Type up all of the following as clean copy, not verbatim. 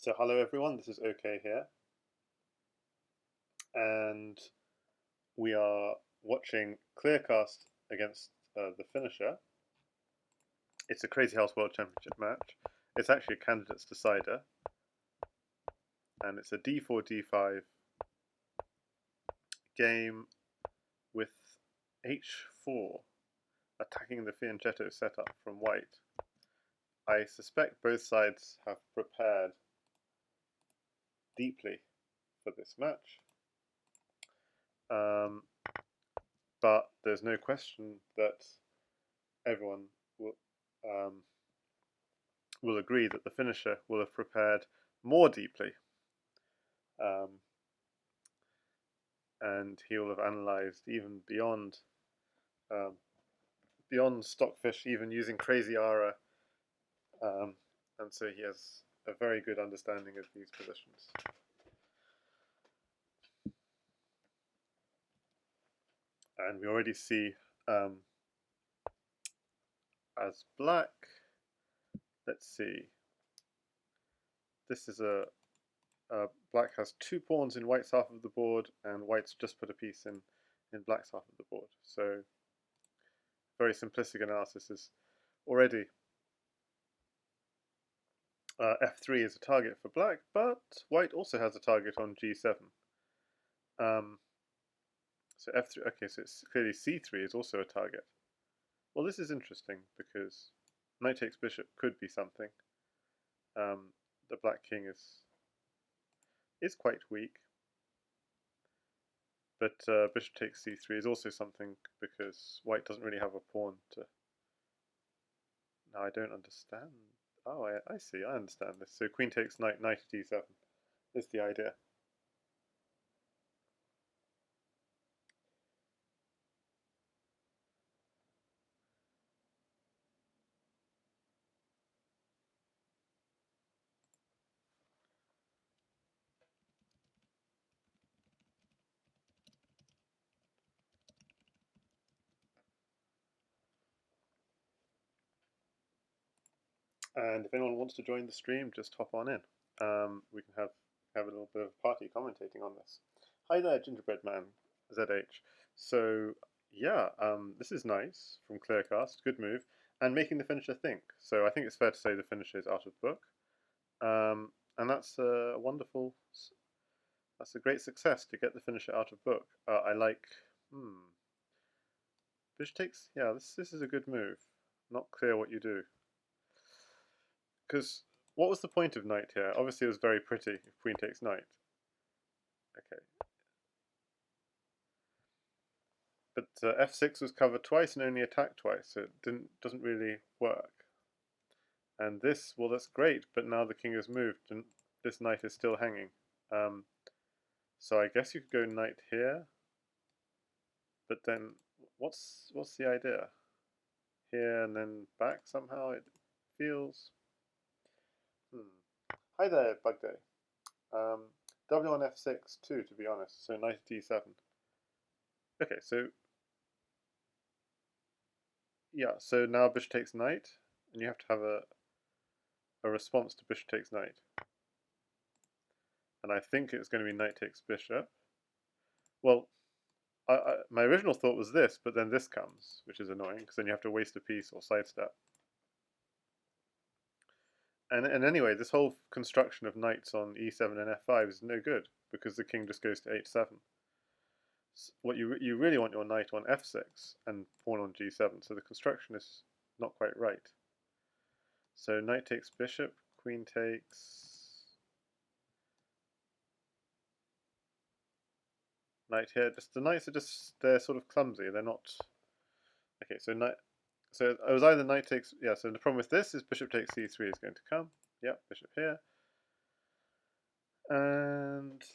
So hello everyone, this is OK here, and we are watching Kleerkast against TheFinnisher. It's a Crazyhouse World Championship match. It's actually a candidates decider, and it's a d4 d5 game with h4 attacking the fianchetto setup from white. I suspect both sides have prepared deeply for this match. But there's no question that everyone will agree that the finisher will have prepared more deeply, and he will have analysed even beyond Stockfish, even using Crazy Ara, and so he has a very good understanding of these positions. And we already see as black, let's see, this is black has 2 pawns in white's half of the board, and white's just put a piece in black's half of the board. So very simplistic analysis is already f3 is a target for black, but white also has a target on g7. So f3, okay, so it's clearly c3 is also a target. Well, this is interesting because knight takes bishop could be something. The black king is quite weak, but bishop takes c3 is also something because white doesn't really have a pawn to. Now I don't understand. Oh, I see. I understand this. So queen takes knight, knight to d7 is the idea. And if anyone wants to join the stream, just hop on in. We can have a little bit of party commentating on this. Hi there, Gingerbread Man, ZH. So yeah, this is nice from Kleerkast. Good move, and making the finisher think. So I think it's fair to say the finisher is out of the book, and that's a wonderful. That's a great success to get the finisher out of book. I like. Bishop takes. Yeah, this is a good move. Not clear what you do. Because what was the point of knight here? Obviously it was very pretty if queen takes knight. Okay. But f6 was covered twice and only attacked twice, so it doesn't really work. And this, well, that's great, but now the king has moved and this knight is still hanging. So I guess you could go knight here, but then what's the idea? Here and then back somehow, it feels. Hi there, Bug Day. W on f6 too, to be honest, so knight d7. Okay, so yeah, so now bishop takes knight, and you have to have a response to bishop takes knight. And I think it's going to be knight takes bishop. Well, my original thought was this, but then this comes, which is annoying, because then you have to waste a piece or sidestep. And anyway, this whole construction of knights on e7 and f5 is no good, because the king just goes to h7. What you really want your knight on f6 and pawn on g7, so the construction is not quite right. So knight takes bishop, queen takes knight here. Just the knights are they're sort of clumsy. They're not. Okay, so knight. So it was either knight takes. Yeah. So the problem with this is bishop takes c3 is going to come. Yep, bishop here. And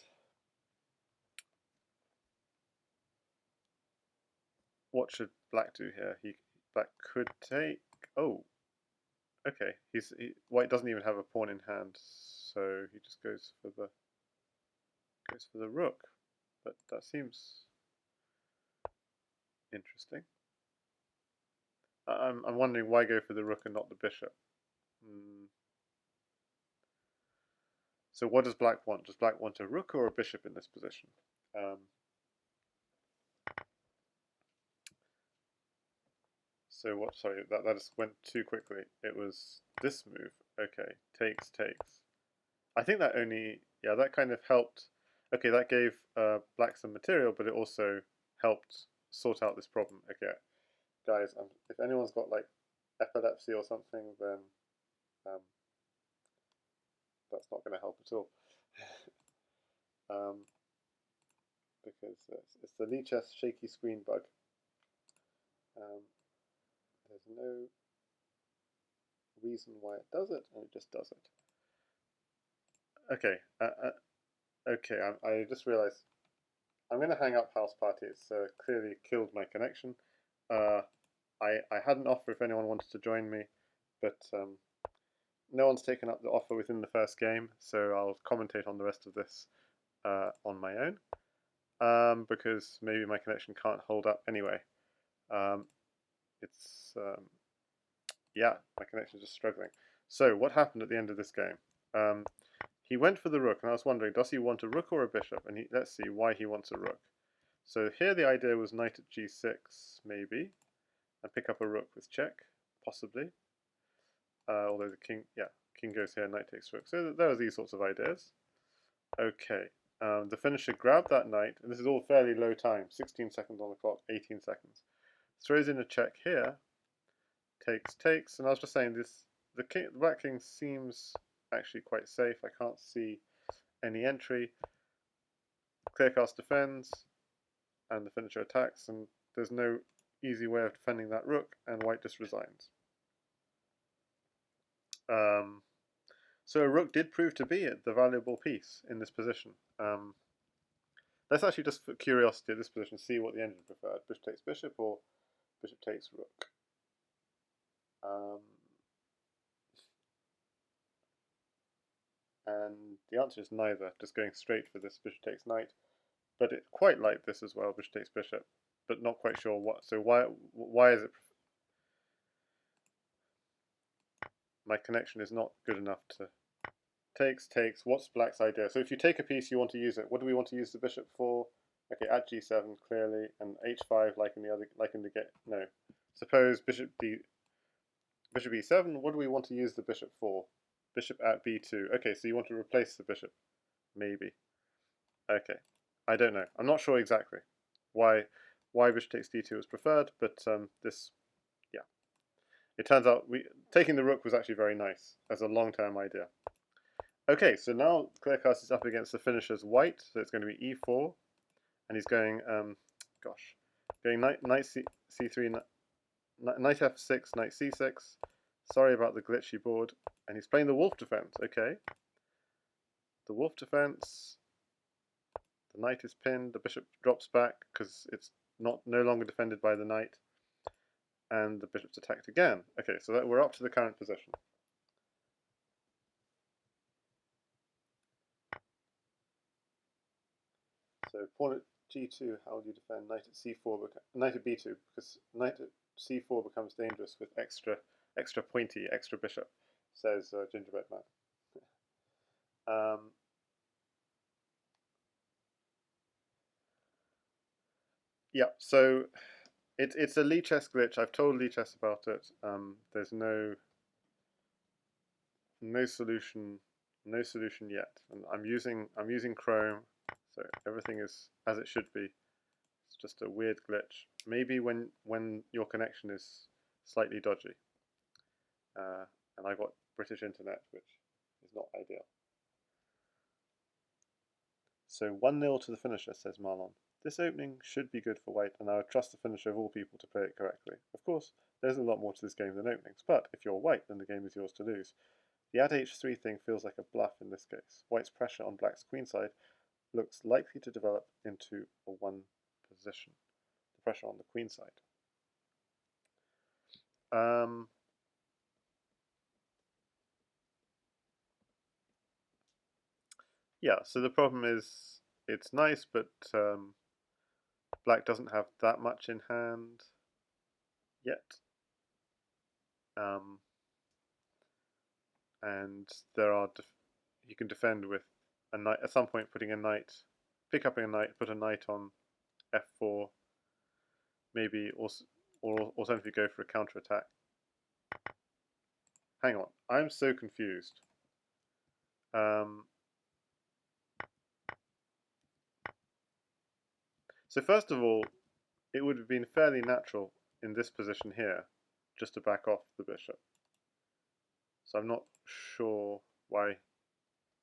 what should black do here? Black could take. Oh, okay. White doesn't even have a pawn in hand, so he just goes for the rook. But that seems interesting. I'm wondering why go for the rook and not the bishop. So what does black want? Does black want a rook or a bishop in this position? So what? Sorry, that just went too quickly. It was this move. Okay, takes, takes. I think that only, yeah, that kind of helped. Okay, that gave black some material, but it also helped sort out this problem. Okay, guys, if anyone's got like epilepsy or something, then um, that's not going to help at all. um, because it's the gnejs shaky screen bug. There's no reason why it does it, and it just does it. Okay, okay, I just realized I'm going to hang up house party. It's clearly killed my connection. I had an offer if anyone wanted to join me, but no one's taken up the offer within the first game, so I'll commentate on the rest of this on my own, because maybe my connection can't hold up anyway. It's yeah, my connection's just struggling. So what happened at the end of this game? He went for the rook, and I was wondering, does he want a rook or a bishop? And let's see why he wants a rook. So here the idea was knight at g6, maybe, and pick up a rook with check, possibly. Although the king, yeah, king goes here, knight takes rook. So there were these sorts of ideas. Okay, the finisher grabbed that knight, and this is all fairly low time, 16 seconds on the clock, 18 seconds. Throws in a check here, takes, takes, and I was just saying this, the black king seems actually quite safe. I can't see any entry. Kleerkast defends, and the finisher attacks, and there's no easy way of defending that rook, and white just resigns. So a rook did prove to be the valuable piece in this position. Let's actually just, for curiosity, at this position, see what the engine preferred. Bishop takes bishop or bishop takes rook. And the answer is neither, just going straight for this bishop takes knight. But it quite like this as well, bishop takes bishop, but not quite sure what. So why is it? My connection is not good enough to takes, takes. What's black's idea? So if you take a piece, you want to use it. What do we want to use the bishop for? Okay, at g7 clearly, and h5 like in the other, like in the get. No, suppose bishop e7. What do we want to use the bishop for? Bishop at b2. Okay, so you want to replace the bishop, maybe. Okay, I don't know. I'm not sure exactly why bishop takes d2 is preferred, but this, yeah, it turns out taking the rook was actually very nice as a long-term idea. Okay, so now Kleerkast is up against the finisher's white, so it's going to be e4, and he's going, going knight c3, knight f6, knight c6. Sorry about the glitchy board, and he's playing the wolf defense. Okay, the wolf defense. The knight is pinned. The bishop drops back because it's no longer defended by the knight, and the bishop's attacked again. Okay, so we're up to the current position. So pawn at g2, how would you defend knight at c4? Knight at b2, because knight at c4 becomes dangerous with extra pointy, extra bishop, says Gingerbread Man. Yeah, so it's a gnejs glitch. I've told gnejs about it. There's no solution, yet. And I'm using Chrome, so everything is as it should be. It's just a weird glitch. Maybe when your connection is slightly dodgy. And I've got British internet, which is not ideal. So 1-0 to the finisher, says Marlon. This opening should be good for white, and I would trust the finisher of all people to play it correctly. Of course, there's a lot more to this game than openings, but if you're white, then the game is yours to lose. The at h3 thing feels like a bluff in this case. White's pressure on black's queenside looks likely to develop into a 1 position. The pressure on the queenside. Yeah, so the problem is it's nice, but black doesn't have that much in hand yet. And there are he can defend with a knight at some point, putting a knight, pick up a knight, put a knight on f4, maybe also, or alternatively go for a counter attack. Hang on, I'm so confused. So first of all, it would have been fairly natural in this position here just to back off the bishop. So I'm not sure why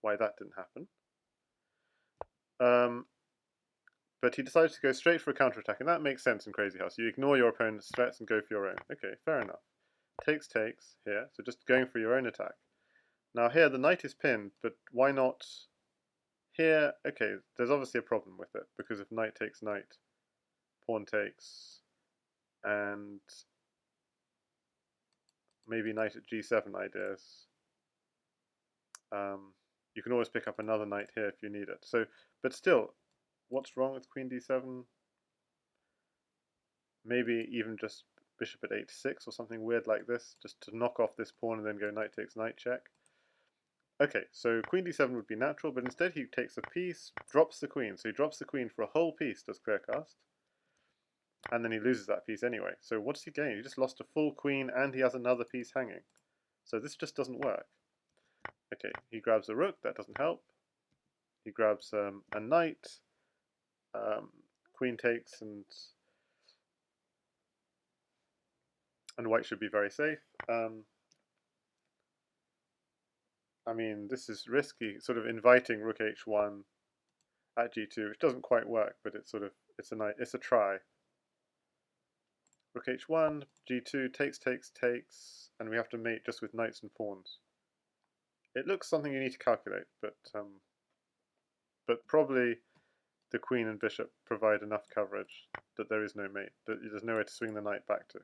that didn't happen. But he decided to go straight for a counterattack, and that makes sense in Crazyhouse. You ignore your opponent's threats and go for your own. Okay, fair enough. Takes here, so just going for your own attack. Now here the knight is pinned, but why not here? Okay, there's obviously a problem with it, because if knight takes knight, pawn takes, and maybe knight at g7 ideas. You can always pick up another knight here if you need it. So, but still, what's wrong with queen d7? Maybe even just bishop at h6 or something weird like this, just to knock off this pawn and then go knight takes knight check. Okay, so queen d7 would be natural, but instead he takes a piece, drops the queen. So he drops the queen for a whole piece, does Kleerkast, and then he loses that piece anyway. So what does he gain? He just lost a full queen and he has another piece hanging. So this just doesn't work. Okay, he grabs a rook, that doesn't help. He grabs a knight, queen takes, and white should be very safe. I mean, this is risky, sort of inviting rook h1 at g2, which doesn't quite work, but it's sort of it's a try. Rook h1, g2, takes, and we have to mate just with knights and pawns. It looks something you need to calculate, but probably the queen and bishop provide enough coverage that there is no mate, that there's nowhere to swing the knight back to.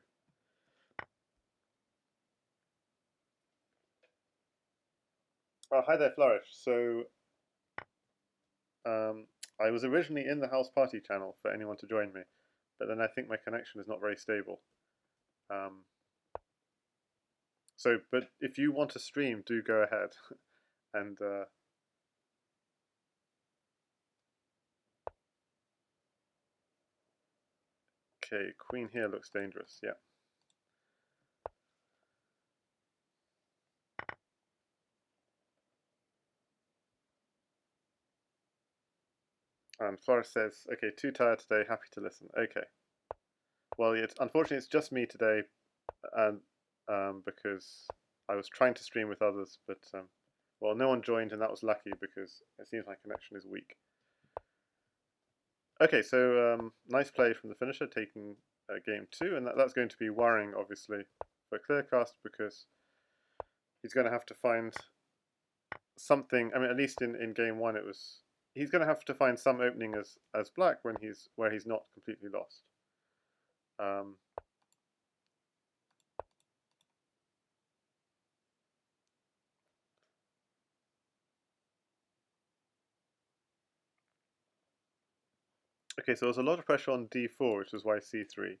Oh, hi there, Flourish. So, I was originally in the house party channel for anyone to join me, but then I think my connection is not very stable. But if you want to stream, do go ahead. And okay, queen here looks dangerous. Yeah. And Flourish says, okay, too tired today, happy to listen. Okay. Well, unfortunately, it's just me today, and because I was trying to stream with others, but well, no one joined, and that was lucky because it seems my connection is weak. Okay, so nice play from TheFinnisher, taking game 2, and that's going to be worrying, obviously, for Kleerkast, because he's going to have to find something. I mean, at least in game 1, he's going to have to find some opening as black where he's not completely lost. Okay, so there's a lot of pressure on d4, which is why c3.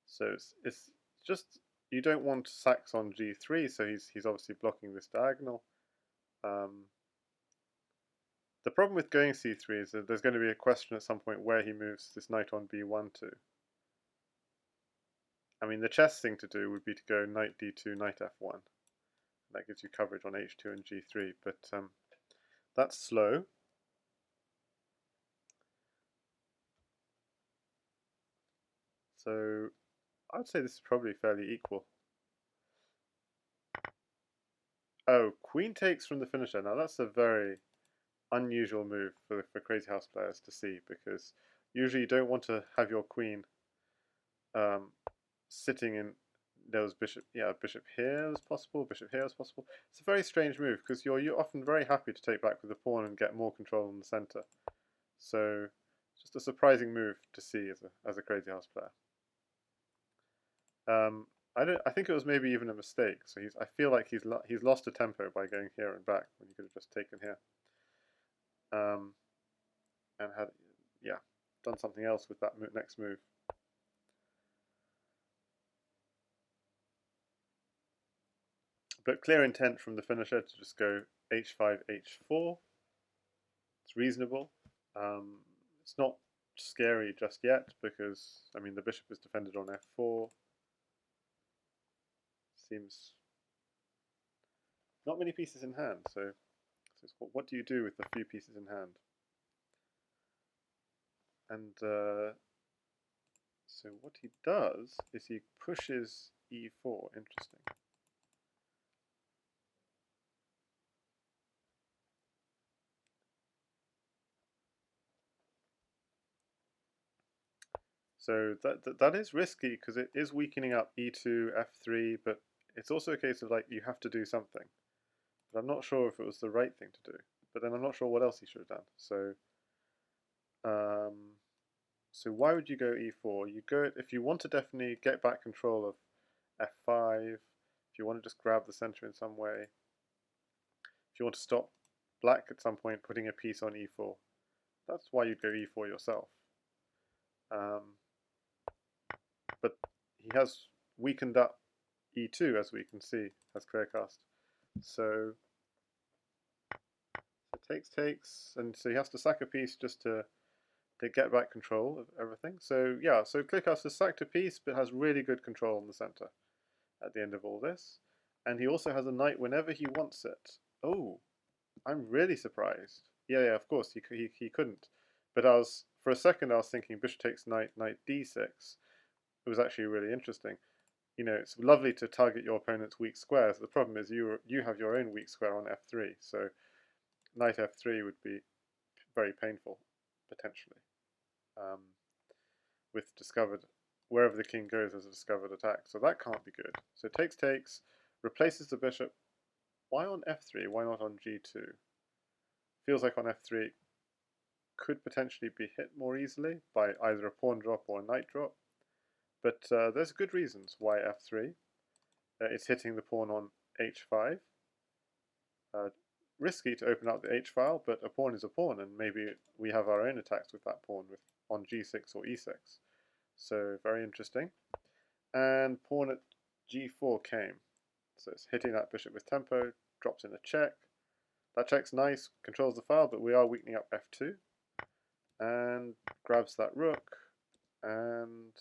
So it's just, you don't want sacks on g3, so he's obviously blocking this diagonal. The problem with going c3 is that there's going to be a question at some point where he moves this knight on b1 to. I mean, the chess thing to do would be to go knight d2, knight f1. That gives you coverage on h2 and g3, but that's slow. So I'd say this is probably fairly equal. Oh, queen takes from TheFinnisher. Now that's a very unusual move for Crazyhouse players to see, because usually you don't want to have your queen sitting in. There was bishop here was possible, bishop here was possible. It's a very strange move because you're often very happy to take back with the pawn and get more control in the center. So just a surprising move to see as a Crazyhouse player. I think it was maybe even a mistake. So I feel like he's lost a tempo by going here and back when he could have just taken here. and had, yeah, done something else with that next move. But clear intent from the finisher to just go h5, h4. It's reasonable. It's not scary just yet because, I mean, the bishop is defended on f4. Seems not many pieces in hand, so what do you do with the few pieces in hand? And so what he does is he pushes e4. Interesting. So that is risky because it is weakening up e2, f3, but it's also a case of like you have to do something. But I'm not sure if it was the right thing to do. But then I'm not sure what else he should have done. So why would you go e4? You go if you want to definitely get back control of f5. If you want to just grab the center in some way. If you want to stop black at some point putting a piece on e4. That's why you'd go e4 yourself. But he has weakened up e2, as we can see, as Kleerkast. So takes, and so he has to sack a piece just to get back control of everything. So yeah, so Kleerkast has sacked a piece, but has really good control in the center at the end of all this. And he also has a knight whenever he wants it. Oh, I'm really surprised. Yeah, of course, he couldn't. But for a second, I was thinking bishop takes knight, knight d6. It was actually really interesting. You know, it's lovely to target your opponent's weak squares. The problem is you have your own weak square on f3, so knight f3 would be very painful, potentially, with discovered, wherever the king goes as a discovered attack. So that can't be good. So takes, replaces the bishop. Why on f3? Why not on g2? Feels like on f3 it could potentially be hit more easily by either a pawn drop or a knight drop. But there's good reasons why f3. It's hitting the pawn on h5. Risky to open up the h-file, but a pawn is a pawn, and maybe we have our own attacks with that pawn on g6 or e6. So very interesting. And pawn at g4 came. So it's hitting that bishop with tempo, drops in a check. That check's nice, controls the file, but we are weakening up f2. And grabs that rook, and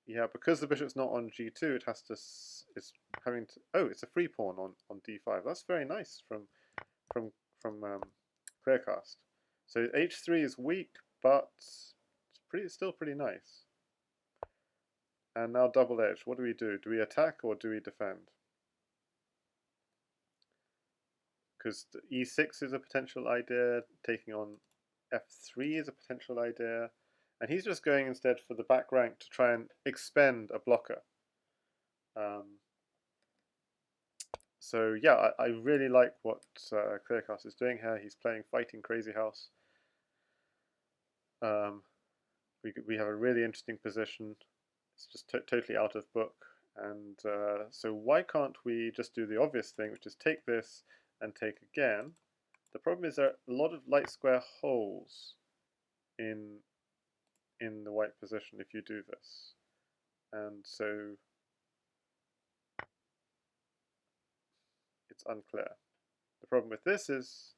yeah, because the bishop's not on g2, it has to. It's having to. Oh, it's a free pawn on d5. That's very nice from Kleerkast. So h3 is weak, but it's still pretty nice. And now double edge. What do we do? Do we attack or do we defend? Because e6 is a potential idea. Taking on f3 is a potential idea. And he's just going instead for the back rank to try and expend a blocker. So yeah, I really like what Kleerkast is doing here. He's playing Fighting Crazyhouse. We have a really interesting position. It's just totally out of book. And so why can't we just do the obvious thing, which is take this and take again? The problem is there are a lot of light square holes in the white position if you do this. And so it's unclear. The problem with this is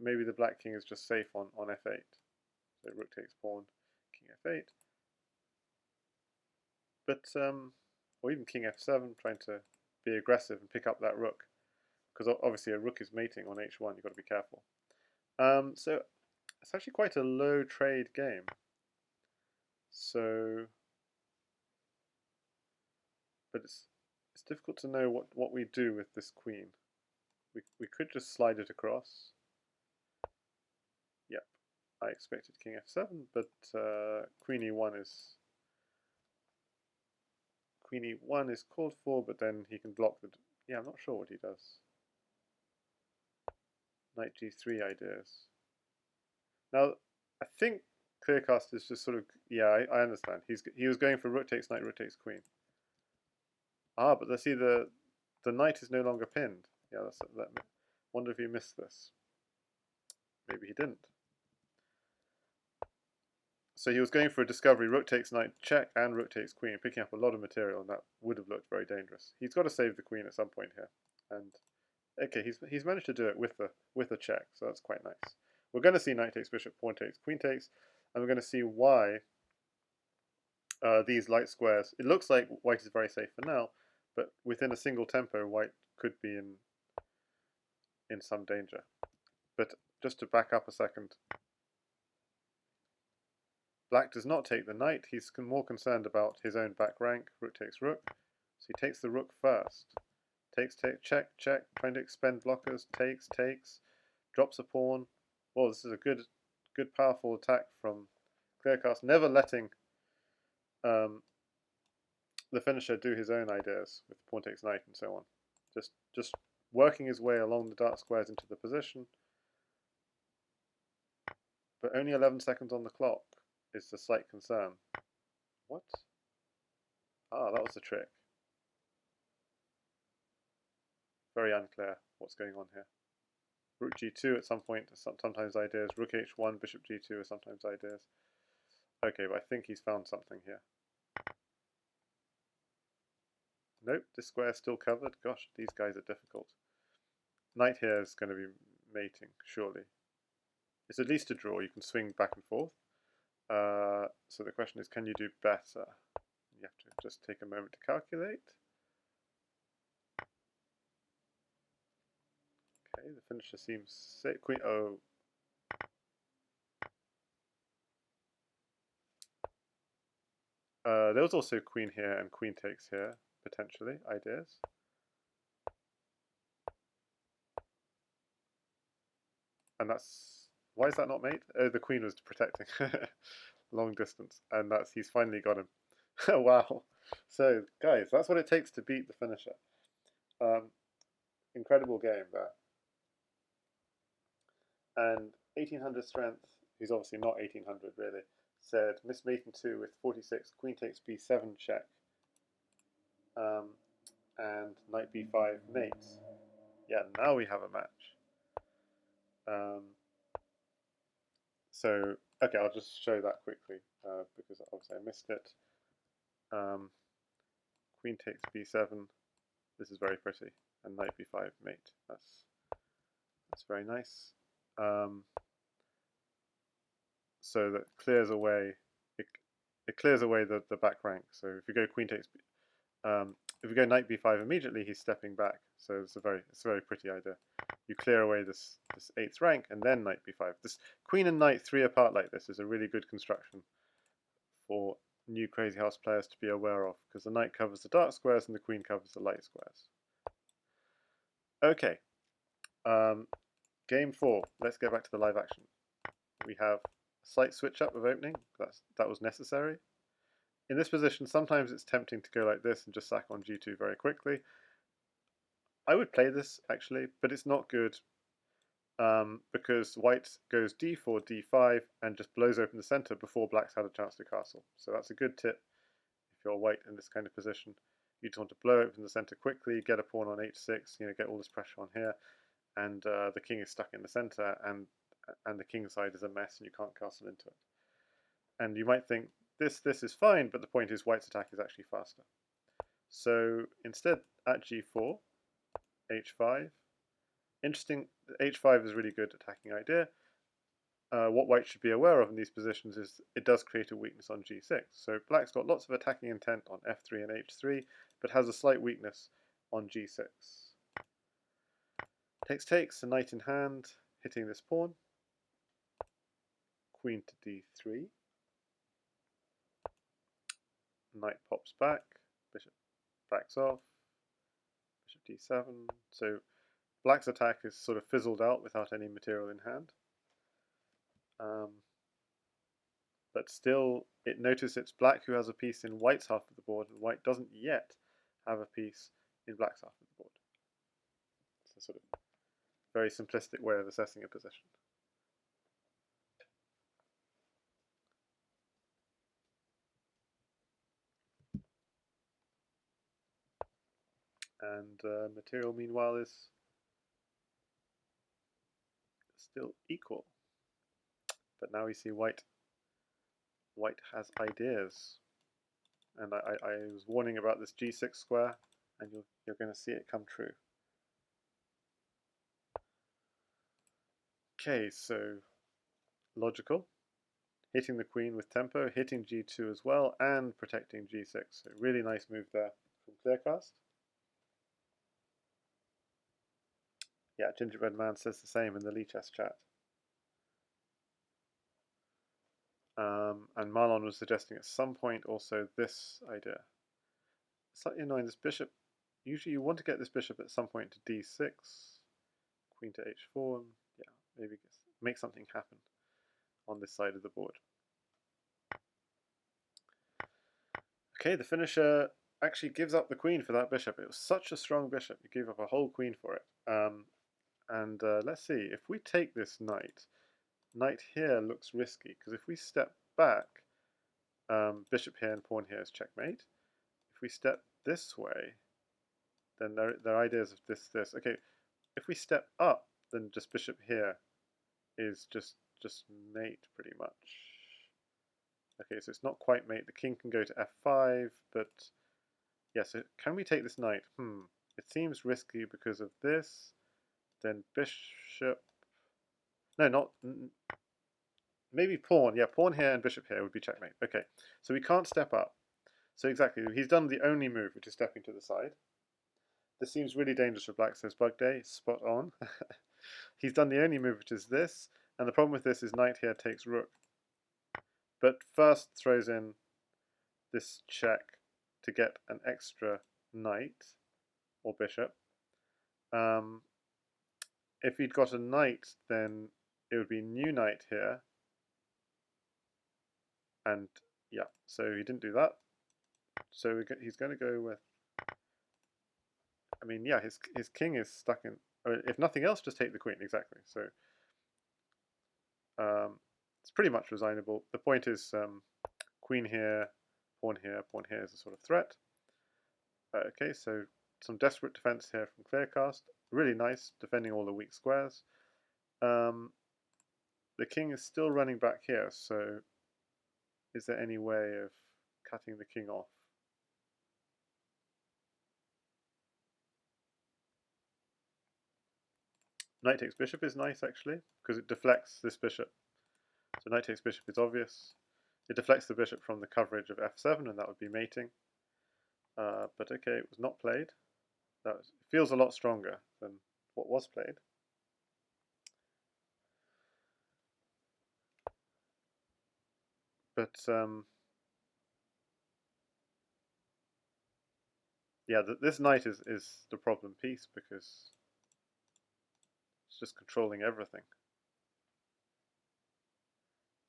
maybe the black king is just safe on f8. So rook takes pawn, king f8. But, or even king f7, trying to be aggressive and pick up that rook. Because obviously a rook is mating on h1, you've got to be careful. So it's actually quite a low trade game. So, but it's difficult to know what we do with this queen. We could just slide it across. Yep, I expected king f7, but queen e1 is called for, but then he can block the. Yeah, I'm not sure what he does. Knight g3 ideas. Now, I think Kleerkast is just sort of, yeah, I understand. He was going for rook takes knight, rook takes queen. Ah, but let's see, the knight is no longer pinned. Yeah, wonder if he missed this. maybe he didn't. So he was going for a discovery, rook takes knight check, and rook takes queen, picking up a lot of material, and that would have looked very dangerous. He's got to save the queen at some point here, and okay, he's managed to do it with a check, so that's quite nice. We're going to see knight takes bishop, pawn takes, queen takes, and we're going to see why these light squares. It looks like white is very safe for now, but within a single tempo, white could be in some danger. But just to back up a second, black does not take the knight. He's more concerned about his own back rank. Rook takes rook, so he takes the rook first. Takes, take, check, check, trying to expend blockers, takes, drops a pawn. Well, this is a good powerful attack from Kleerkast, never letting the finisher do his own ideas with pawn takes knight and so on. Just working his way along the dark squares into the position. But only 11 seconds on the clock is the slight concern. What? Ah, that was the trick. Very unclear what's going on here. Rook g2 at some point is sometimes ideas. Rook h1, bishop g2 are sometimes ideas. Okay, but I think he's found something here. Nope, this square is still covered. Gosh, these guys are difficult. Knight here is going to be mating, surely. It's at least a draw. You can swing back and forth. So the question is, can you do better? You have to just take a moment to calculate. Okay, the finisher seems safe. Queen. Oh. There was also queen here and queen takes here, potentially, ideas. And that's, why is that not mate? Oh, the queen was protecting long distance, and he's finally got him. Wow. So, guys, that's what it takes to beat the finisher. Incredible game there. And 1800 strength, who's obviously not 1800 really, said Miss Maiden 2 with 46, queen takes b7 check, and knight b5 mates. Yeah, now we have a match. So, okay, I'll just show that quickly because obviously I missed it. Queen takes b7. This is very pretty, and knight b5 mate. That's very nice. So that clears away. It clears away the back rank. So if you go queen takes, if you go knight b5 immediately, he's stepping back. So it's a very pretty idea. You clear away this 8th rank, and then knight b5. This queen and knight 3 apart like this is a really good construction for new Crazyhouse players to be aware of, because the knight covers the dark squares and the queen covers the light squares. Okay, game 4. Let's go back to the live action. We have a slight switch up of opening. That was necessary. In this position, sometimes it's tempting to go like this and just sack on g2 very quickly. I would play this actually, but it's not good because white goes d4, d5, and just blows open the center before black's had a chance to castle. So that's a good tip if you're white in this kind of position. You just want to blow open the center quickly, get a pawn on h6, get all this pressure on here, and the king is stuck in the center, and the king side is a mess, and you can't castle into it. And you might think this is fine, but the point is white's attack is actually faster. So instead, at g4, h5. Interesting, h5 is a really good attacking idea. What white should be aware of in these positions is it does create a weakness on g6. So black's got lots of attacking intent on f3 and h3, but has a slight weakness on g6. Takes, a knight in hand, hitting this pawn. Queen to d3. Knight pops back, bishop backs off, bishop d7. So black's attack is sort of fizzled out without any material in hand. But still, notice it's black who has a piece in white's half of the board, and white doesn't yet have a piece in black's half of the board. It's a sort of very simplistic way of assessing a position. And material, meanwhile, is still equal. But now we see white has ideas. And I was warning about this g6 square, and you're going to see it come true. Okay, so logical. Hitting the queen with tempo, hitting g2 as well, and protecting g6. So really nice move there from Kleerkast. Yeah, Gingerbread Man says the same in the gnejs chat. And Marlon was suggesting at some point also this idea. Slightly annoying, this bishop. Usually you want to get this bishop at some point to d6, queen to h4, and yeah, maybe make something happen on this side of the board. Okay, the finisher actually gives up the queen for that bishop. It was such a strong bishop, you gave up a whole queen for it. Let's see, if we take this knight here looks risky, because if we step back, bishop here and pawn here is checkmate. If we step this way, then there are ideas of this. Okay, if we step up, then just bishop here is just mate pretty much. Okay, so it's not quite mate. The king can go to f5, but yeah, so can we take this knight? It seems risky because of this. Then bishop. No, not. Maybe pawn. Yeah, pawn here and bishop here would be checkmate. Okay, so we can't step up. So exactly, he's done the only move, which is stepping to the side. This seems really dangerous for black, says Bug Day. Spot on. He's done the only move, which is this. And the problem with this is knight here takes rook. But first throws in this check to get an extra knight or bishop. If he'd got a knight, then it would be new knight here. And yeah, so he didn't do that. So he's going to go with, I mean, yeah, his king is stuck in, if nothing else, just take the queen, exactly. So it's pretty much resignable. The point is queen here, pawn here is a sort of threat. Okay, so some desperate defense here from Kleerkast. Really nice, defending all the weak squares. The king is still running back here, so is there any way of cutting the king off? Knight takes bishop is nice, actually, because it deflects this bishop. So knight takes bishop is obvious. It deflects the bishop from the coverage of f7, and that would be mating. But okay, it was not played. It feels a lot stronger than what was played. But yeah, this knight is the problem piece, because it's just controlling everything.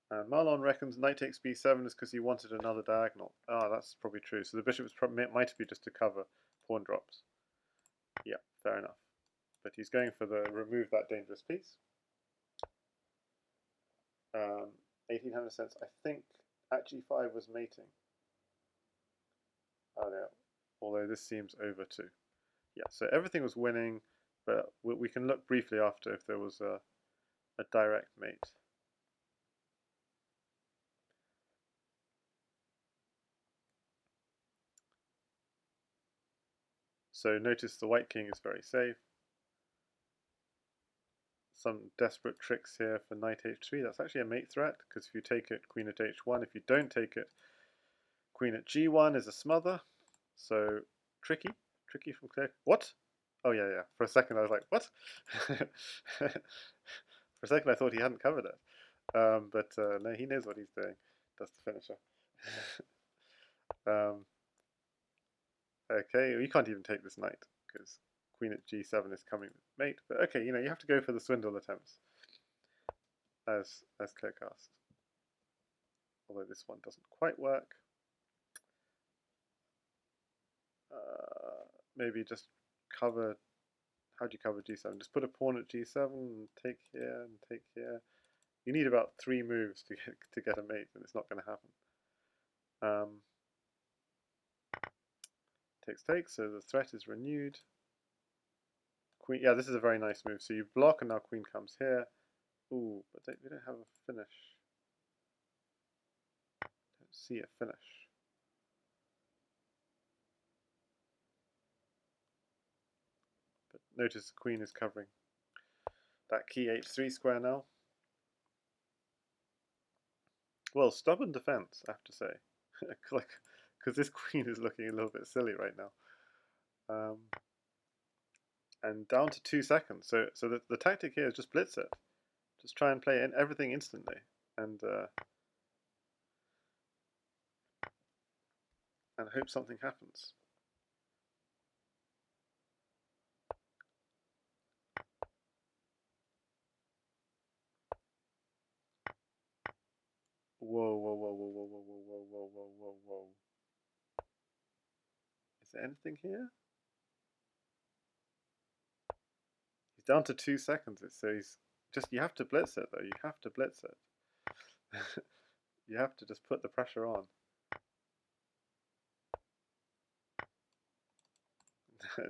And Marlon reckons knight takes b7 is because he wanted another diagonal. Ah, that's probably true. So the bishop might be just to cover pawn drops. Yeah, fair enough. But he's going for the remove that dangerous piece. 1800 cents. I think at g5 was mating. Oh yeah. Although this seems over too. Yeah, so everything was winning, but we can look briefly after if there was a direct mate. So notice the white king is very safe. Some desperate tricks here for knight h3. That's actually a mate threat, because if you take it, queen at h1. If you don't take it, queen at g1 is a smother. So tricky from Claire. What? Oh yeah. For a second I was like, what? For a second I thought he hadn't covered it. But no, he knows what he's doing. That's the finisher. Okay, you can't even take this knight, because queen at g7 is coming with mate. But okay, you have to go for the swindle attempts as Kleerkast. Although this one doesn't quite work. Maybe just cover. How do you cover g7? Just put a pawn at g7 and take here and take here. You need about 3 moves to get a mate, and it's not going to happen. Takes, so the threat is renewed. Queen, yeah, this is a very nice move. So you block, and now queen comes here. Ooh, but we don't have a finish. Don't see a finish. But notice the queen is covering that key h3 square now. Well, stubborn defense, I have to say. Because this queen is looking a little bit silly right now. And down to 2 seconds. So the tactic here is just blitz it. Just try and play everything instantly. And hope something happens. Whoa, whoa, whoa, whoa, whoa, whoa, whoa, whoa, whoa, whoa, whoa. Is there anything here? He's down to 2 seconds. So he's just, you have to blitz it though. You have to blitz it. You have to just put the pressure on.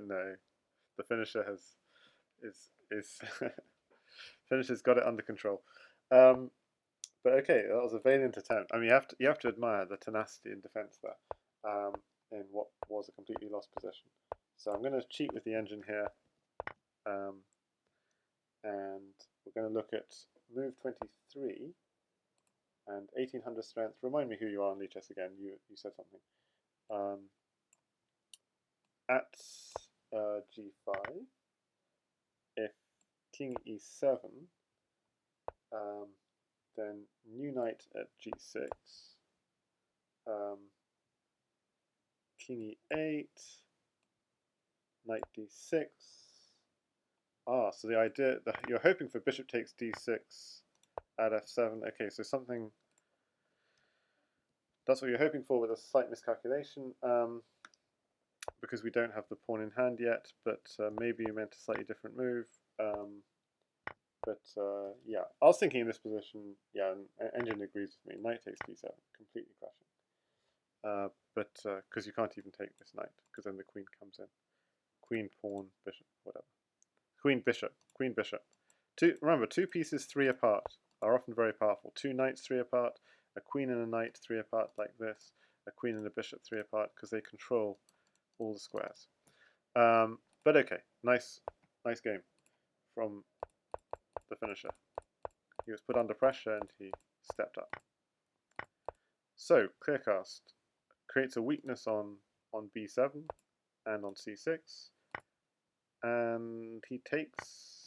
No, the finisher is finisher's got it under control. But okay, that was a valiant attempt. I mean, you have to admire the tenacity in defense there, in what was a completely lost position. So I'm going to cheat with the engine here, and we're going to look at move 23 and 1800 strength. Remind me who you are on gnejs again. You said something. At g5, if king e7, then new knight at g6, king e8, knight d6. So the idea that you're hoping for bishop takes d6 at f7. Okay, so something, that's what you're hoping for with a slight miscalculation, because we don't have the pawn in hand yet, but maybe you meant a slightly different move. Yeah, I was thinking in this position, yeah, and engine agrees with me, knight takes d7, completely crushing. But because you can't even take this knight, because then the queen comes in. Queen, pawn, bishop, whatever. Queen, bishop, queen, bishop. Remember, two pieces 3 apart are often very powerful. 2 knights 3 apart, a queen and a knight 3 apart like this, a queen and a bishop 3 apart, because they control all the squares. But okay, nice game from the finisher. He was put under pressure and he stepped up. So Kleerkast creates a weakness on b7 and on c6, and he takes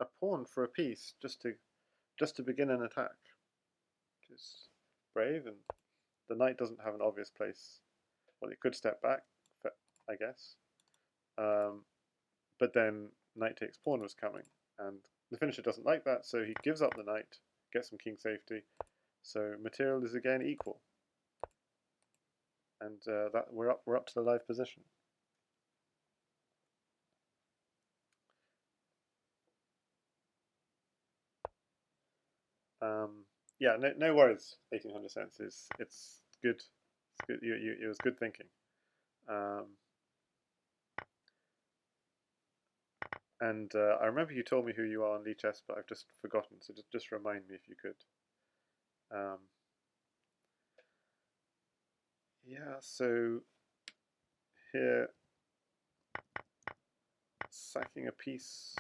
a pawn for a piece just to begin an attack, which is brave. And the knight doesn't have an obvious place. Well, he could step back, I guess, but then knight takes pawn was coming, and the finisher doesn't like that, so he gives up the knight, gets some king safety. So material is again equal, and that we're up to the live position. Yeah, no worries. 1800 cents it's good. It's good. It was good thinking. And I remember you told me who you are on gnejs, but I've just forgotten. So just remind me if you could. Yeah. So here, sacking a piece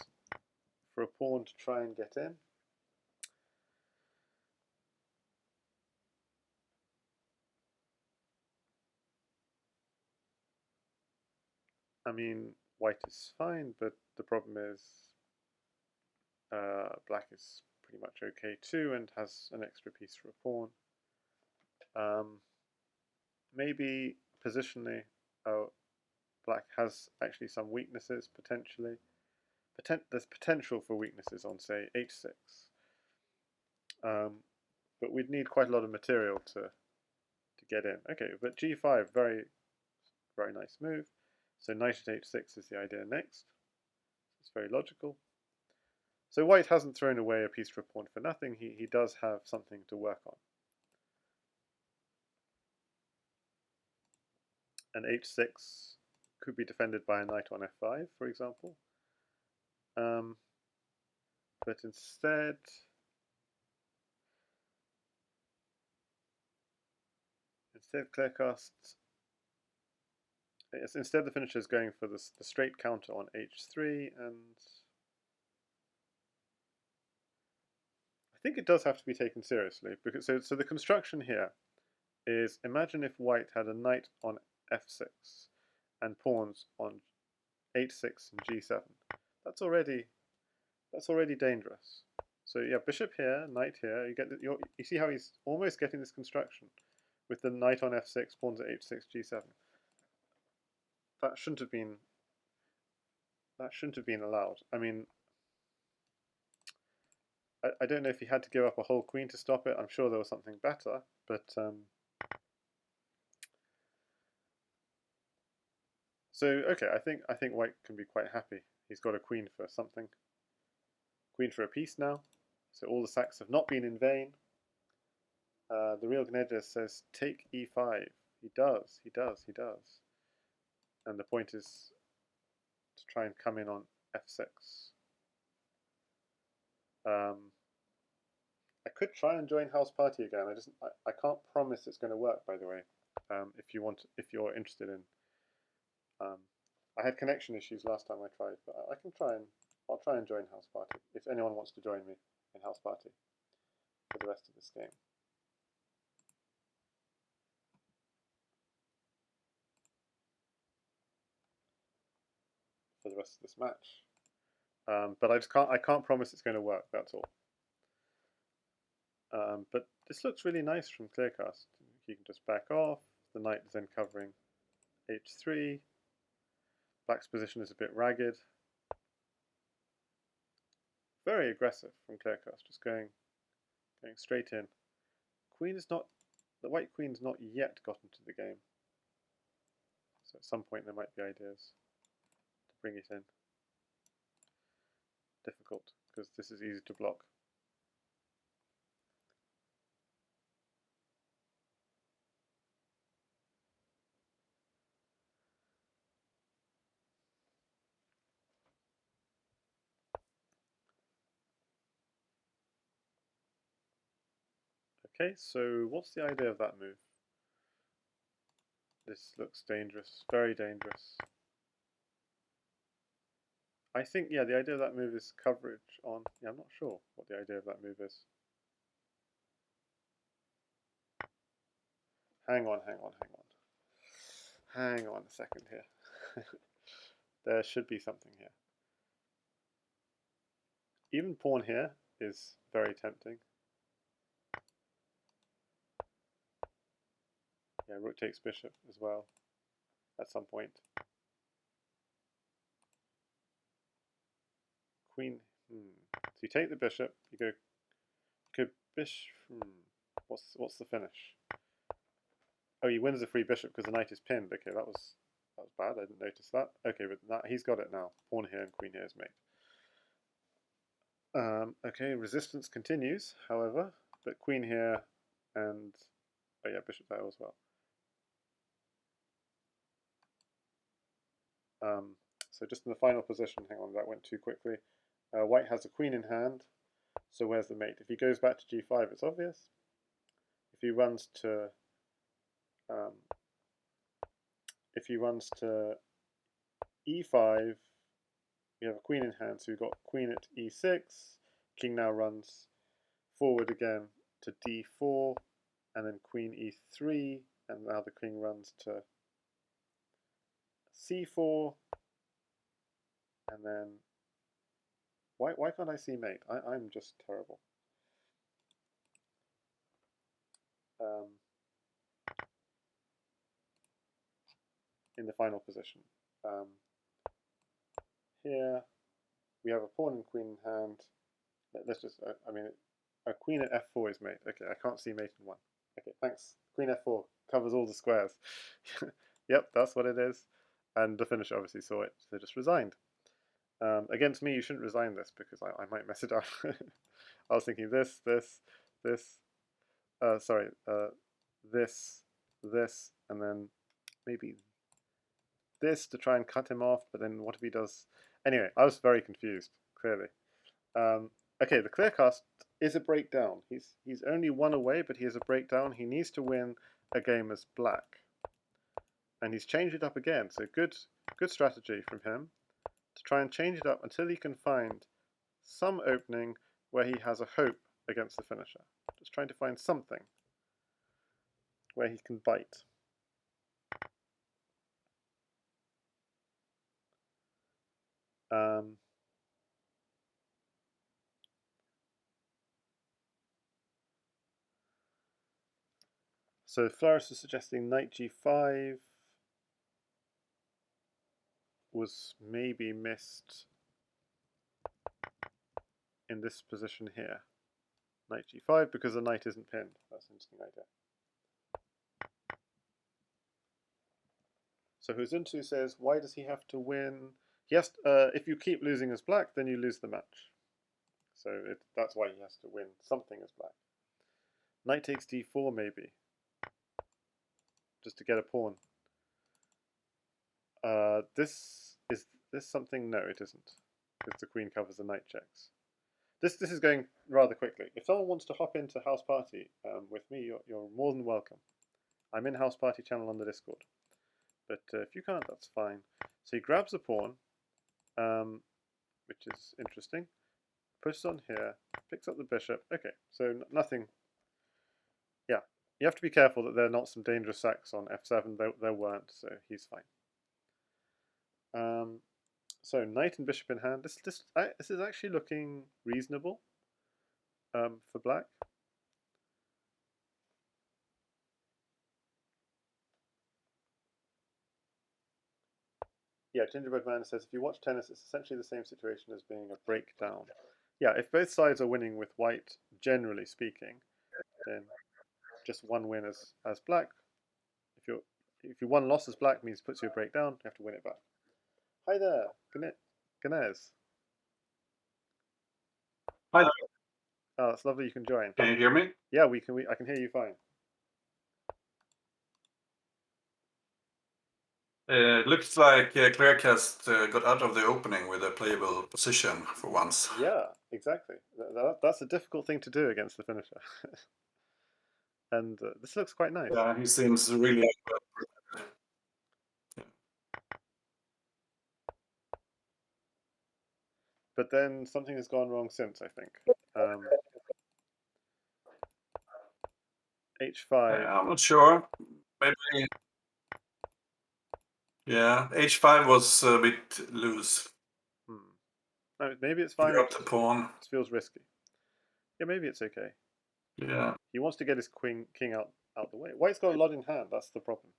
for a pawn to try and get in. I mean, white is fine, but the problem is black is pretty much okay too and has an extra piece for a pawn. Maybe positionally, black has actually some weaknesses potentially. There's potential for weaknesses on, say, h6. But we'd need quite a lot of material to get in. Okay, but g5, very nice move. So knight at h6 is the idea next. It's very logical. So white hasn't thrown away a piece for a pawn for nothing. He does have something to work on. And h6 could be defended by a knight on f5, for example. But instead Kleerkast, instead the finisher is going for the straight counter on h3, and I think it does have to be taken seriously, because so the construction here is, imagine if white had a knight on f6 and pawns on h6 and g7. That's already dangerous. So yeah, bishop here, knight here. You see how he's almost getting this construction with the knight on f6, pawns at h6, g7. That shouldn't have been allowed. I mean, I don't know if he had to give up a whole queen to stop it. I'm sure there was something better, but so okay, I think white can be quite happy. He's got a queen for something. Queen for a piece now. So all the sacks have not been in vain. The real gnejs says take e5. He does. And the point is to try and come in on f6. I could try and join House Party again. I can't promise it's going to work, by the way. If you're interested in, I had connection issues last time I tried, but I'll try and join House Party if anyone wants to join me in House Party for the rest of this game. For the rest of this match. But I can't promise it's going to work, that's all. But this looks really nice from Kleerkast. You can just back off, the knight is then covering h3, black's position is a bit ragged. Very aggressive from Kleerkast, just going straight in. The white queen's not yet got into the game. So at some point there might be ideas to bring it in. Difficult, because this is easy to block. Okay, so what's the idea of that move? This looks dangerous, very dangerous. I think, yeah, the idea of that move is coverage on... Yeah, I'm not sure what the idea of that move is. Hang on. Hang on a second here. There should be something here. Even pawn here is very tempting. Yeah, rook takes bishop as well at some point. Queen. So you take the bishop. You go bishop. What's the finish? Oh, he wins a free bishop because the knight is pinned. Okay, that was bad. I didn't notice that. Okay, but he's got it now. Pawn here and queen here is mate. Okay, resistance continues, however, but queen here and oh yeah, bishop there as well. So just in the final position, hang on, that went too quickly. White has a queen in hand, so where's the mate? If he goes back to g5, it's obvious. If he runs to e5, we have a queen in hand, so we've got queen at e6. King now runs forward again to d4, and then queen e3, and now the king runs to c4, and then why can't I see mate? I'm just terrible. In the final position. Here we have a pawn and queen in hand. Let's just, I mean, a queen at f4 is mate. Okay, I can't see mate in one. Okay, thanks. Queen f4 covers all the squares. Yep, that's what it is. And the finisher obviously saw it, so just resigned. Against me, you shouldn't resign this because I might mess it up. I was thinking this, and then maybe this to try and cut him off, but then what if he does... Anyway, I was very confused. clearly. Okay, the Kleerkast is a breakdown. He's only one away, but he is a breakdown. He needs to win a game as black, and he's changed it up again. So good strategy from him to try and change it up until he can find some opening where he has a hope against the finisher. Just trying to find something where he can bite. So Flourish is suggesting knight g5 was maybe missed in this position here. Knight g5 because the knight isn't pinned. That's an interesting idea. So Huzuntu says, why does he have to win? He has to, if you keep losing as black, then you lose the match. So that's why he has to win something as black. Knight takes d4 maybe, just to get a pawn. Is this something? No, it isn't, because the queen covers the knight checks. This is going rather quickly. If someone wants to hop into House Party with me, you're more than welcome. I'm in House Party channel on the Discord. But if you can't, that's fine. So he grabs a pawn, which is interesting. Puts it on here, picks up the bishop. Okay, so nothing. Yeah, you have to be careful that there are not some dangerous sacks on f7. There weren't, so he's fine. So knight and bishop in hand. This is actually looking reasonable for black. Yeah, Gingerbread Man says, if you watch tennis, it's essentially the same situation as being a breakdown. Yeah, if both sides are winning with white, generally speaking, then just one win as black. If you one loss as black means puts you a breakdown, you have to win it back. Hi there, gnejs. Hi there. Oh, that's lovely. You can join. Can you hear me? Yeah, I can hear you fine. Looks like Kleerkast got out of the opening with a playable position for once. Yeah, exactly. That's a difficult thing to do against the finisher. And this looks quite nice. Yeah, he seems really. But then something has gone wrong since, I think. h5. I'm not sure. Maybe. Yeah, h5 was a bit loose. No, maybe it's fine. Drop the pawn. It feels risky. Yeah, maybe it's okay. Yeah. He wants to get his king out the way. White's got a lot in hand. That's the problem.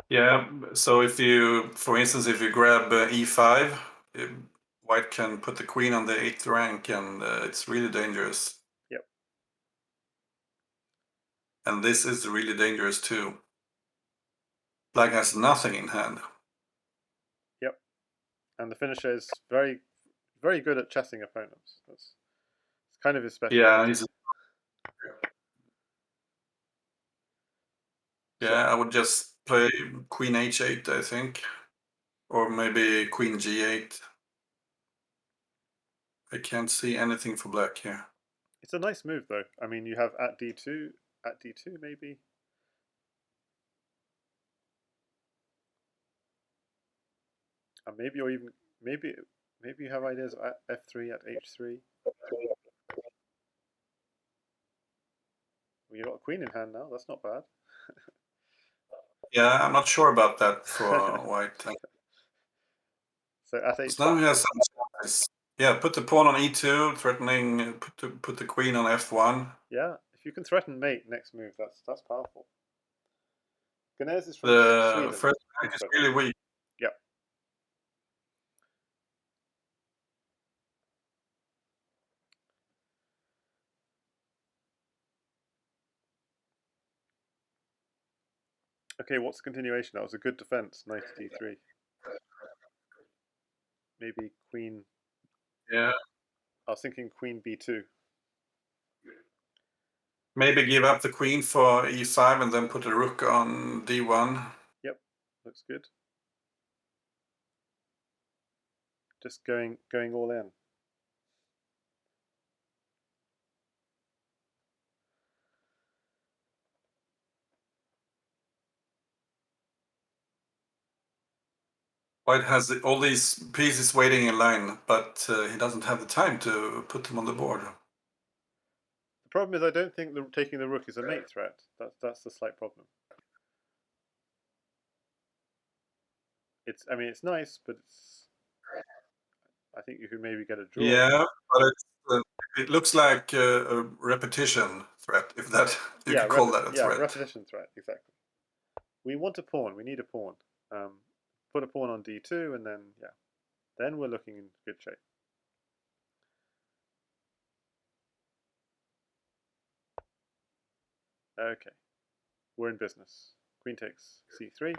Yeah. So if you, for instance, if you grab e5, White can put the queen on the 8th rank, and it's really dangerous. Yep. And this is really dangerous too. Black has nothing in hand. Yep. And the finisher is very, very good at chessing opponents. It's kind of his specialty. Yeah, I would just play queen h8, I think. Or maybe queen g8. I can't see anything for black here. It's a nice move, though. I mean, you have at d2 maybe. Maybe, or even maybe you have ideas of at f3 at h3. Well, you got a queen in hand now. That's not bad. Yeah, I'm not sure about that for white. So at h5. So now he has some choice. Yeah, put the pawn on e2, threatening put the queen on f1. Yeah, if you can threaten mate next move, that's powerful. gnejs is from The Sweden. first rank is really weak. Yep. Okay, what's the continuation? That was a good defense. Knight to d3. Maybe queen. Yeah. I was thinking queen b2. Maybe give up the queen for e5 and then put a rook on d1. Yep, looks good. Just going all in. White has all these pieces waiting in line, but he doesn't have the time to put them on the board. The problem is I don't think taking the rook is a mate threat. That's the slight problem. I mean, it's nice, but I think you could maybe get a draw. Yeah, but it looks like a repetition threat, if that you could call that a threat. Repetition threat, exactly. We want a pawn. We need a pawn. Put a pawn on d2, and then we're looking in good shape. Okay, we're in business. Queen takes c3.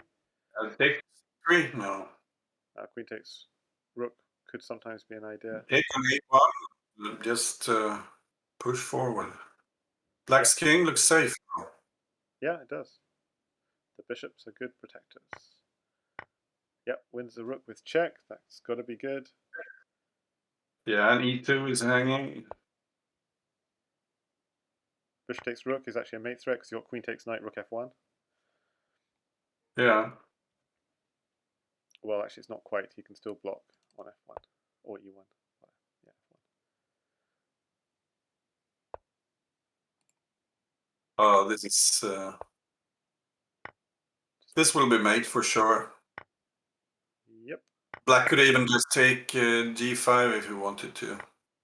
Take c3? No. Queen takes rook could sometimes be an idea. Take on a1, just push forward. Black's king looks safe now. Yeah, it does. The bishops are good protectors. Yep, wins the rook with check. That's got to be good. Yeah, and e2 is hanging. Bishop takes rook is actually a mate threat because you got queen takes knight, rook f1. Yeah. Well, actually, it's not quite. He can still block on f1 or e1. Yeah, f1. Oh, this is this will be mate for sure. Yep. Black could even just take g5 if he wanted to,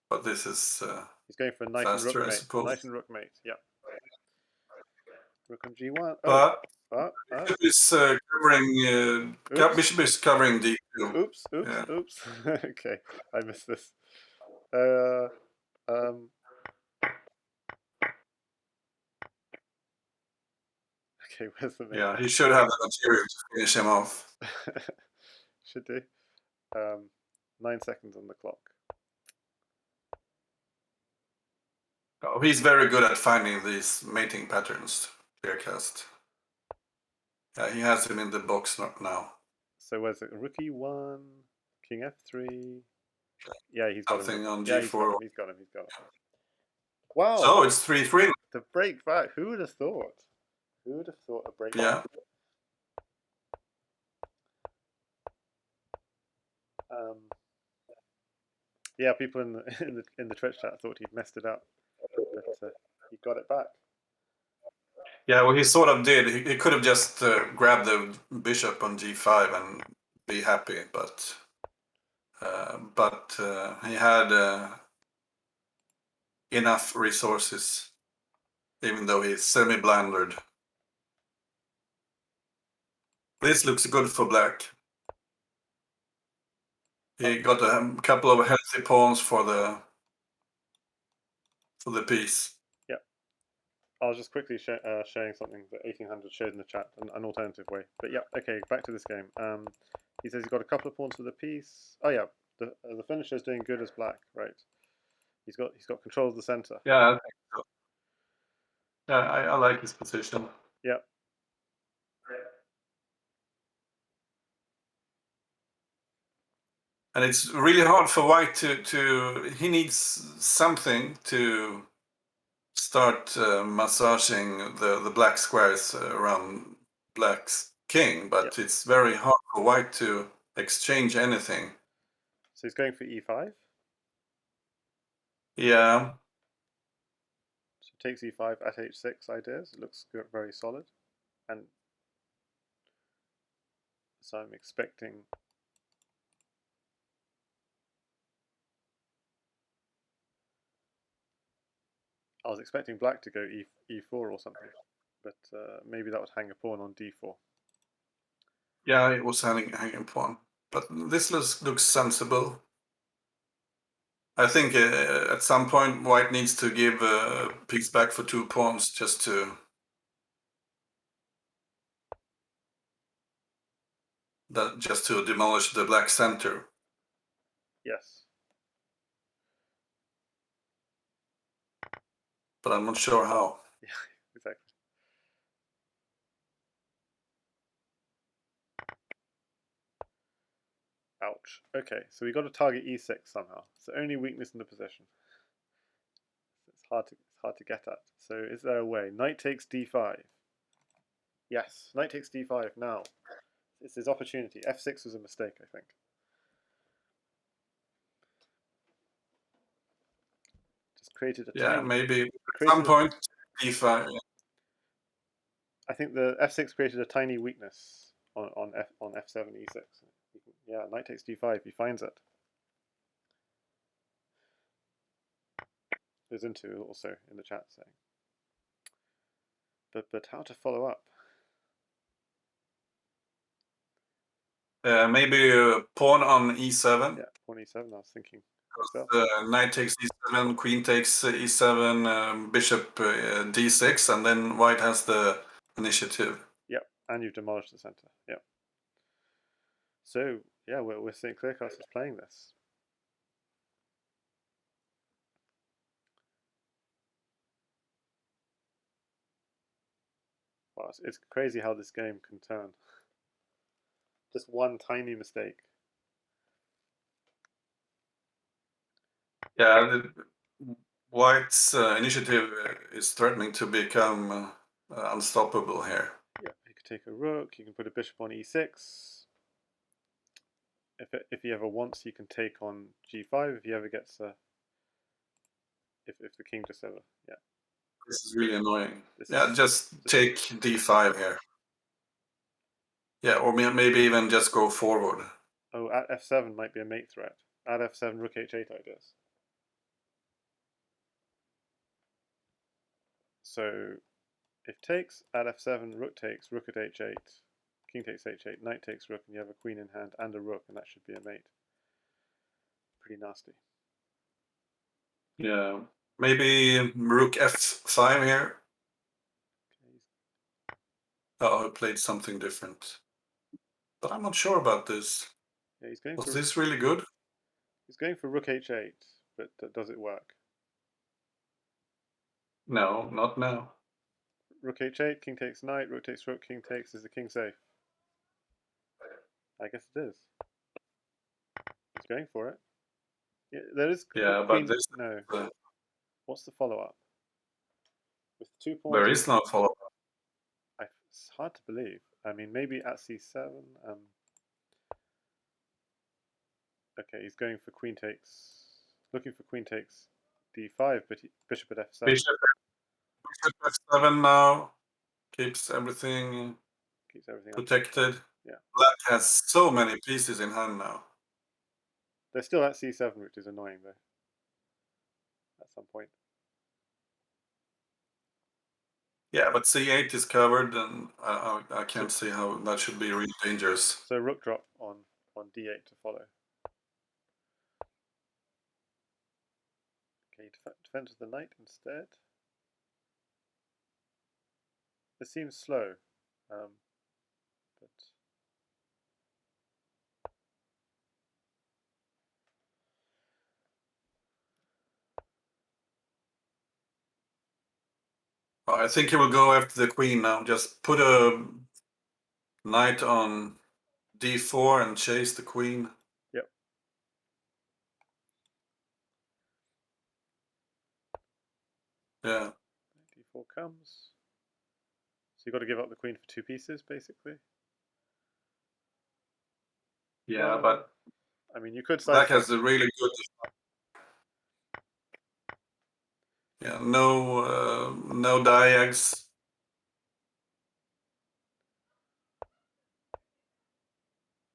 but this is he's going for a knight faster, and rook I mate. suppose. Knight and rook mate. Yep. Rook on g1. But Bishop is covering. Bishop is covering d2. Oops. Okay, I missed this. Okay, where's the mate? Yeah, he should have the material to finish him off. Should do. 9 seconds on the clock. Oh, he's very good at finding these mating patterns, Kleerkast. Yeah, he has him in the box now. So where's it? Rook e1, king f3. Yeah, he's got Something him. on Yeah, g4. he's got him. Wow. So it's 3-3. The break back. Who would have thought? Who would have thought a break Yeah. back? Yeah, people in the Twitch chat thought he'd messed it up, but he got it back. Yeah, well, he sort of did. He could have just grabbed the bishop on g5 and be happy, but he had enough resources, even though he's semi-blandered. This looks good for black. He got a couple of healthy pawns for the piece. Yeah, I was just quickly showing something that 1800 showed in the chat, an alternative way. But yeah, okay, back to this game. He says he's got a couple of pawns for the piece. Oh yeah, the finisher's doing good as black, right? He's got control of the center. Yeah, I think so. Yeah, I like his position. Yeah. And it's really hard for white to he needs something to start massaging the black squares around black's king, but it's very hard for white to exchange anything. So he's going for e5. Yeah. So takes e5 at h6 ideas. It looks very solid, and so I'm expecting. I was expecting black to go e4 or something, but maybe that would hang a pawn on d4. Yeah, it was hanging a pawn, but this looks sensible. I think at some point white needs to give a piece back for 2 pawns just to demolish the black center. Yes. But I'm not sure how. Yeah, exactly. Ouch. Ouch. Okay, so we got to target e6 somehow. It's the only weakness in the position. It's hard to get at. So is there a way? Knight takes d5. Yes, knight takes d5 now. It's his opportunity. f6 was a mistake, I think. Just created a Yeah, tiny. maybe at some Created. point d5. I think the f6 created a tiny weakness on f7 e6. Yeah, knight takes d5. He finds it. There's into also in the chat saying. But how to follow up? Maybe pawn on e7. Yeah, pawn e7. I was thinking. Knight takes e7, queen takes e7, bishop d6, and then white has the initiative. Yep, and you've demolished the center. Yep. So yeah, we're seeing Kleerkast is playing this. Wow, it's crazy how this game can turn. Just one tiny mistake. Yeah, white's initiative is threatening to become unstoppable here. Yeah, you could take a rook. You can put a bishop on e6. If he ever wants, he can take on g5. If he ever gets a, if the king just ever, yeah. This is really annoying. This just take d5 here. Yeah, or maybe even just go forward. Oh, at f7 might be a mate threat. At f7, rook h8 ideas. So if takes, at f7, rook takes, rook at h8, king takes h8, knight takes rook, and you have a queen in hand and a rook, and that should be a mate. Pretty nasty. Yeah, maybe rook f5 here. Oh, I played something different. But I'm not sure about this. Yeah, he's going Was for. this really good? He's going for rook h8, but does it work? No, not now. Rook h8, king takes knight, rook takes rook, king takes. Is the king safe? I guess it is. He's going for it. Yeah, there is. Yeah, Queen. but this. No. What's the follow up? With 2 pawns. There is no follow. It's hard to believe. I mean, maybe at c7. Okay, he's going for queen takes. Looking for queen takes d5, but bishop at f7. Bishop f7 now. Keeps everything protected. Yeah. Black has so many pieces in hand now. They're still at c7, which is annoying though. At some point. Yeah, but c8 is covered, and I can't see how that should be really dangerous. So rook drop on d8 to follow. Okay, defend with the knight instead. It seems slow, but I think he will go after the queen now. Just put a knight on d4 and chase the queen. Yep. Yeah. d4 comes. So you've got to give up the queen for 2 pieces, basically. Yeah, but I mean, you could Black sidestep. has a really good. Yeah, no diags.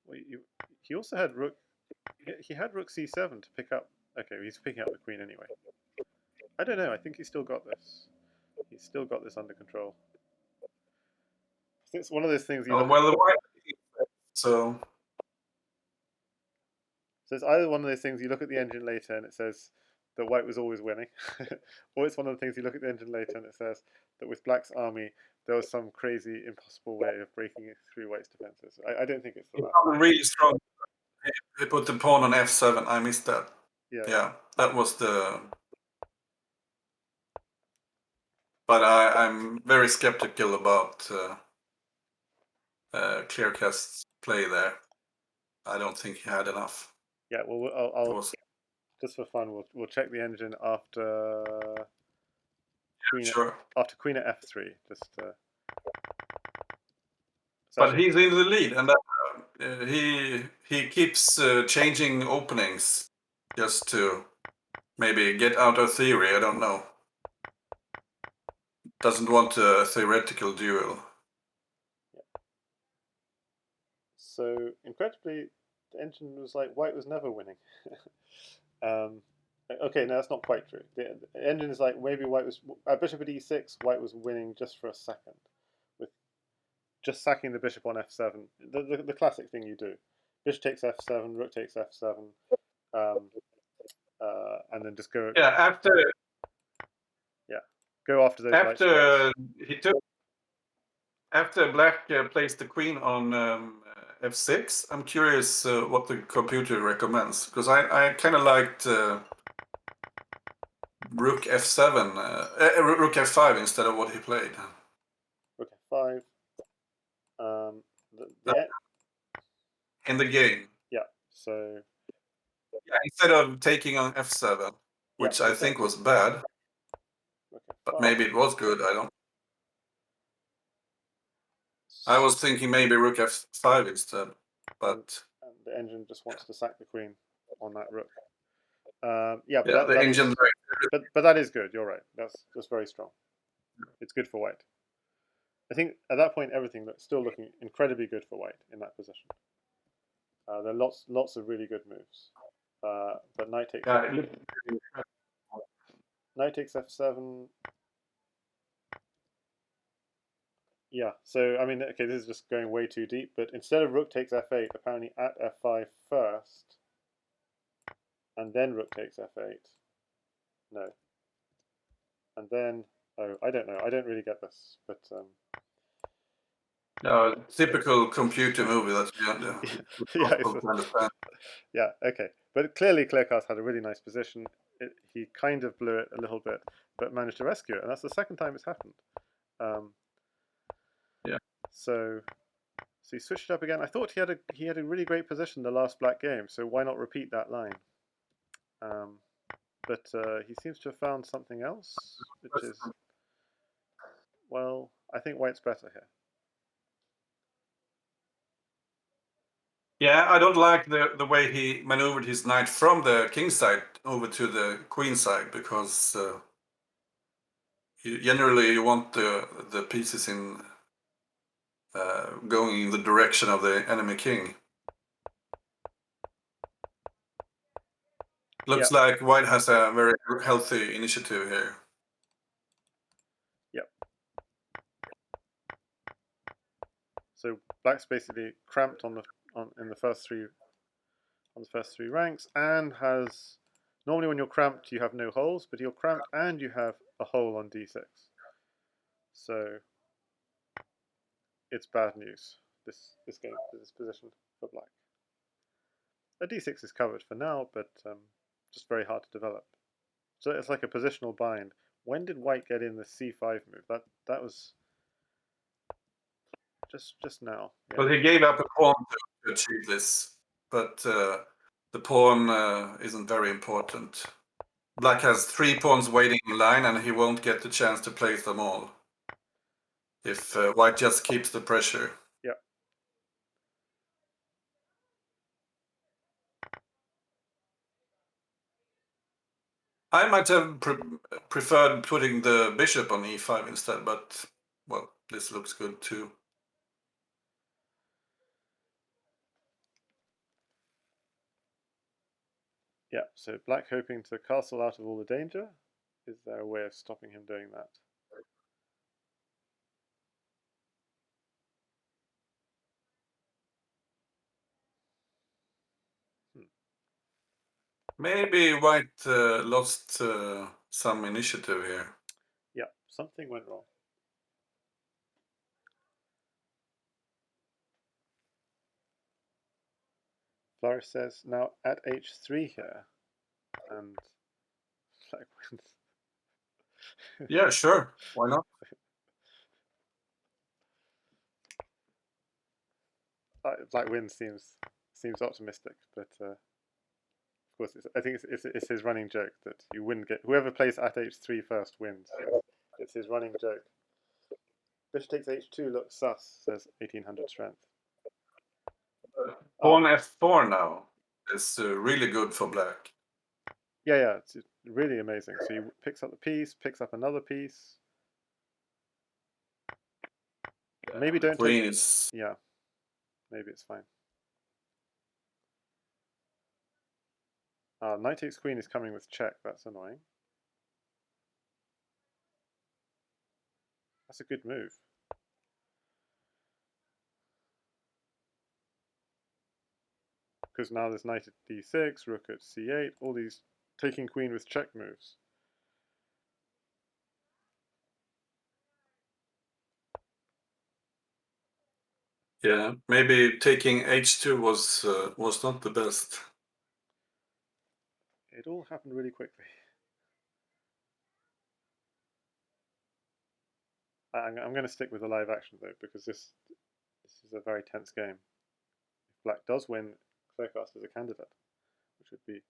Well, he also had rook. He had rook c7 to pick up. Okay, he's picking up the queen anyway. I don't know. I think he's still got this. He's still got this under control. It's one of those things you look. Well, the white. So it's either one of those things you look at the engine later and it says that white was always winning, or it's one of the things you look at the engine later and it says that with black's army there was some crazy, impossible way of breaking through white's defenses. I don't think it's the latter. Really strong. He put the pawn on f7. I missed that. Yeah, that was the. But I'm very skeptical about Kleerkast's play there. I don't think he had enough. Yeah, well, I'll just for fun, we'll check the engine after queen Sure. after queen at f3. Just but he's in the lead, and he keeps changing openings just to maybe get out of theory. I don't know. Doesn't want a theoretical duel. So incredibly, the engine was like white was never winning. Okay, no, that's not quite true. The engine is like maybe white was at bishop at e6, white was winning just for a second, with just sacking the bishop on f7. The classic thing you do: bishop takes f7, rook takes f7, and then just go. Yeah, Go after those white squares. After black placed the queen on f6, I'm curious what the computer recommends, because I kind of liked rook f7, rook f5 instead of what he played. Rook f5. In the game. Yeah. So. Yeah, instead of taking on f7, which I think was bad, but maybe it was good. I don't. I was thinking maybe rook f5 instead, but and the engine just wants to sack the queen on that rook. Yeah, but yeah, the engine. But that is good. You're right. That's very strong. It's good for white. I think at that point everything still looking incredibly good for white in that position. There are lots of really good moves. But knight takes knight takes f7. Yeah, so I mean, okay, this is just going way too deep. But instead of rook takes f8, apparently at f5 first, and then rook takes f8. No, and then I don't know. I don't really get this, but typical computer movie that yeah, okay. But clearly Kleerkast had a really nice position. He kind of blew it a little bit, but managed to rescue it, and that's the second time it's happened. Yeah. So he switched it up again. I thought he had a really great position the last black game, so why not repeat that line? But he seems to have found something else, which is, well, I think white's better here. Yeah, I don't like the way he maneuvered his knight from the king side over to the queen side, because generally you want the pieces in going in the direction of the enemy king. Looks like white has a very healthy initiative here. Yep. So black's basically cramped in the first three ranks, and has normally when you're cramped you have no holes, but you're cramped and you have a hole on d6. So it's bad news. This game, this position for black. A d6 is covered for now, but just very hard to develop. So it's like a positional bind. When did white get in the c5 move? That was just now. Yeah. Well, he gave up a pawn to achieve this, but the pawn isn't very important. Black has 3 pawns waiting in line, and he won't get the chance to place them all if white just keeps the pressure. Yeah. I might have preferred putting the bishop on e5 instead, but, well, this looks good too. Yeah, so black hoping to castle out of all the danger. Is there a way of stopping him doing that? Maybe white lost some initiative here. Yeah, something went wrong. Flourish says, now at h3 here, and black wins. Yeah, sure. Why not? Black wins seems seems optimistic, but of course, I think it's his running joke that you wouldn't get whoever plays at h3 first wins. It's his running joke. Bishop takes h2 looks sus, says 1800 strength. Pawn f4 now is really good for black. Yeah, it's really amazing. So he picks up the piece, picks up another piece. Maybe don't Queen take. is Yeah, maybe it's fine. Knight takes queen is coming with check. That's annoying. That's a good move. Because now there's knight at d6, rook at c8, all these taking queen with check moves. Yeah, maybe taking h2 was not the best. It all happened really quickly. I'm going to stick with the live action though, because this is a very tense game. If black does win, Kleerkast is a candidate, which would be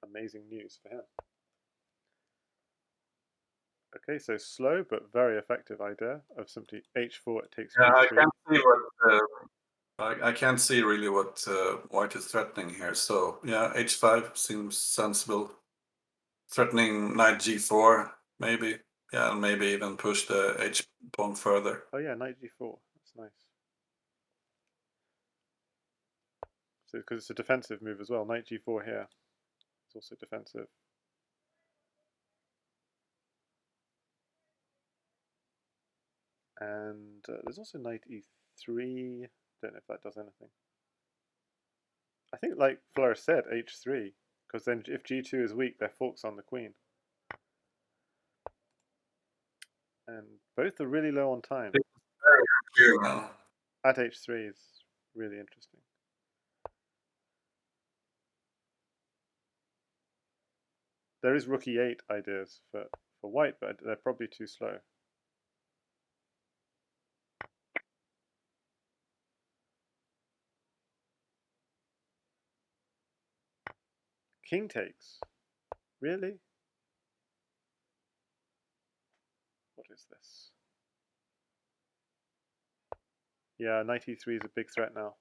amazing news for him. Okay, so slow but very effective idea of simply h4 it takes Yeah, g3. I can't see really what white is threatening here. So yeah, h5 seems sensible. Threatening knight g4, maybe. Yeah, and maybe even push the h pawn further. Oh yeah, knight g4. That's nice. So because it's a defensive move as well, knight g4 here. It's also defensive. And there's also knight e3. Don't know if that does anything. I think, like Fleur said, h3, because then if g2 is weak, their forks on the queen. And both are really low on time. It's very clear now. At h3 is really interesting. There is rook e8 ideas for white, but they're probably too slow. King takes. Really? What is this? Yeah, knight e3 is a big threat now.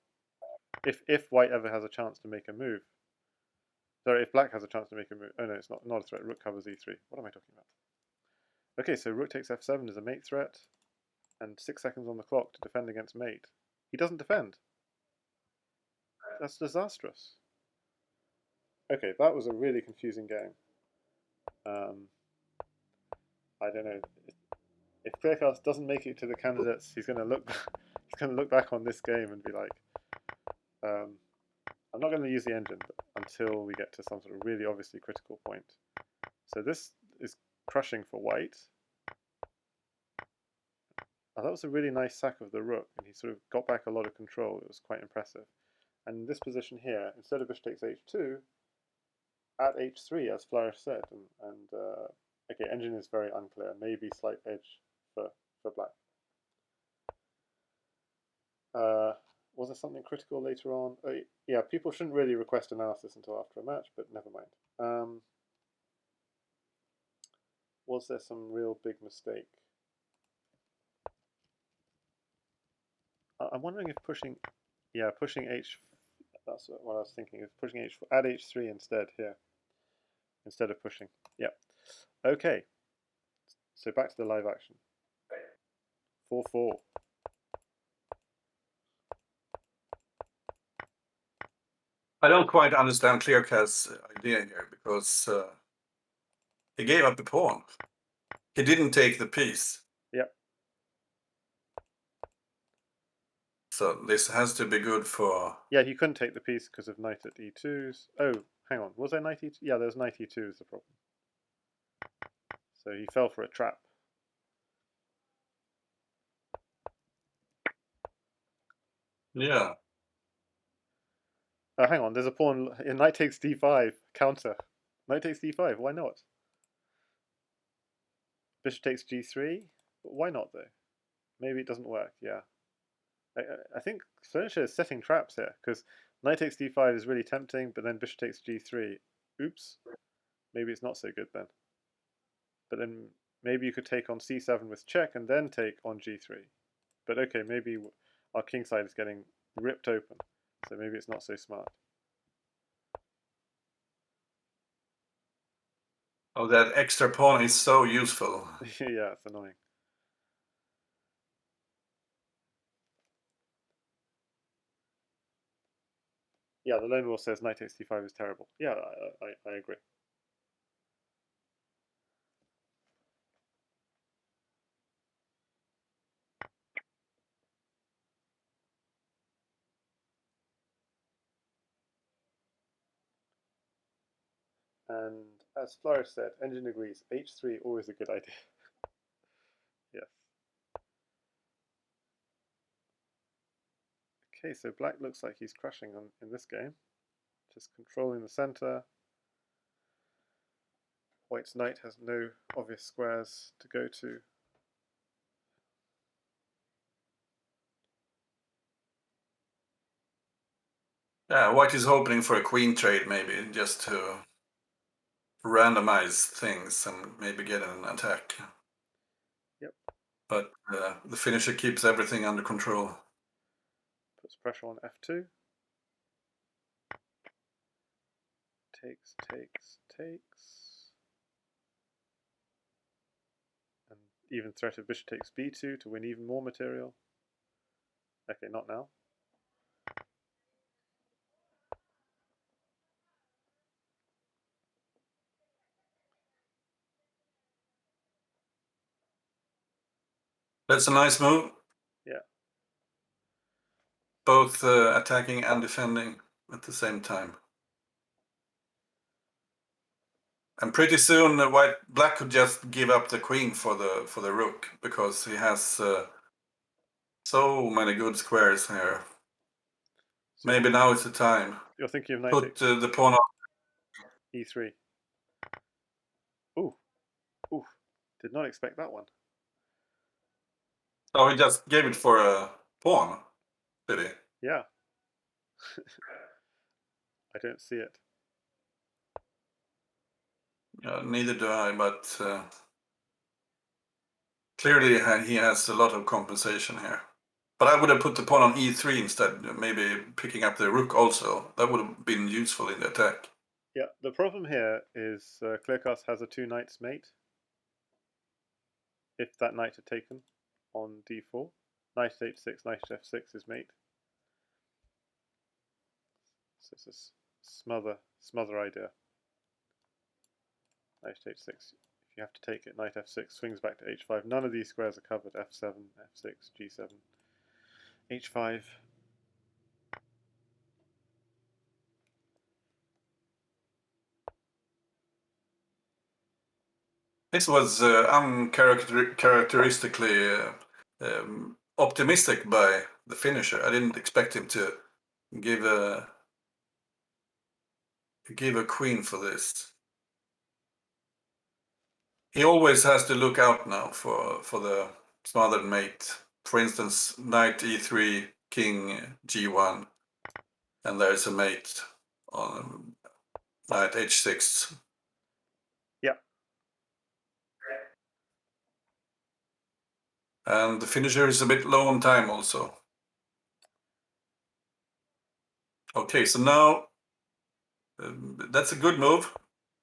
If white ever has a chance to make a move. Sorry, if black has a chance to make a move. Oh no, it's not a threat. Rook covers e3. What am I talking about? Okay, so rook takes f7 is a mate threat, and 6 seconds on the clock to defend against mate. He doesn't defend. That's disastrous. Okay, that was a really confusing game. I don't know. If Kleerkast doesn't make it to the candidates, he's going to look back on this game and be like, I'm not going to use the engine until we get to some sort of really obviously critical point. So this is crushing for white. Oh, that was a really nice sack of the rook, and he sort of got back a lot of control. It was quite impressive. And in this position here, instead of bishop takes h2, at h3, as Flourish said, okay, engine is very unclear. Maybe slight edge for black. Was there something critical later on? Yeah, people shouldn't really request analysis until after a match, but never mind. Was there some real big mistake? I'm wondering if pushing h. That's what I was thinking. Is pushing h add h3 instead here, instead of pushing. Yeah. Okay. So back to the live action. 4-4. I don't quite understand Kleerkast's idea here because he gave up the pawn. He didn't take the piece. Yep. So this has to be good for... Yeah, he couldn't take the piece because of knight at e2s. Oh, hang on. Was there knight e2? Yeah, there's knight e2 is the problem. So he fell for a trap. Yeah. Hang on, there's a pawn. Knight takes d5. Counter. Knight takes d5. Why not? Bishop takes g3. Why not, though? Maybe it doesn't work. Yeah. I think Furniture is setting traps here, because knight takes d5 is really tempting, but then bishop takes g3. Oops. Maybe it's not so good then. But then maybe you could take on c7 with check and then take on g3. But okay, maybe our king side is getting ripped open, so maybe it's not so smart. Oh, that extra pawn is so useful. Yeah, it's annoying. Yeah, the lone wolf says knight takes d5 is terrible. Yeah, I agree. And as Flourish said, Engine agrees, h3 always a good idea. Yes. Okay, so black looks like he's crushing in this game. Just controlling the center. White's knight has no obvious squares to go to. Yeah, white is hoping for a queen trade maybe, just to randomize things and maybe get an attack. Yep. But the finisher keeps everything under control. Puts pressure on f2. Takes, takes, takes. And even threat of bishop takes b2 to win even more material. Okay, not now. That's a nice move. Yeah. Both attacking and defending at the same time. And pretty soon, black could just give up the queen for the rook, because he has so many good squares here. So Maybe now is the time. you're thinking of knight Put the pawn on e3. Ooh, ooh, did not expect that one. Oh, he just gave it for a pawn, did he? Yeah. I don't see it. Neither do I, but clearly he has a lot of compensation here. But I would have put the pawn on e3 instead, maybe picking up the rook also. That would have been useful in the attack. Yeah, the problem here is Kleerkast has a two knights mate. If that knight had taken on d4, knight at h6, knight at f6 is mate. So it's a smother idea. Knight at h6. If you have to take it, knight f6 swings back to h5. None of these squares are covered. f7, f6, g7, h5. This was uncharacteristically optimistic by the finisher. I didn't expect him to give a queen for this. He always has to look out now for the smothered mate. For instance, knight e3, king g1, and there's a mate on knight h6. Yeah. And the finisher is a bit low on time also. Okay, so now that's a good move,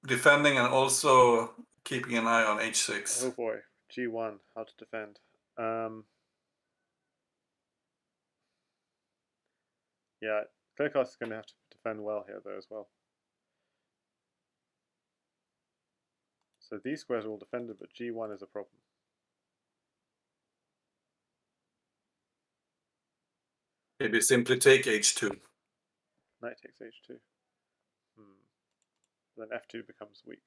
defending and also keeping an eye on h6. Oh boy, g1, how to defend. Yeah, Kleerkast is going to have to defend well here though as well. So these squares are all defended, but g1 is a problem. Maybe simply take h2. Knight takes h2. Then f2 becomes weak.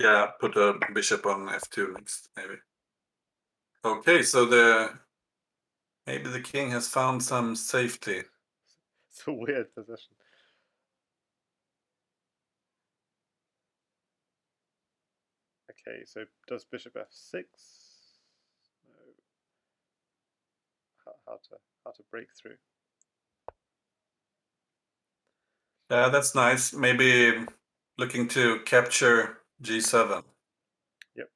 Yeah, put a bishop on f2 next, maybe. Okay, so maybe the king has found some safety. It's a weird position. Okay, so does bishop f6? No. how to break through. Yeah, that's nice. Maybe looking to capture G7. Yep.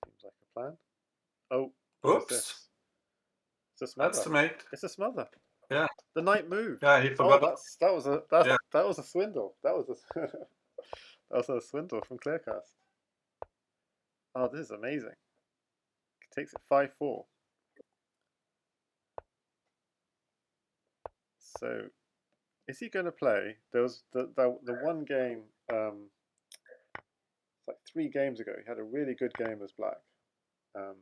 Seems like a plan. Oh, what is Oops, this? It's a that's smother. the mate. It's a smother. Yeah, The knight moved. yeah, he Oh, forgot. Yeah, that was a swindle. That was a that was a swindle from Kleerkast. Oh, this is amazing. He takes it 5-4. So, is he going to play? There was the one game, it's like 3 games ago. He had a really good game as black. Um,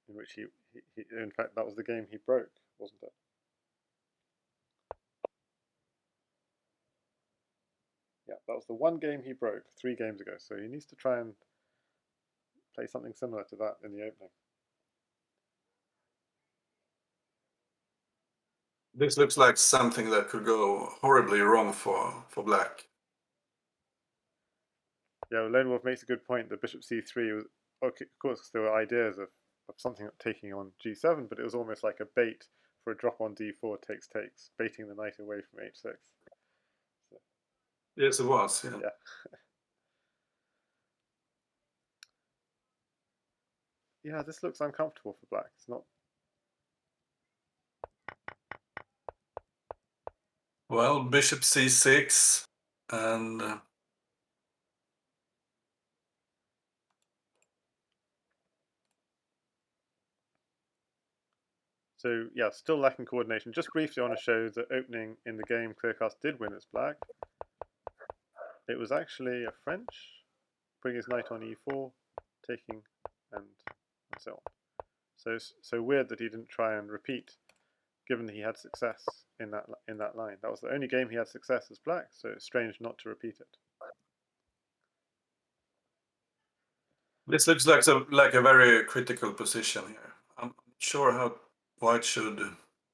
in which in fact, that was the game he broke, wasn't it? Yeah, that was the one game he broke 3 games ago. So he needs to try and play something similar to that in the opening. this looks like something that could go horribly wrong for black. Yeah, Lone Wolf makes a good point. The bishop c3 was, okay, of course, there were ideas of something taking on g7, but it was almost like a bait for a drop on d4 takes, baiting the knight away from h6. So, Yes, it was. Yeah. yeah. Yeah, this looks uncomfortable for black. It's not. Well, bishop c6 and So yeah, still lacking coordination. Just briefly, I want to show the opening in the game Kleerkast did win as black. It was actually a French, bring his knight on e4, taking, and so on. So weird that he didn't try and repeat, given that he had success in that line. That was the only game he had success as black, so it's strange not to repeat it. this looks like a very critical position here. I'm not sure how white should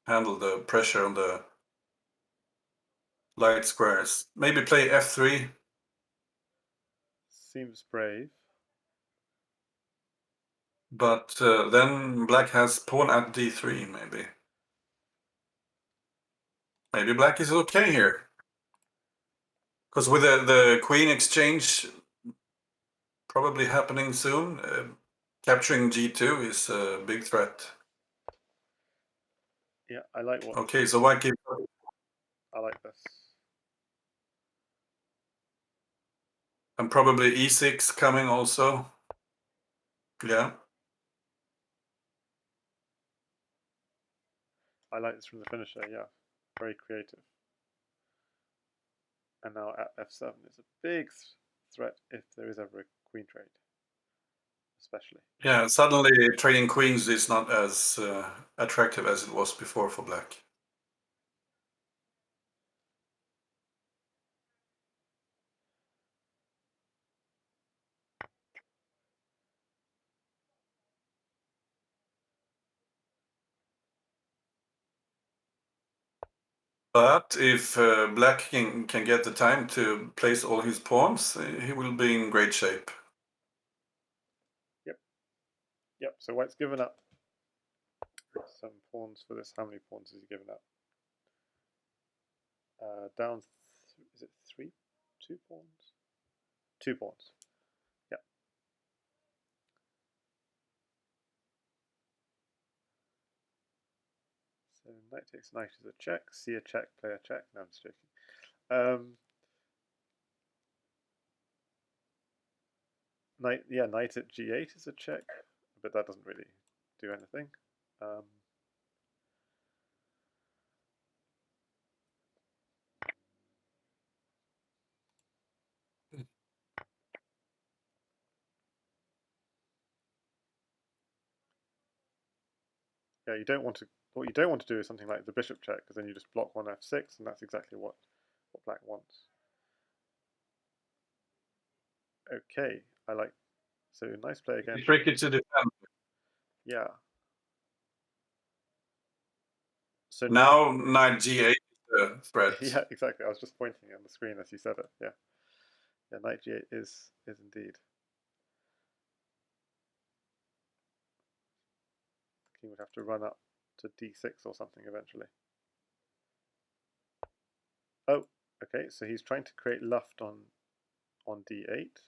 handle the pressure on the light squares. Maybe play f3. Seems brave. But then black has pawn at d3, maybe. Maybe black is okay here. Because with the queen exchange probably happening soon, capturing g2 is a big threat. Yeah, I like what. Okay, so white keeps up. I like this. And probably e6 coming also. Yeah. I like this from TheFinnisher. Yeah, very creative. And now at f7 is a big threat if there is ever a queen trade, especially. Yeah, suddenly trading queens is not as attractive as it was before for black. But if black can get the time to place all his pawns, he will be in great shape. Yep. Yep. So white's given up some pawns for this. How many pawns has he given up? Down. Is it 3? 2 pawns? 2 pawns. Yeah. So knight takes knight is a check. See a check. Play a check. No, I'm just joking. Knight at g8 is a check, but that doesn't really do anything. Yeah, you don't want to. What you don't want to do is something like the bishop check, because then you just block one f6, and that's exactly what black wants. Okay, I like. So nice play again. It's tricky to defend. Yeah. So Now knight g8 is a threat. yeah, exactly. I was just pointing on the screen as you said it. Yeah. Yeah, knight g8 is indeed. The king would have to run up to d6 or something eventually. Oh, okay, so he's trying to create luft on d8.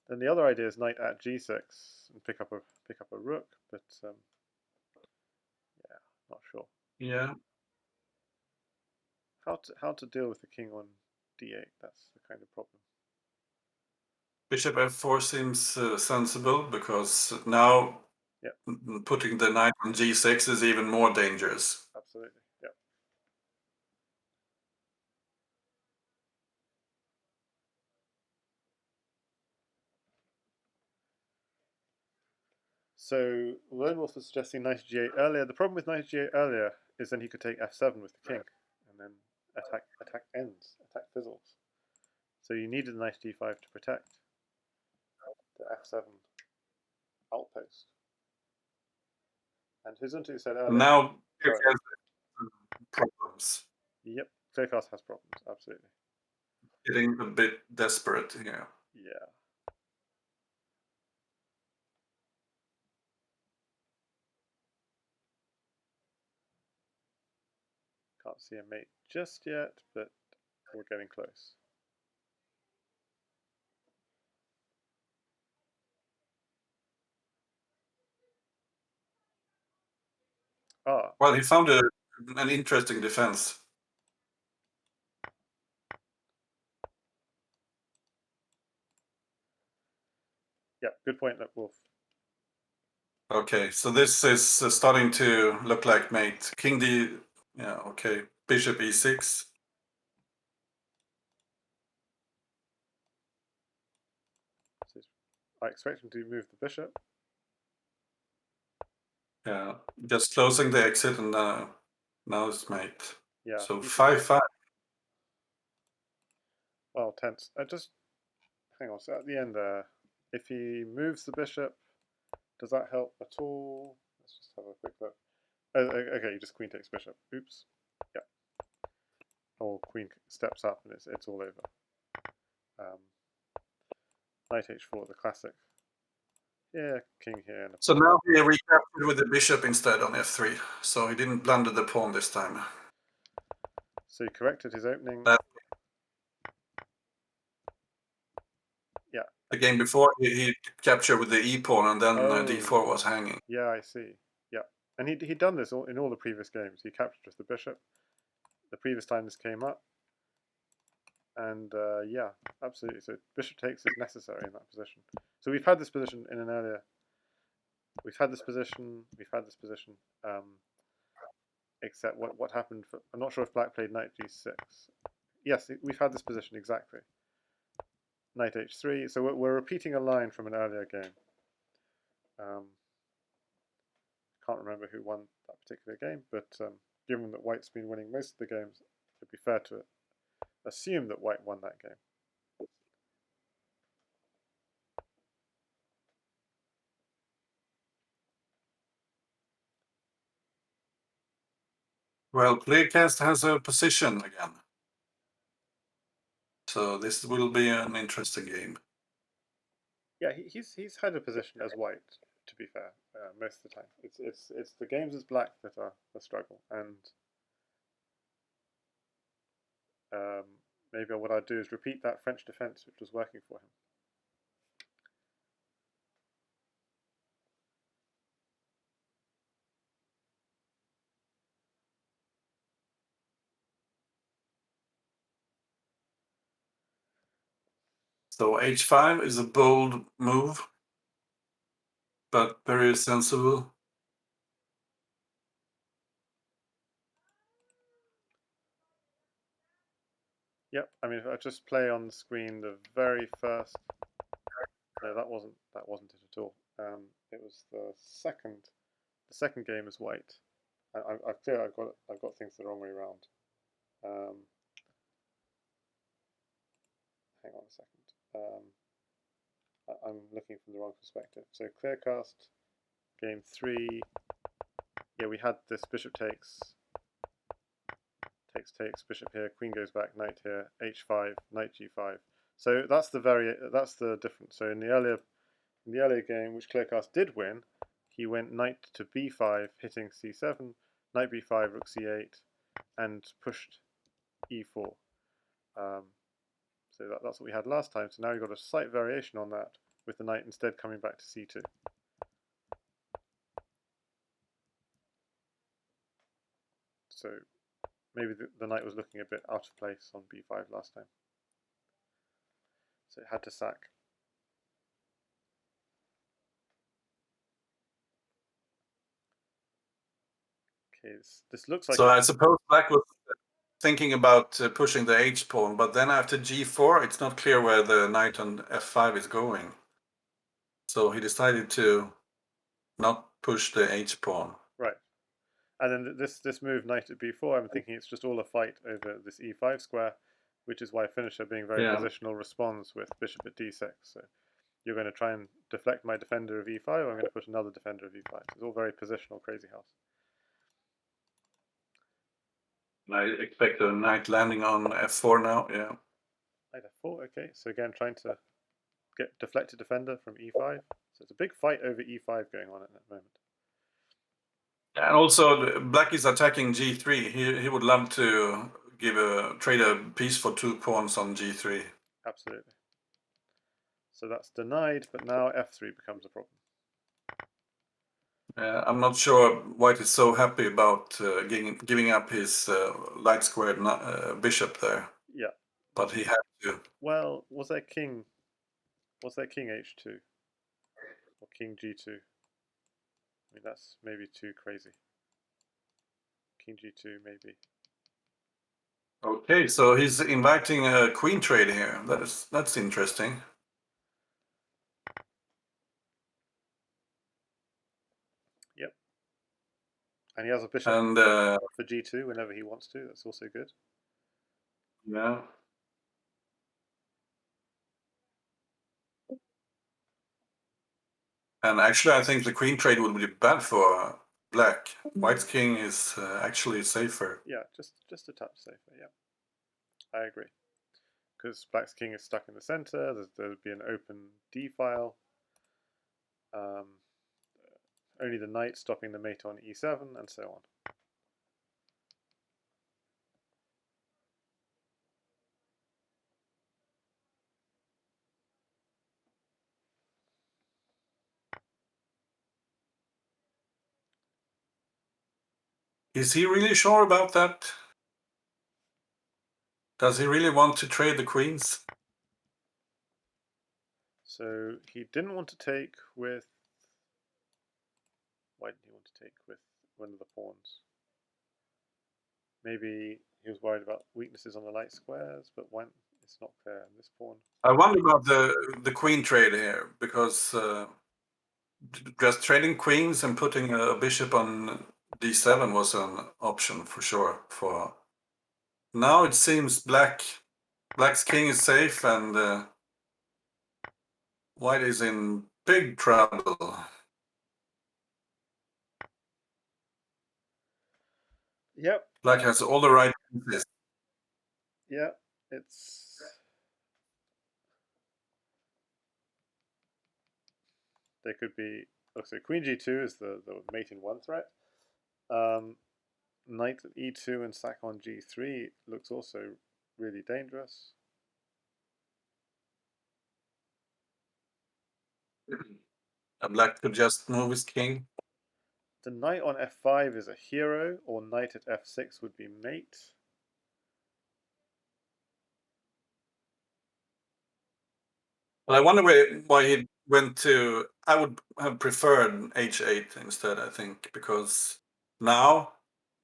Then the other idea is knight at g6 and pick up a rook, but yeah, not sure. Yeah. How to deal with the king on d8? That's the kind of problem. Bishop f4 seems sensible because now putting the knight on g6 is even more dangerous. Absolutely, yeah. So Lone Wolf was suggesting knight g8 earlier. The problem with knight g8 earlier is then he could take f7 with the king, and then attack ends, attack fizzles. So you needed knight d5 to protect the f7 outpost. And Hizuntu said earlier. Now Kleerkast has problems. Yep, Crazyhouse has problems, absolutely. Getting a bit desperate here. Yeah. Can't see a mate just yet, but we're getting close. Ah. Well, he found an interesting defense. Yeah, good point, Wolf. Okay, so this is starting to look like mate. King d, yeah, okay. Bishop e6. So I expect him to move the bishop. Yeah, just closing the exit and now it's mate. Yeah. So 5-5. Well, tense. Just hang on. So at the end there, if he moves the bishop, does that help at all? Let's just have a quick look. Oh, okay, you just queen takes bishop. Oops. Yeah. Or queen steps up and it's all over. Knight h4, the classic. Yeah, king here. And So now he recaptured with the bishop instead on f3. So he didn't blunder the pawn this time. So he corrected his opening. Yeah. The game before he captured with the e pawn and then d4 was hanging. Yeah, I see. Yeah, and he'd done this in all the previous games. He captured with the bishop. The previous time this came up, and yeah, absolutely. So bishop takes is necessary in that position. So we've had this position in an earlier. We've had this position. We've had this position. Except what happened? I'm not sure if Black played knight g6. Yes, we've had this position exactly. Knight h3. So we're repeating a line from an earlier game. Can't remember who won that particular game, but given that White's been winning most of the games, it'd be fair to assume that White won that game. Well, Kleerkast has a position again. So this will be an interesting game. Yeah, he's had a position as White. To be fair, most of the time, it's the games as Black that are a struggle, and maybe what I'd do is repeat that French defense, which was working for him. So h5 is a bold move, but very sensible. Yep, I mean, if I just play on the screen the very first. No, that wasn't it at all. It was the second game as White. I've got things the wrong way around. Hang on a second. I'm looking from the wrong perspective. So Kleerkast game 3, yeah, we had this bishop takes, bishop here, queen goes back, knight here, h5, knight g5. So that's the difference. So in the earlier game, which Kleerkast did win, he went knight to b5, hitting c7, knight b5, rook c8, and pushed e4. So that's what we had last time. So now we've got a slight variation on that, with the knight instead coming back to c2. So maybe the knight was looking a bit out of place on b5 last time. So it had to sack. Okay, this looks like... So I suppose black was thinking about pushing the h pawn, but then after g4, it's not clear where the knight on f5 is going. So he decided to not push the h pawn. Right. And then this move, knight at b4, I'm thinking it's just all a fight over this e5 square, which is why Finisher, being very positional, responds with bishop at d6. So you're going to try and deflect my defender of e5, or I'm going to push another defender of e5. It's all very positional, Crazyhouse. I expect a knight landing on f4 now, yeah. Knight f4, okay. So again, trying to get deflected defender from e5. So it's a big fight over e5 going on at that moment. And also, black is attacking g3. He would love to trade a piece for 2 pawns on g3. Absolutely. So that's denied, but now f3 becomes a problem. I'm not sure White is so happy about giving up his light squared bishop there. Yeah. But he had to. Well, was there king h2 or king g2? I mean, that's maybe too crazy. King g2 maybe. Okay, so he's inviting a queen trade here. That's interesting. Yep. And he has a bishop And for g2 whenever he wants to. That's also good. yeah. And actually, I think the queen trade would be bad for black. White's king is actually safer. Yeah, just a touch safer. Yeah, I agree. Because black's king is stuck in the center. There would be an open d file. Only the knight stopping the mate on e7, and so on. Is he really sure about that? Does he really want to trade the queens? So he didn't want to take with... Why didn't he want to take with one of the pawns? Maybe he was worried about weaknesses on the light squares, but when it's not clear in this pawn. I wonder about the queen trade here, because just trading queens and putting a bishop on d7 was an option for sure. For now, it seems black's king is safe and white is in big trouble. Yep. Black has all the right pieces. Yeah, it's... There could be... Oh, so queen g2 is the mate in one threat. Knight at e2 and sack on g3 looks also really dangerous. And black could just move his king. The knight on f5 is a hero, or knight at f6 would be mate. Well, I wonder why he went to... I would have preferred h8 instead, I think, because now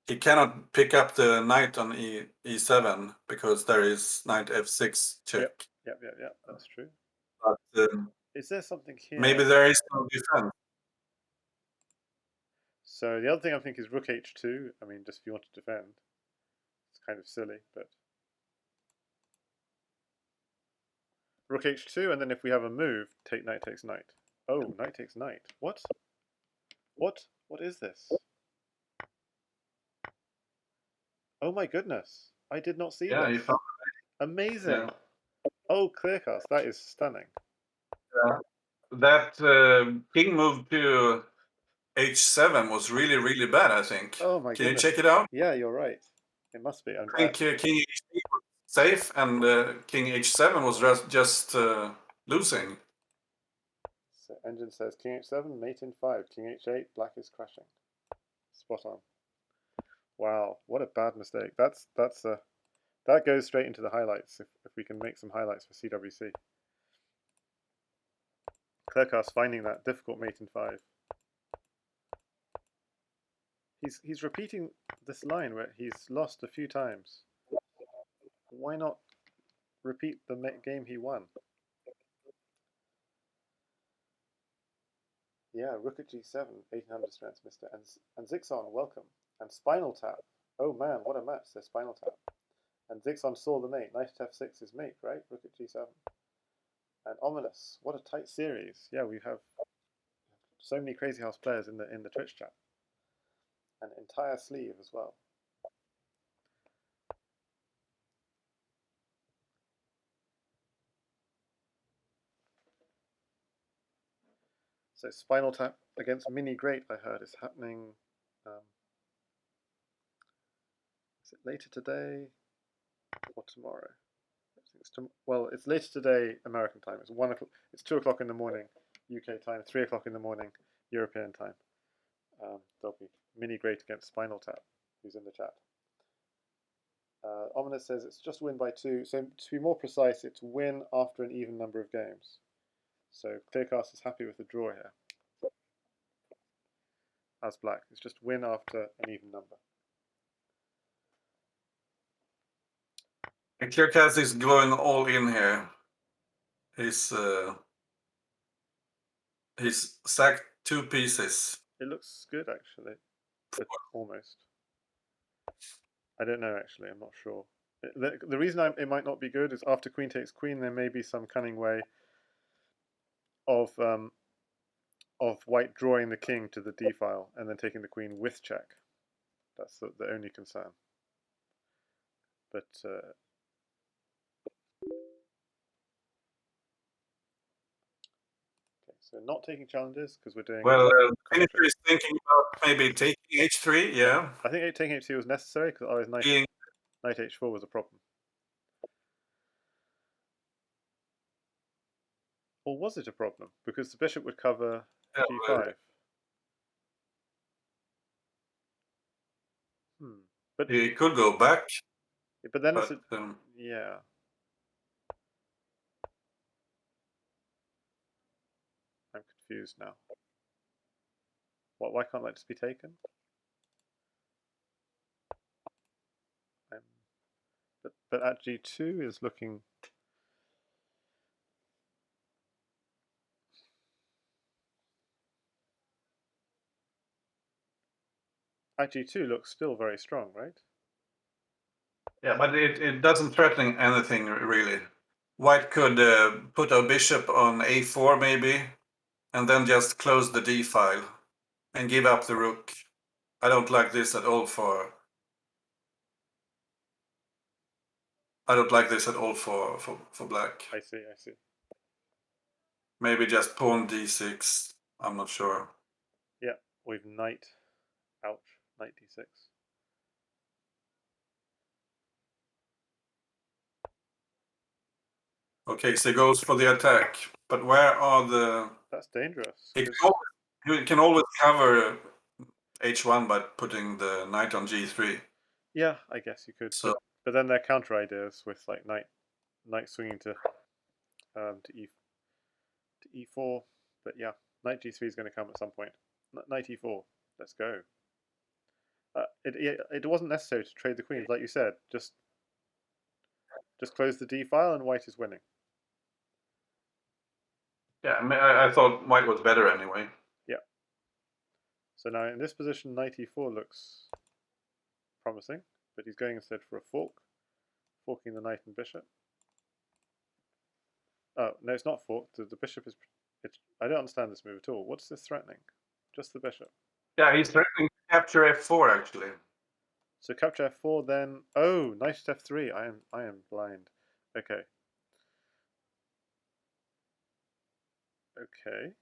he cannot pick up the knight on e7 because there is knight f6 check. Yep, that's true. But is there something here? Maybe there is no defense. So the other thing I'm thinking is rook h2. I mean, just if you want to defend, it's kind of silly, but rook h2, and then if we have a move, take knight takes knight. Oh, knight takes knight. What? What? What is this? Oh my goodness! I did not see Yeah, you this. found. Amazing! Yeah. Oh, Kleerkast, that is stunning. Yeah. That king move to h7 was really, really bad, I think. Oh my Can you goodness. check it out? Yeah, you're right. It must be. I think king h8 was safe, and king h7 was just losing. So engine says king h7, mate in 5, king h8, black is crashing. Spot on. Wow, what a bad mistake. That goes straight into the highlights if we can make some highlights for CWC. Kleerkast finding that difficult mate in 5. He's repeating this line where he's lost a few times. Why not repeat the game he won? Yeah, rook at g7, 1800 strength, Mr. And Zixon, welcome. And Spinal Tap. Oh man, what a match, says Spinal Tap. And Zixon saw the mate. Knight at f6 is mate, right? Rook at g7. And Ominous, what a tight series. Yeah, we have so many Crazyhouse players in the Twitch chat. An entire sleeve as well. So Spinal Tap against Mini Great, I heard, is happening. Is it later today or tomorrow? I think it's well, it's later today American time. It's 1 o'clock. It's 2 o'clock in the morning UK time. 3 o'clock in the morning European time. There'll be Mini Great against Spinal Tap, who's in the chat. Ominous says it's just win by 2. So to be more precise, it's win after an even number of games. So Kleerkast is happy with the draw here. As black, it's just win after an even number. And Kleerkast is going all in here. He's sacked 2 pieces. It looks good actually, but almost. I don't know actually. I'm not sure. The reason it might not be good is after queen takes queen, there may be some cunning way of white drawing the king to the d file and then taking the queen with check. That's the only concern. But okay, so not taking challenges because we're doing. Well, Finisher is thinking about maybe taking h3. Yeah. I think taking h2 was necessary because otherwise knight h4 was a problem. Or was it a problem? Because the bishop would cover g5. But he could go back. But then it's yeah. I'm confused now. Why can't that just be taken? But at g2 is looking. At g2 looks still very strong, right? Yeah, but it doesn't threaten anything really. White could put a bishop on a4 maybe, and then just close the d file and give up the rook. I don't like this at all for. I don't like this at all for black. I see. Maybe just pawn d6. I'm not sure. Yeah, we've knight. Ouch, knight d6. Okay, so he goes for the attack. But where are the... That's dangerous. He can always cover h1 by putting the knight on g3. Yeah, I guess you could. So, but then there are counter ideas with like knight swinging to e4. But yeah, knight g3 is going to come at some point. Knight e4. Let's go. It wasn't necessary to trade the queens, like you said. Just close the d file and white is winning. yeah, I thought white was better anyway. Yeah. So now in this position, knight e4 looks promising, but he's going instead for a fork, forking the knight and bishop. Oh, no, it's not forked. The bishop is... I don't understand this move at all. What's this threatening? Just the bishop. Yeah, he's threatening to capture f4 actually. So capture f4, then knight f3. I am blind. Okay. Okay.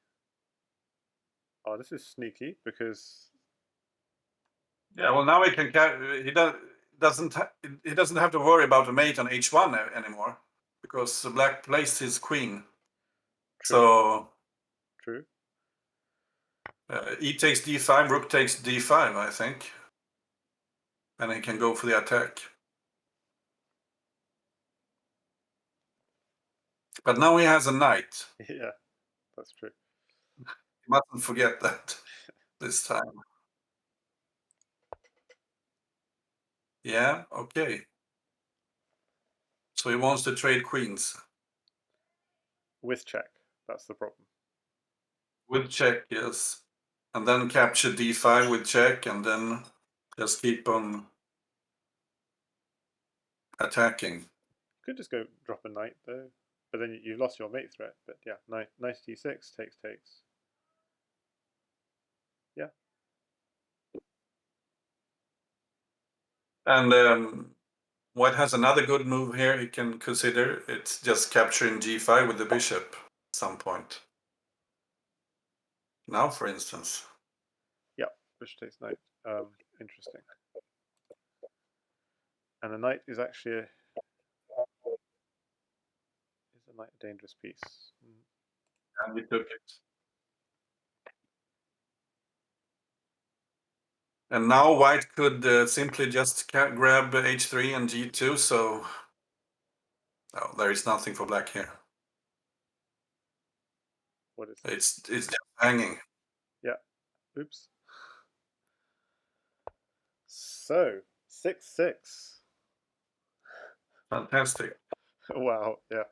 Oh, this is sneaky because Yeah, well now he can he doesn't have to worry about a mate on h1 anymore because black placed his queen. true, So true. e takes d5, rook takes d5, I think, and he can go for the attack. But now he has a knight. Yeah, that's true. You mustn't forget that this time. Yeah, okay. So he wants to trade queens. With check. That's the problem. With check, yes. And then capture d5 with check, and then just keep on attacking. Could just go drop a knight though, but then you've lost your mate threat. But yeah, knight d6 takes. Yeah. And white has another good move here he can consider. It's just capturing g5 with the bishop at some point. Now, for instance. Yeah. Bishop takes knight. Interesting. And the knight is actually is a knight a dangerous piece? And we took it. And now white could simply just grab h3 and g2, so oh, there is nothing for black here. What is? It's just hanging. Yeah. Oops. So 6-6. Fantastic. Wow. Yeah.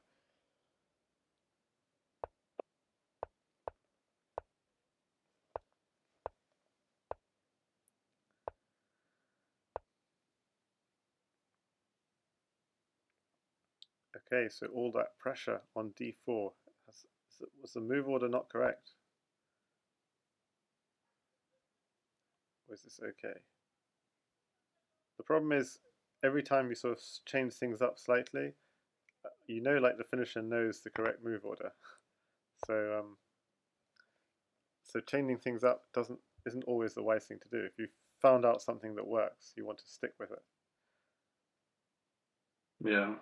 Okay, so all that pressure on d4. Was the move order not correct? Or is this okay? The problem is, every time you sort of change things up slightly, you know, like the finisher knows the correct move order. So so changing things up isn't always the wise thing to do. If you found out something that works, you want to stick with it. Yeah.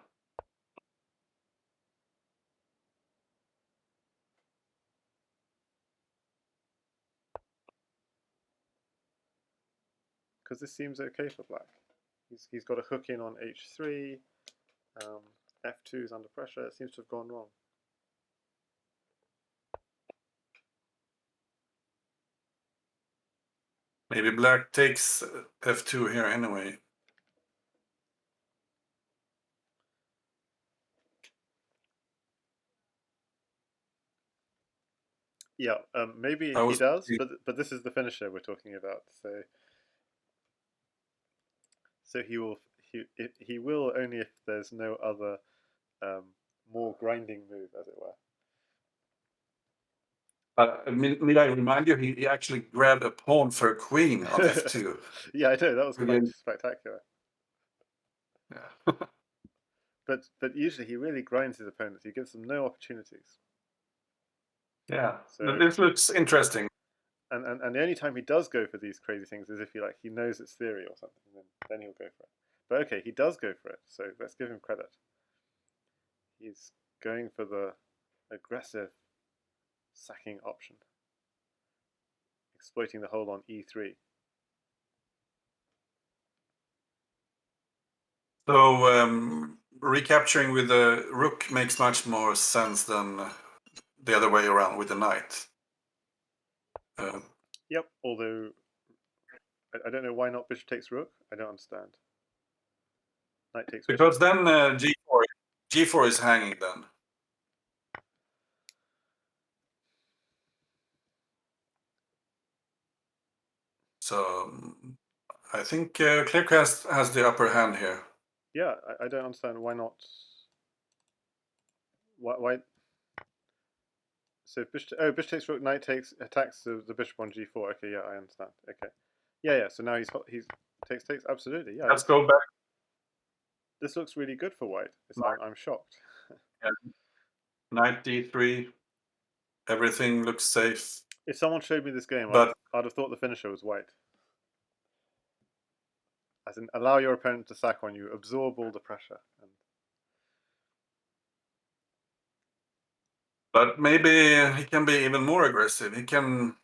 Because this seems okay for black. He's got a hook in on h3. F2 is under pressure. It seems to have gone wrong. Maybe black takes f2 here anyway. Yeah, maybe he does, but this is the finisher we're talking about. So he will only if there's no other more grinding move, as it were. Need I remind you, he actually grabbed a pawn for a queen on f2. Yeah, I know that was quite Again. spectacular. Yeah. But usually he really grinds his opponents. He gives them no opportunities. Yeah, So this looks interesting. and the only time he does go for these crazy things is if he knows it's theory or something. Then he'll go for it. But okay, he does go for it. So let's give him credit. He's going for the aggressive sacking option, exploiting the hole on e3. So recapturing with the rook makes much more sense than the other way around with the knight. Yep, although I don't know why not bishop takes rook. I don't understand. Knight takes bishop. Because then g4 is hanging then. So I think Kleerkast has the upper hand here. Yeah, I don't understand why not. Why? So if bishop takes rook, knight takes attacks the bishop on g4. Okay, yeah, I understand. Okay, yeah. So now he's takes. Absolutely, yeah. Let's go back. This looks really good for white. I'm shocked. Yeah. Knight d3. Everything looks safe. If someone showed me this game, But I'd have thought the finisher was white. As in, allow your opponent to sack on you, absorb all the pressure. But maybe he can be even more aggressive. He can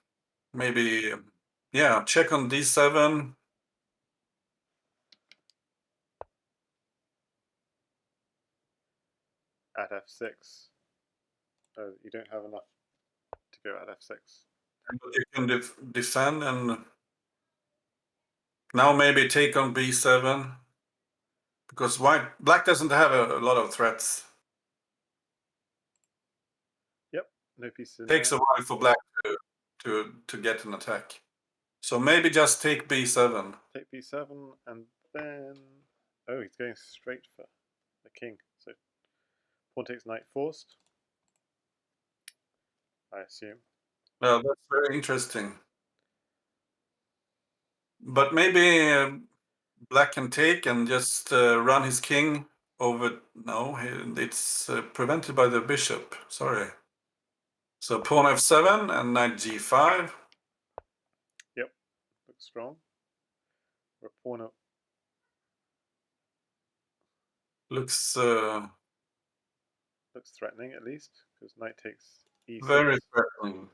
maybe, yeah, check on d7. At f6. Oh, you don't have enough to go at f6. But you can defend and now maybe take on b7. Because black doesn't have a lot of threats. Yep, no pieces in Takes there. a while for black to get an attack. So maybe just take b7. Take b7, and then... Oh, he's going straight for the king. So pawn takes knight forced, I assume. Well, that's very interesting. But maybe black can take and just run his king over. No, it's prevented by the bishop. Sorry. So pawn f7 and knight g5. Yep, looks strong. Or pawn up. Looks Looks threatening at least, because knight takes e6. very threatening.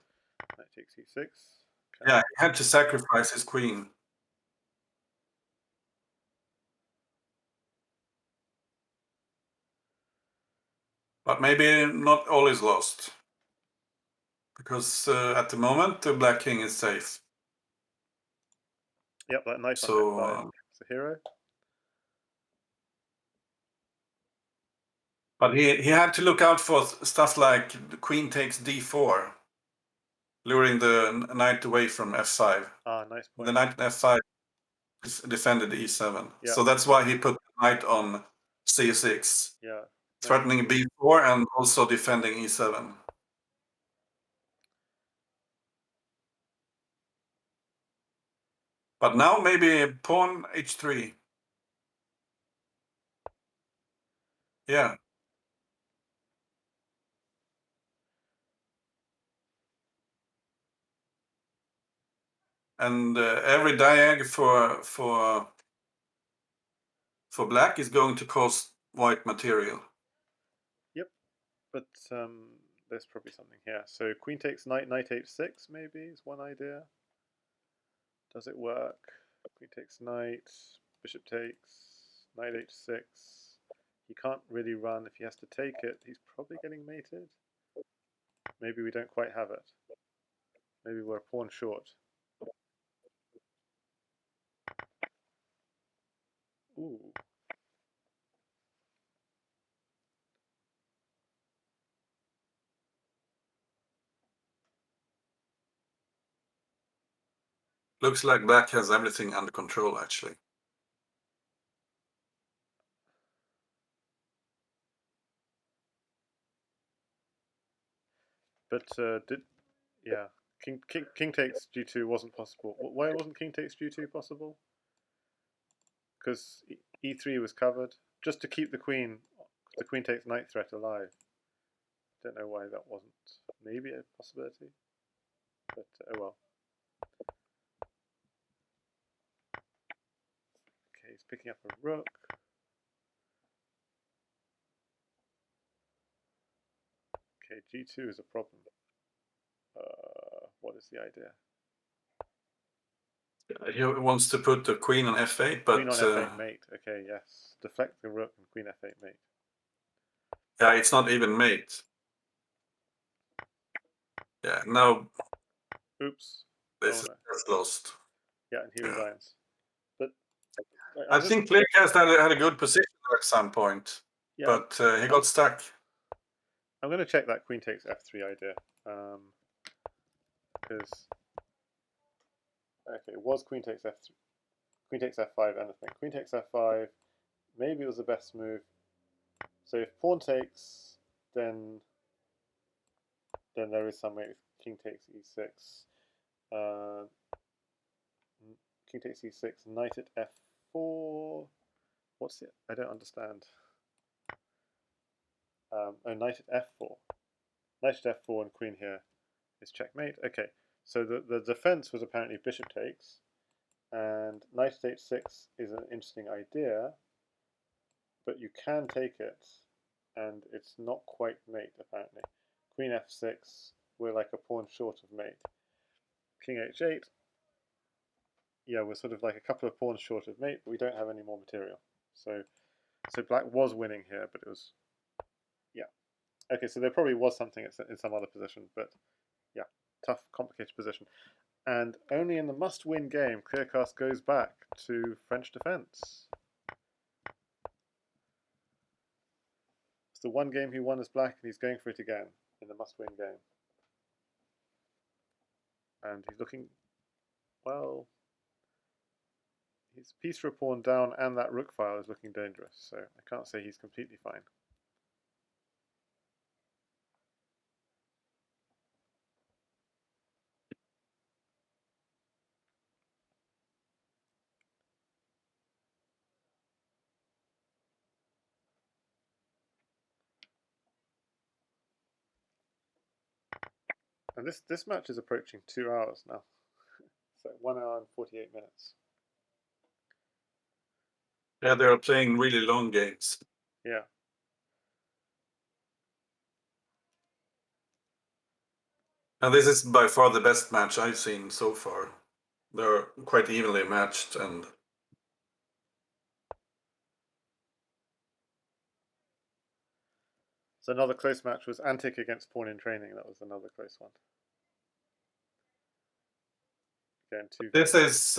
Knight takes e6. Okay. Yeah, he had to sacrifice his queen. But maybe not all is lost. Because at the moment, the black king is safe. Yep, that knight on f5 is a hero. But he had to look out for stuff like the queen takes d4, luring the knight away from f5. Ah, nice point. The knight on f5 defended e7. Yeah. So that's why he put the knight on c6. Yeah. Threatening b4 and also defending e7. But now maybe pawn h3. Yeah. And every diag for black is going to cost white material. Yep, but there's probably something here. So queen takes knight, knight h6 maybe is one idea. Does it work? Queen takes knight, bishop takes, knight h6. He can't really run if he has to take it. He's probably getting mated. Maybe we don't quite have it. Maybe we're a pawn short. Ooh. Looks like black has everything under control, actually. But king takes g2 wasn't possible. Why wasn't king takes g2 possible? Because e3 was covered, just to keep the queen takes knight threat alive. Don't know why that wasn't maybe a possibility, but oh well. Okay, he's picking up a rook. Okay, g2 is a problem. What is the idea? He wants to put the queen on f8, but Queen on f8 mate. Okay, yes. Deflect the rook and queen f8 mate. Yeah, it's not even mate. Yeah, now. Oops. This is just lost. Yeah, and he resigns. But I think Kleerkast had a good position at some point, yeah, but he got stuck. I'm going to check that queen takes f3 idea. Because okay, was queen takes f3, queen takes f5 anything? Queen takes f5. Maybe it was the best move. So if pawn takes, then then there is some mate with king takes e6, king takes e6, knight at f4. What's it? I don't understand. Oh, knight at f4. Knight at f4 and queen here is checkmate. Okay, so the defense was apparently bishop takes, and knight at h6 is an interesting idea, but you can take it, and it's not quite mate apparently. Queen f6, we're like a pawn short of mate. King h8, yeah, we're sort of like a couple of pawns short of mate, but we don't have any more material. So black was winning here, but it was, yeah. Okay, so there probably was something in some other position, but yeah, tough, complicated position. And only in the must-win game, Kleerkast goes back to French defense. It's the one game he won as black, and he's going for it again in the must-win game. And he's looking, well, his piece for a pawn down and that rook file is looking dangerous, so I can't say he's completely fine. And this match is approaching 2 hours now. So 1 hour and 48 minutes. Yeah, they're playing really long games. Yeah. And this is by far the best match I've seen so far. They're quite evenly matched, and So another close match was Antic against Pawn in Training. That was another close one. Again, two this is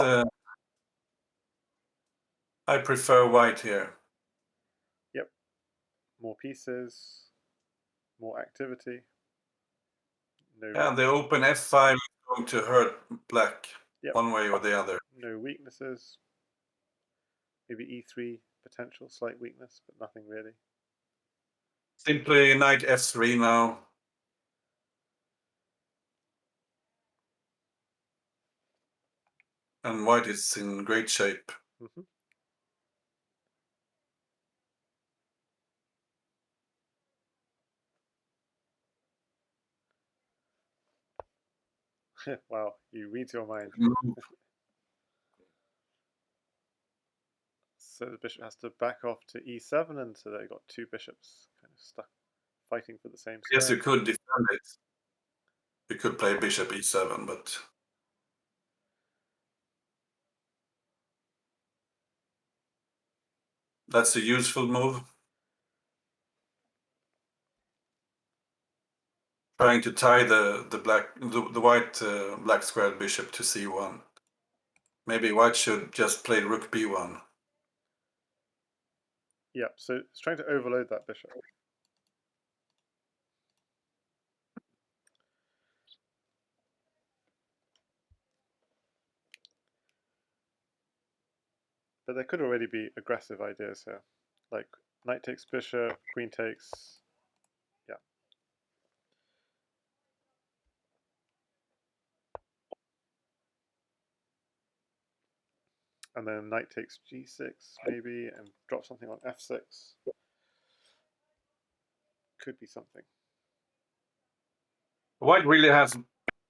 I prefer white here. Yep. More pieces, more activity. No. Yeah, the open f5 is going to hurt black, yep. one way or the other. No weaknesses. Maybe e3 potential, slight weakness, but nothing really. Simply knight f3 now. And white is in great shape. Mm-hmm. Wow, you read your mind. So the bishop has to back off to e7, and so they've got two bishops kind of stuck fighting for the same square. Yes, you could defend it. You could play bishop e7, but that's a useful move. Trying to tie the white black squared bishop to c1. Maybe white should just play rook b1. Yeah, so it's trying to overload that bishop. But there could already be aggressive ideas here, like knight takes bishop, queen takes. Yeah. And then knight takes g6 maybe, and drop something on f6. Could be something. White really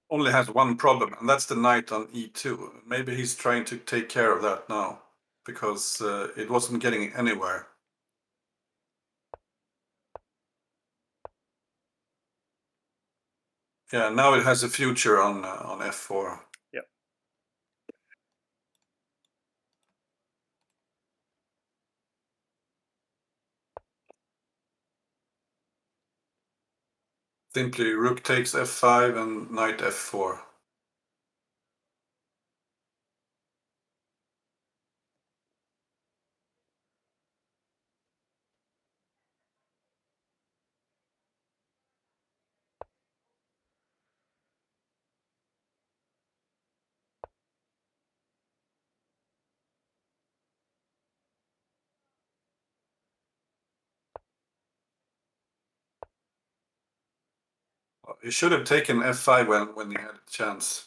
only has one problem, and that's the knight on e2. Maybe he's trying to take care of that now, because it wasn't getting anywhere. Yeah, now it has a future on f4. Yep. Simply rook takes f5 and knight f4. he should have taken f5 when he had a chance.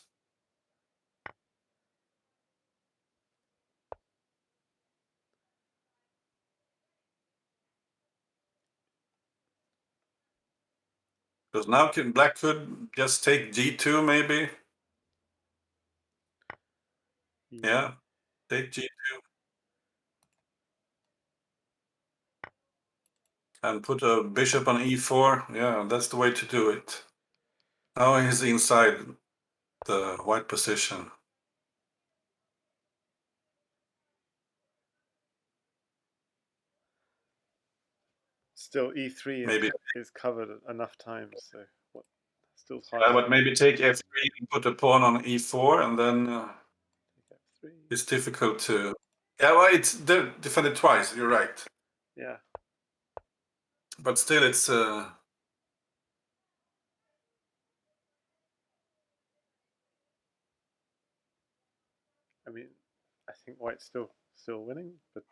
Because now black could just take g2 maybe. Yeah, take g2. And put a bishop on e4. Yeah, that's the way to do it. Now he's inside the white position. Still, e3 Maybe. is covered enough times, so still hard. Yeah, but maybe take f3 and put a pawn on e4, and then F3. it's difficult to. Yeah, well, it's defended twice. You're right. Yeah. But still, it's. I mean, I think white's still winning, but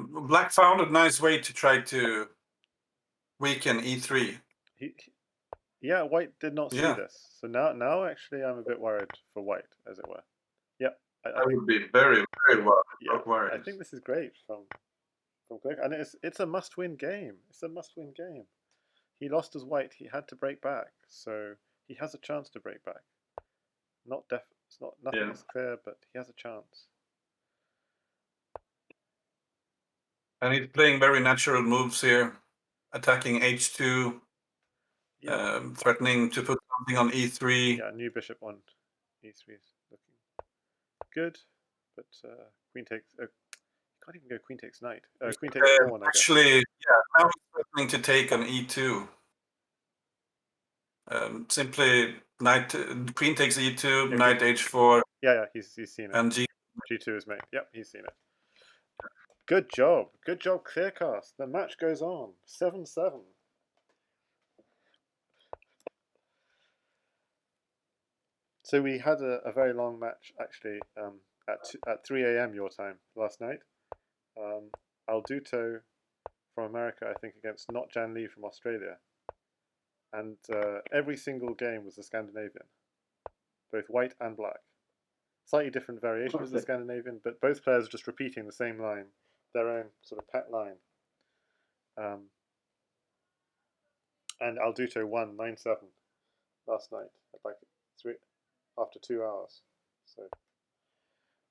Black found a nice way to try to weaken e3. Yeah, white did not see Yeah, this. So now actually I'm a bit worried for white, as it were. Yep, I I think, would be very, very yeah, worried. I think this is great from Kleerkast, and it's a must-win game. It's a must-win game. He lost as white. He had to break back, so he has a chance to break back. It's not. Nothing Yeah. is clear, but he has a chance. And he's playing very natural moves here, attacking h2, Yeah, threatening to put something on e3. yeah. New bishop on e3 is looking good, but queen takes. Can't even go queen takes knight. Queen takes pawn, I guess. Actually, yeah, now he's threatening to take on e2. Simply knight, queen takes e2, Yeah, knight h4, yeah. He's seen it. and G2 is made. Yep, he's seen it. Good job, Kleerkast. The match goes on. 7-7. So we had a very long match actually at 3 a.m. your time last night. Alduto from America, I think, against Not Jan Lee from Australia. And every single game was the Scandinavian, both white and black. Slightly different variations of the Scandinavian, but both players are just repeating the same line, their own sort of pet line. And Alduto won 9-7 last night at like after 2 hours. So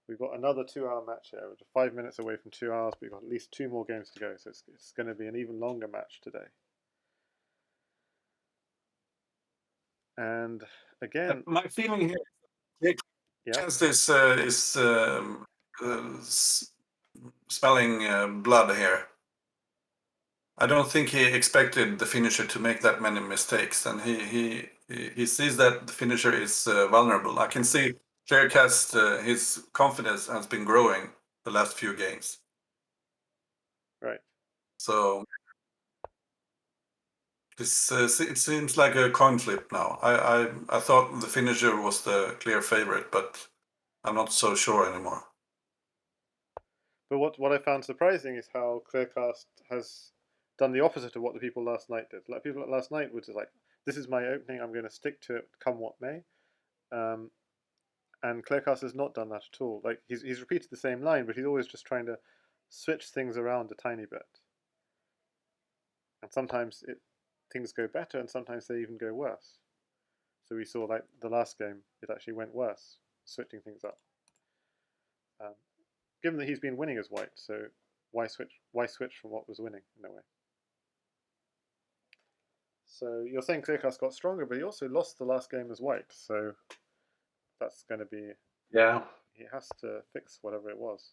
we've got another 2-hour match here. We're 5 minutes away from 2 hours, but we've got at least 2 more games to go. So it's going to be an even longer match today. And again, my feeling here is this is smelling blood here. I don't think he expected the finisher to make that many mistakes, and he sees that the finisher is vulnerable. I can see Kleerkast, his confidence has been growing the last few games. right. So this it seems like a coin flip now. I thought the finisher was the clear favorite, but I'm not so sure anymore. But what I found surprising is how Kleerkast has done the opposite of what the people last night did. Like people last night were just like, "This is my opening. I'm going to stick to it, come what may." And Kleerkast has not done that at all. Like he's repeated the same line, but he's always just trying to switch things around a tiny bit. And sometimes things go better, and sometimes they even go worse. So we saw like the last game, it actually went worse, switching things up. Given that he's been winning as white, so why switch? Why switch from what was winning in a way? So you're saying Kleerkast got stronger, but he also lost the last game as white. So that's going to be he has to fix whatever it was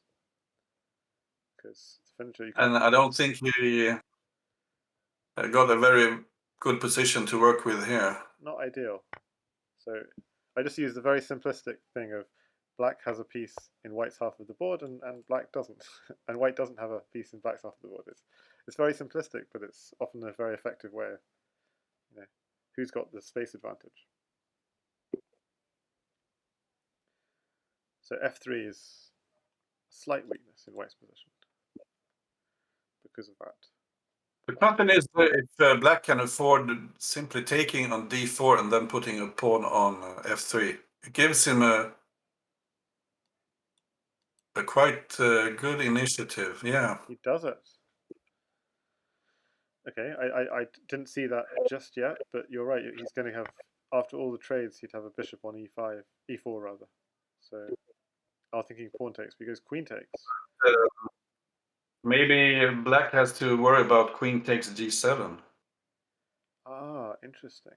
because finisher you can't. And I don't think he got a very good position to work with here. Not ideal. So I just use the very simplistic thing of black has a piece in white's half of the board and black doesn't, and white doesn't have a piece in black's half of the board. It's very simplistic, but it's often a very effective way of who's got the space advantage. So f3 is a slight weakness in white's position because of that. The question is if black can afford simply taking on d4 and then putting a pawn on f3. It gives him a quite good initiative. Yeah. He does it. Okay, I didn't see that just yet, but you're right. He's going to have, after all the trades, he'd have a bishop on e5, e4 rather. So I was thinking pawn takes because queen takes. Maybe black has to worry about queen takes g7. Ah, interesting.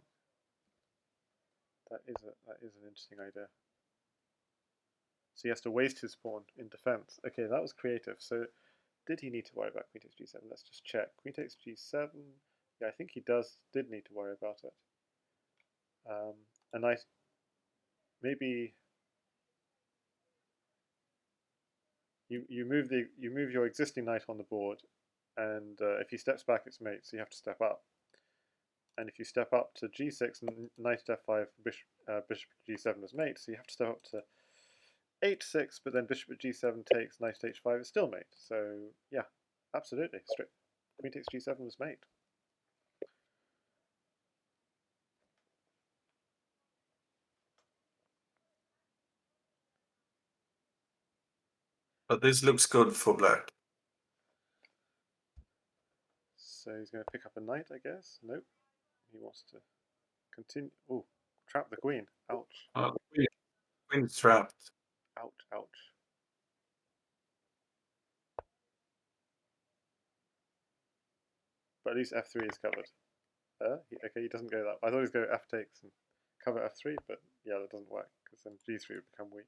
That is an interesting idea. So he has to waste his pawn in defense. Okay, that was creative. So did he need to worry about queen takes g7? Let's just check. Queen takes g7. Yeah, I think he did need to worry about it. And maybe you move your existing knight on the board, and if he steps back, it's mate. So you have to step up. And if you step up to g6, knight at f5, bishop g7 is mate. So you have to step up to h6, but then bishop at g7 takes, knight at h5 is still mate. So yeah, absolutely. Straight queen takes g7 was mate. But this looks good for black. So he's going to pick up a knight, I guess. Nope. He wants to continue. Oh, trap the queen. Ouch. Queen's trapped. Ouch, ouch. But at least f3 is covered. Okay, he doesn't go that. I thought he'd go f takes and cover f3, but yeah, that doesn't work because then g3 would become weak.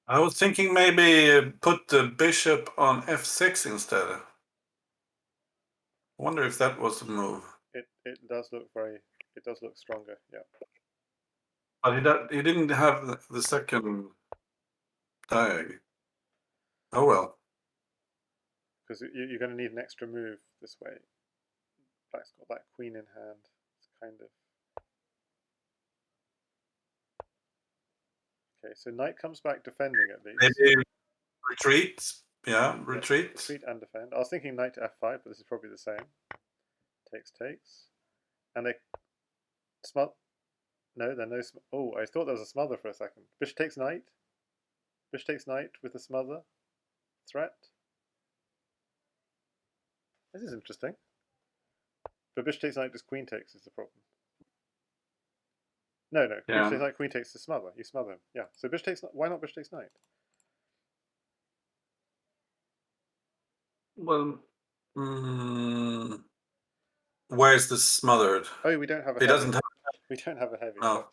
I was thinking maybe put the bishop on f6 instead. I wonder if that was the move. It does look it does look stronger, yeah. But he didn't have the second diag. Oh well. Because you're going to need an extra move this way. Black's got that queen in hand. It's kind of... Okay, so knight comes back defending at least. Maybe retreat. Yeah, retreat. Yeah, retreat and defend. I was thinking knight to f5, but this is probably the same. Takes. And they... No, there no... Oh, I thought there was a smother for a second. Bishop takes knight. Bishop takes knight with the smother. Threat. This is interesting. But bishop takes knight, just queen takes is the problem. No. Yeah. Bishop takes knight, queen takes to smother. You smother him. Yeah. So bishop takes... Why not bishop takes knight? Well, where's the smothered? Oh, we don't have a He heavy. doesn't have. We don't have a heavy. No.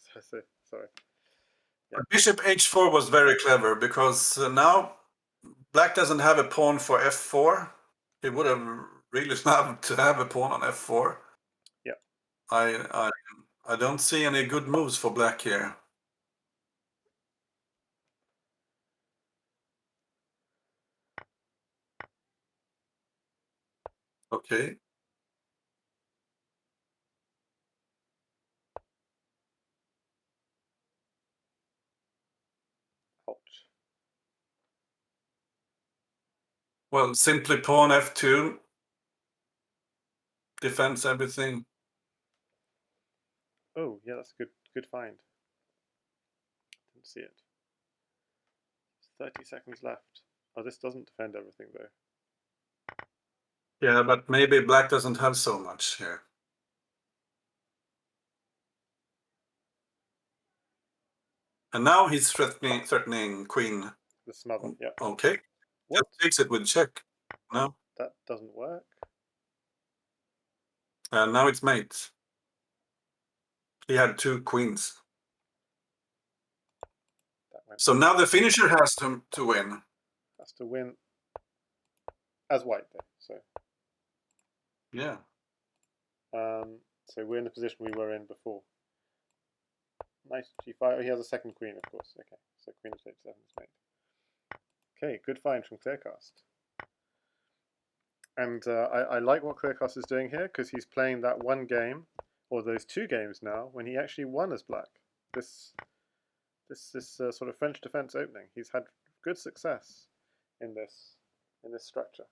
Sorry. Yeah. Bishop h4 was very clever because now black doesn't have a pawn for f4. He would have really loved to have a pawn on f4. Yeah. I don't see any good moves for black here. Okay. Ouch. Well, simply pawn f2. Defends everything. Oh, yeah, that's a good find. Didn't see it. 30 seconds left. Oh, this doesn't defend everything though. Yeah, but maybe black doesn't have so much here. And now he's threatening queen. The smother, yeah. Okay. What? Just takes it with check. No. That doesn't work. And now it's mate. He had two queens. So now the finisher has to win. Has to win as white though. So yeah. So we're in the position we were in before. Knight g5. Oh, he has a second queen, of course. Okay, so queen h7 is made. Okay, good find from Kleerkast. And I like what Kleerkast is doing here because he's playing that one game, or those two games now, when he actually won as black. This this sort of French defense opening. He's had good success in this structure.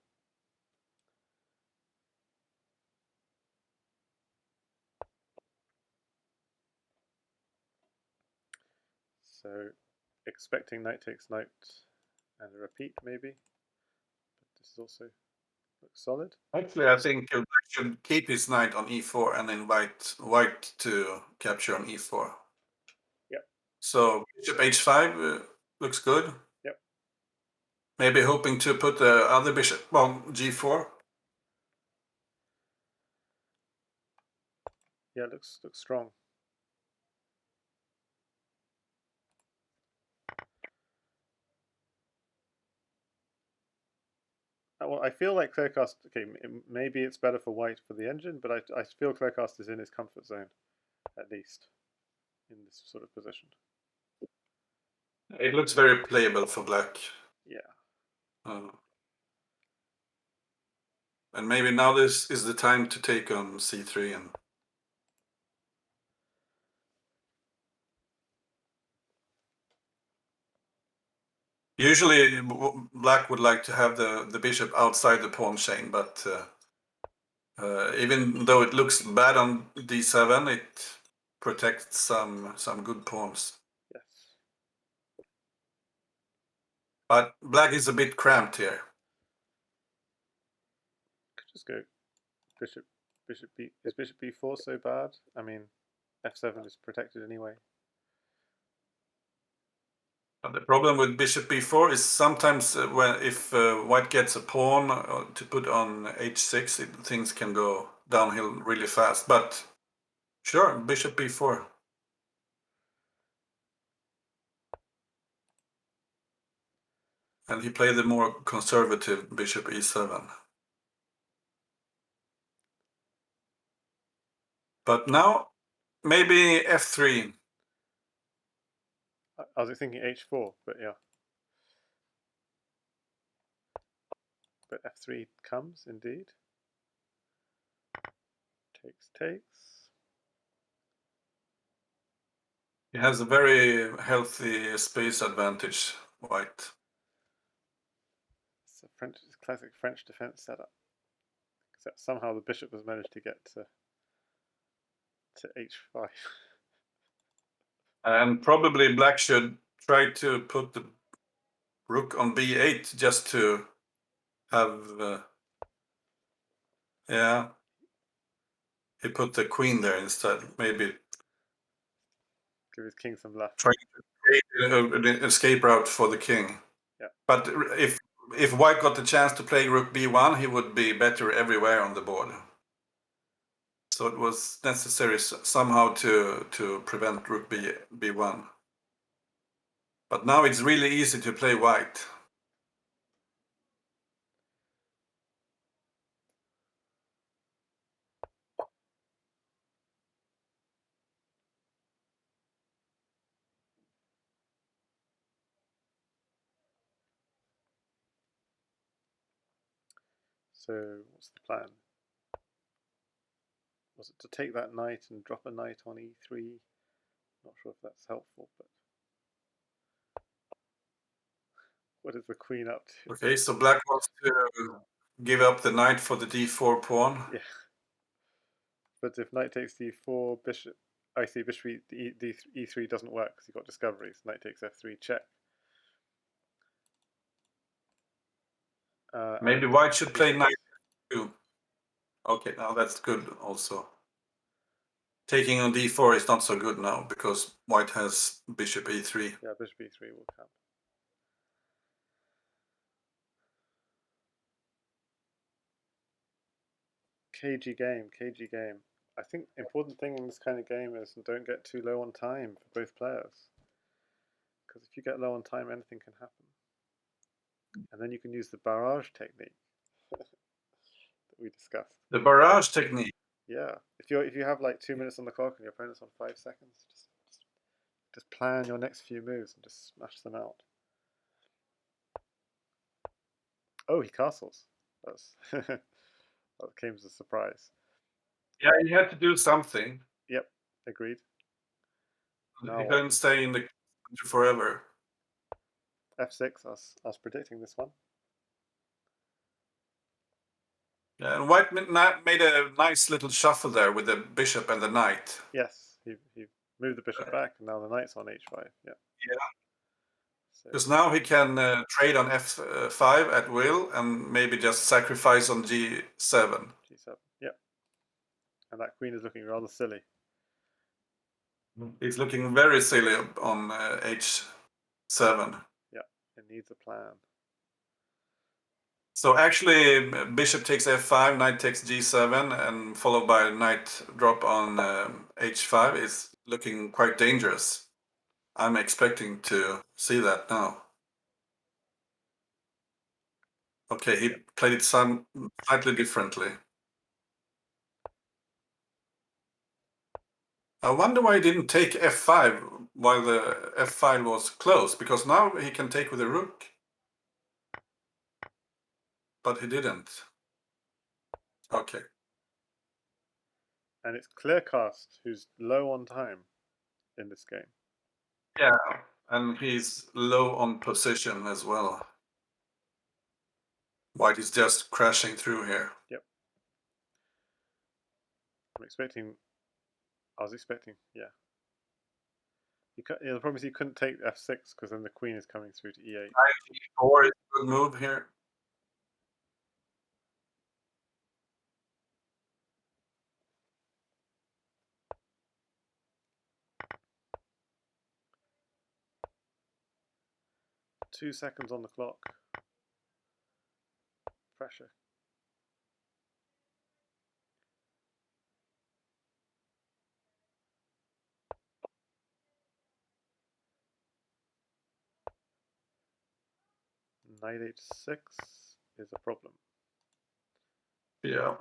So expecting knight takes knight and a repeat maybe, but this is also looks solid. Actually, I think Black should keep his knight on e4 and invite white to capture on e4. Yep. So bishop h5 looks good. Yep. Maybe hoping to put the other bishop on g4. Yeah, looks strong. Well, I feel like Kleerkast. Okay, maybe it's better for white for the engine, but I feel Kleerkast is in his comfort zone, at least, in this sort of position. It looks very playable for black. Yeah. And maybe now this is the time to take on c3 and usually black would like to have the bishop outside the pawn chain, but even though it looks bad on d7, it protects some good pawns. Yes. But black is a bit cramped here. Could just go bishop b. Is bishop b4 so bad? I mean, f7 is protected anyway. But the problem with bishop b4 is sometimes if white gets a pawn to put on h6, things can go downhill really fast. But sure, bishop b4. And he played the more conservative bishop e7. But now, maybe f3. I was thinking h4, but yeah. But f3 comes indeed. Takes. He has a very healthy space advantage, white. It's a classic French defense setup. Except somehow the bishop has managed to get to h5. And probably black should try to put the rook on b8 just to have... yeah. He put the queen there instead. Maybe Give his king some left. trying to create an escape route for the king. Yeah. But if white got the chance to play rook b1, he would be better everywhere on the board. So it was necessary somehow to prevent rook b1. But now it's really easy to play white. So what's the plan? Was it to take that knight and drop a knight on e3? Not sure if that's helpful, but what is the queen up to? Okay, so black wants to give up the knight for the d4 pawn. Yeah. But if knight takes d4, bishop. I see bishop e3 doesn't work because you've got discoveries. Knight takes f3, check. Maybe white should play knight f2. Okay, now that's good also. Taking on d4 is not so good now because white has bishop e3. Yeah, bishop e3 will come. Cagey game. I think important thing in this kind of game is don't get too low on time for both players. Because if you get low on time, anything can happen. And then you can use the barrage technique that we discussed. The barrage technique. Yeah, if you have like 2 minutes on the clock and your opponent's on 5 seconds, just plan your next few moves and just smash them out. Oh, he castles. That came as a surprise. Yeah, he had to do something. Yep, agreed. He couldn't stay in the to forever. f6, us predicting this one. Yeah, and White made a nice little shuffle there with the bishop and the knight. Yes, he moved the bishop back, and now the knight's on h5. Yeah. Yeah. So Because now he can trade on f5 at will and maybe just sacrifice on g7. g7. Yep. And that queen is looking rather silly. He's looking very silly on h7. Yeah, it needs a plan. So actually, bishop takes f5, knight takes g7, and followed by knight drop on h5 is looking quite dangerous. I'm expecting to see that now. Okay, he played it slightly differently. I wonder why he didn't take f5 while the f5 was closed, because now he can take with a rook. But he didn't. Okay. And it's Kleerkast who's low on time in this game. Yeah, and he's low on position as well. White is just crashing through here. Yep. I was expecting, yeah. The problem is he couldn't take f6 because then the queen is coming through to e8. Knight e4 is a good move here. Two seconds on the clock. Pressure. Knight h6 is a problem. Yeah.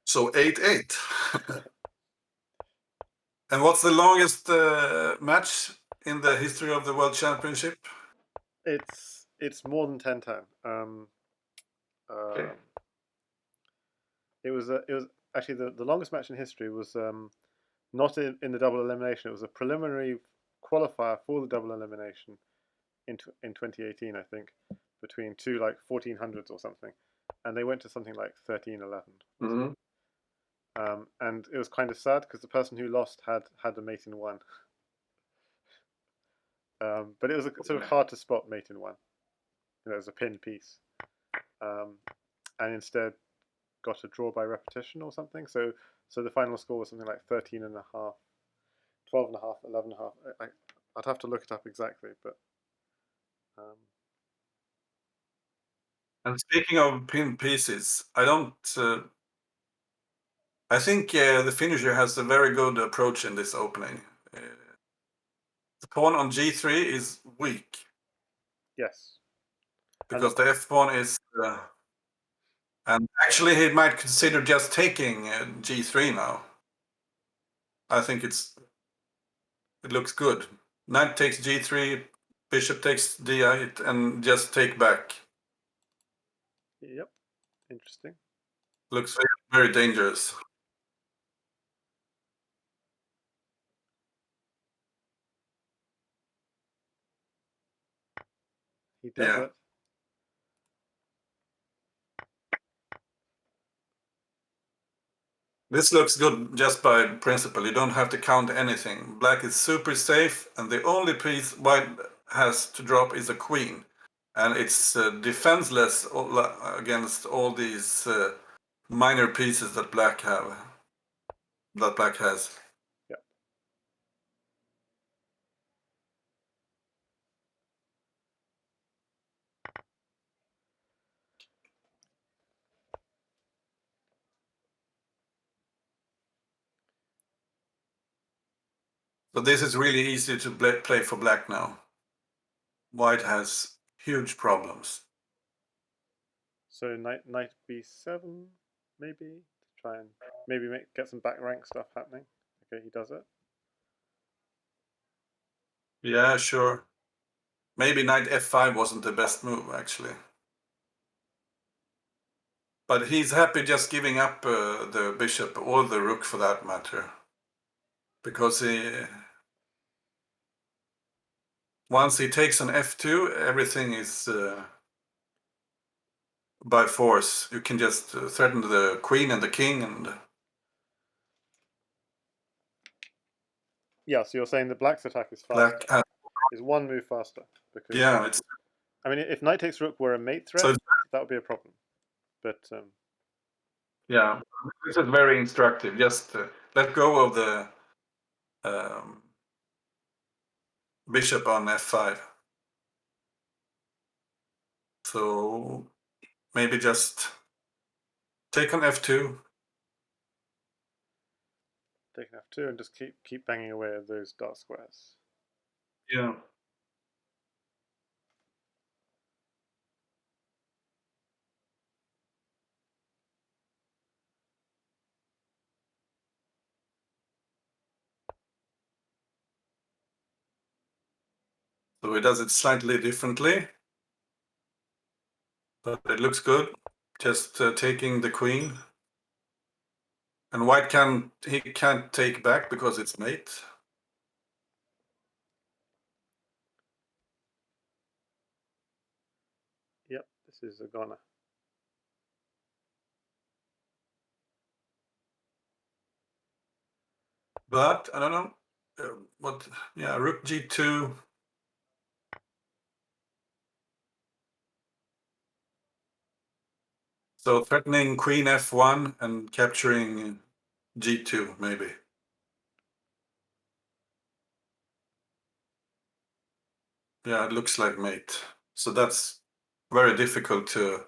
So 8-8. And what's the longest match in the history of the World Championship? It's more than 10-10. Okay. It was actually the longest match in history was not in the double elimination. It was a preliminary qualifier for the double elimination in 2018, I think, between two like 1400s or something, and they went to something like 13-11. Mm-hmm. And it was kind of sad because the person who lost had a mate in one. But it was sort of hard to spot mate in one. It was a pin piece, and instead got a draw by repetition or something. So the final score was something like 13.5, 12.5, 11.5. I'd have to look it up exactly, but. And speaking of pin pieces, I don't. I think the finisher has a very good approach in this opening. The pawn on g3 is weak. Yes. Because the f pawn is. And actually, he might consider just taking g3 now. I think it looks good. Knight takes g3, bishop takes d8, and just take back. Yep. Interesting. Looks very, very dangerous. He does it. This looks good just by principle. You don't have to count anything. Black is super safe, and the only piece white has to drop is a queen. And it's defenseless against all these minor pieces that black has. Yeah. So this is really easy to play for black now. White has huge problems. So knight b7 maybe to try and maybe get some back rank stuff happening. Okay, he does it. Yeah, sure. Maybe knight f5 wasn't the best move actually. But he's happy just giving up the bishop or the rook for that matter. Because once he takes on f2, everything is by force. You can just threaten the queen and the king, and Yeah, so you're saying that black's attack is faster, black. is one move faster, because Yeah, it's I mean, if knight takes rook were a mate threat, so. that would be a problem. But Yeah, this is very instructive. Just let go of the um, bishop on f5. So maybe just take on f2. taking f2 and just keep banging away at those dark squares. Yeah. So he does it slightly differently, but it looks good. Just taking the queen, and white can't take back because it's mate. Yep, this is a goner. But I don't know what. Yeah, rook g2. So threatening queen f1 and capturing g2 maybe. Yeah, it looks like mate. So that's very difficult to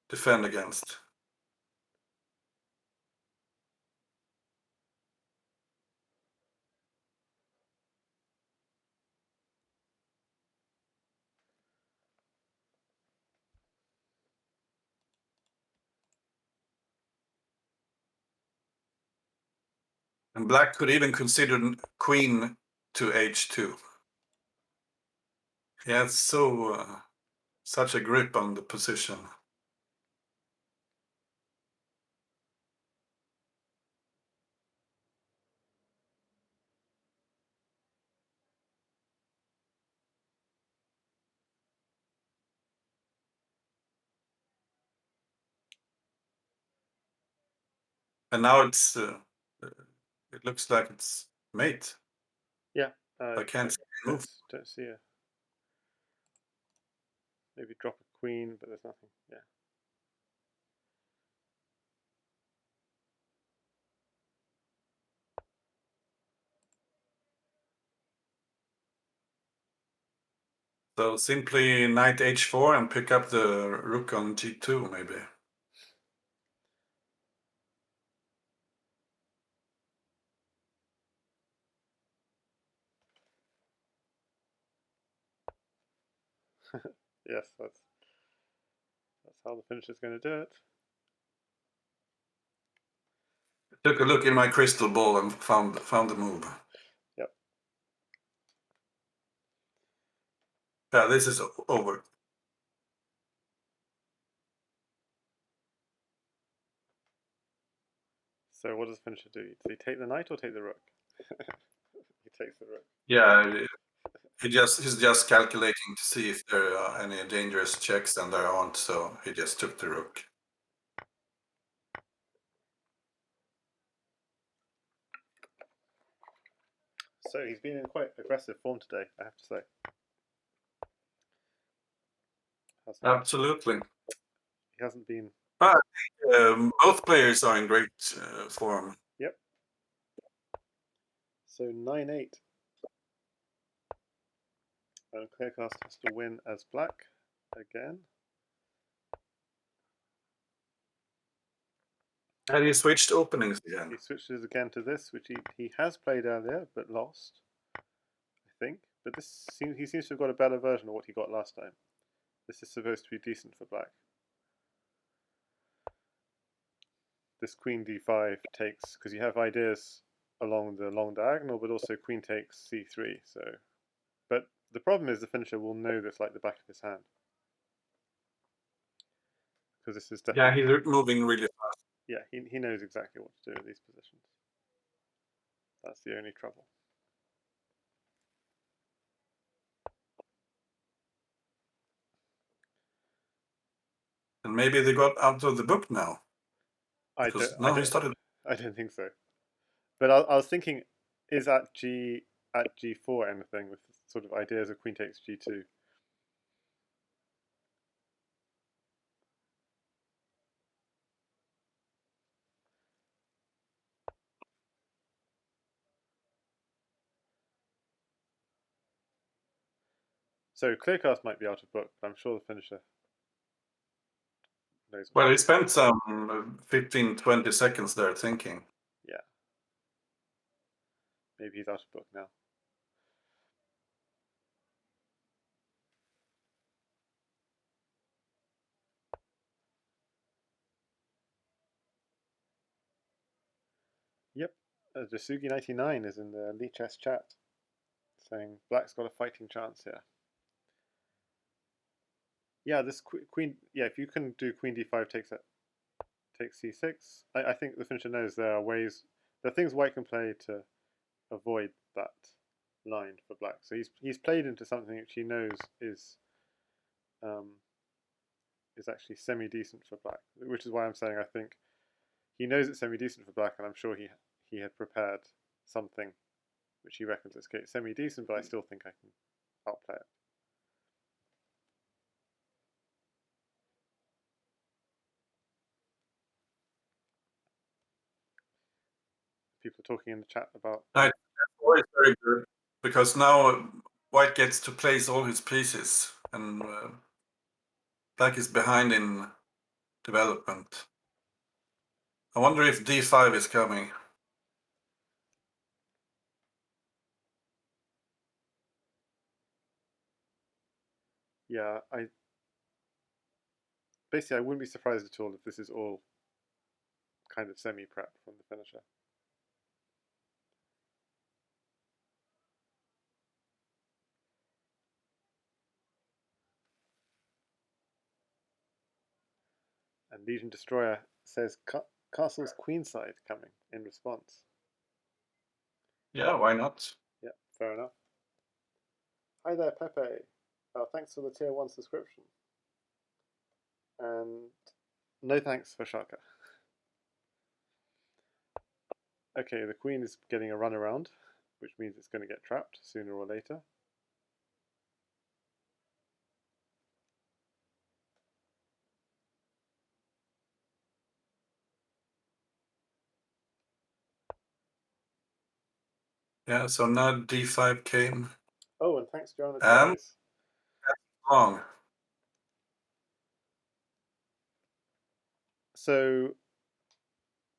defend against. And black could even consider queen to h2. He has such a grip on the position. And now it looks like it's mate. Yeah, I can't move. don't see a maybe drop a queen, but there's nothing. Yeah. So simply knight h4 and pick up the rook on g2 maybe. Yes, that's how the finisher is going to do it. Took a look in my crystal ball and found the move. Yep. Yeah, this is over. So what does the finisher do? Does he take the knight or take the rook? He takes the rook. Yeah, he's just calculating to see if there are any dangerous checks, and there aren't, so he just took the rook. So he's been in quite aggressive form today, I have to say. Absolutely. He hasn't been. But both players are in great form. Yep. So 9-8. And Kleerkast has to win as black again. And he switched openings again. He switches again to this, which he has played earlier but lost, I think. But he seems to have got a better version of what he got last time. This is supposed to be decent for black. This queen d5 takes, because you have ideas along the long diagonal, but also queen takes c3. So, but the problem is the finisher will know this like the back of his hand, because this is definitely. Yeah, he's moving really fast. Yeah, he knows exactly what to do in these positions. That's the only trouble. And maybe they got out of the book now. I Because don't. no, he started. I don't think so. But I was thinking, is at G4 anything with sort of ideas of queen takes G2? So Kleerkast might be out of book, but I'm sure the finisher knows. Well, he spent some 15, 20 seconds there thinking. Yeah, maybe he's out of book now. Yep, Jasugi99 is in the gnejs chat saying black's got a fighting chance here. Yeah, this queen. Yeah, if you can do queen d5 takes c6, I think the finisher knows there are ways. There are things white can play to avoid that line for black. So he's played into something which he knows um, is actually semi decent for black, which is why I'm saying I think he knows it's semi decent for black, and I'm sure he had prepared something which he reckons is semi decent, but I still think I can outplay it. People are talking in the chat about. Knight F4 is very good because now white gets to place all his pieces, and black is behind in development. I wonder if d5 is coming. Yeah, I wouldn't be surprised at all if this is all kind of semi prep from the finisher. And Legion Destroyer says Castle's Queenside coming in response. Yeah, why not? Yeah, fair enough. Hi there, Pepe. Thanks for the tier 1 subscription. And no thanks for Shaka. Okay, the queen is getting a run around, which means it's going to get trapped sooner or later. Yeah, so now d5 came. Oh, and thanks, Jonas, And guys. wrong. So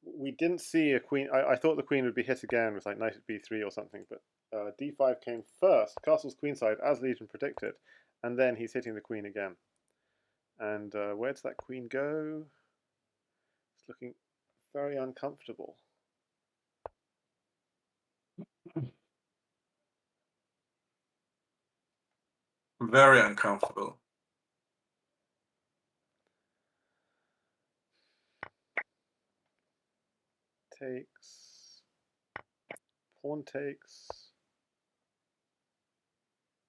we didn't see a queen. I thought the queen would be hit again with like knight at b3 or something, but d5 came first, Castle's queenside, as Legion predicted, and then he's hitting the queen again. And where does that queen go? It's looking very uncomfortable. Very uncomfortable. Takes. Pawn takes.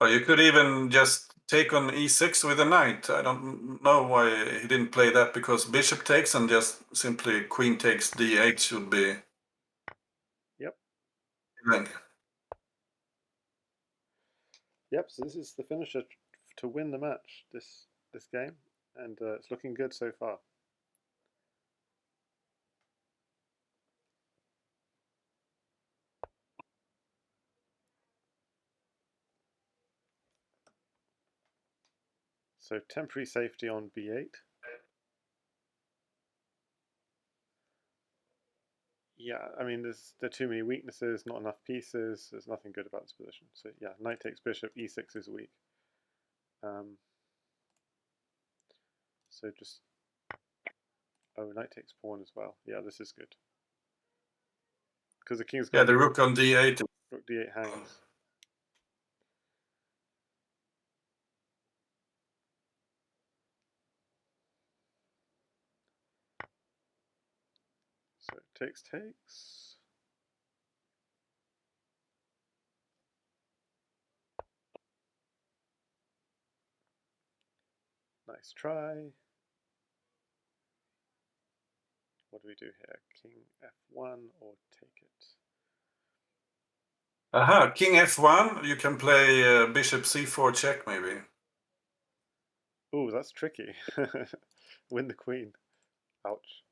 Or you could even just take on e6 with a knight. I don't know why he didn't play that, because bishop takes and just simply queen takes d8 would be. Yep. Killing. Yep. So this is the finisher to win the match this game, and it's looking good so far. So temporary safety on b8. Yeah, I mean, there are too many weaknesses, not enough pieces. There's nothing good about this position. So yeah, knight takes bishop, e6 is weak. So just knight takes pawn as well. Yeah, this is good because the king's Yeah, got the rook on d8. rook d8 hangs. So takes. Nice try. what do we do here? King f1 or take it? Aha, king f1. You can play bishop c4 check, maybe. Oh, that's tricky. Win the queen. Ouch.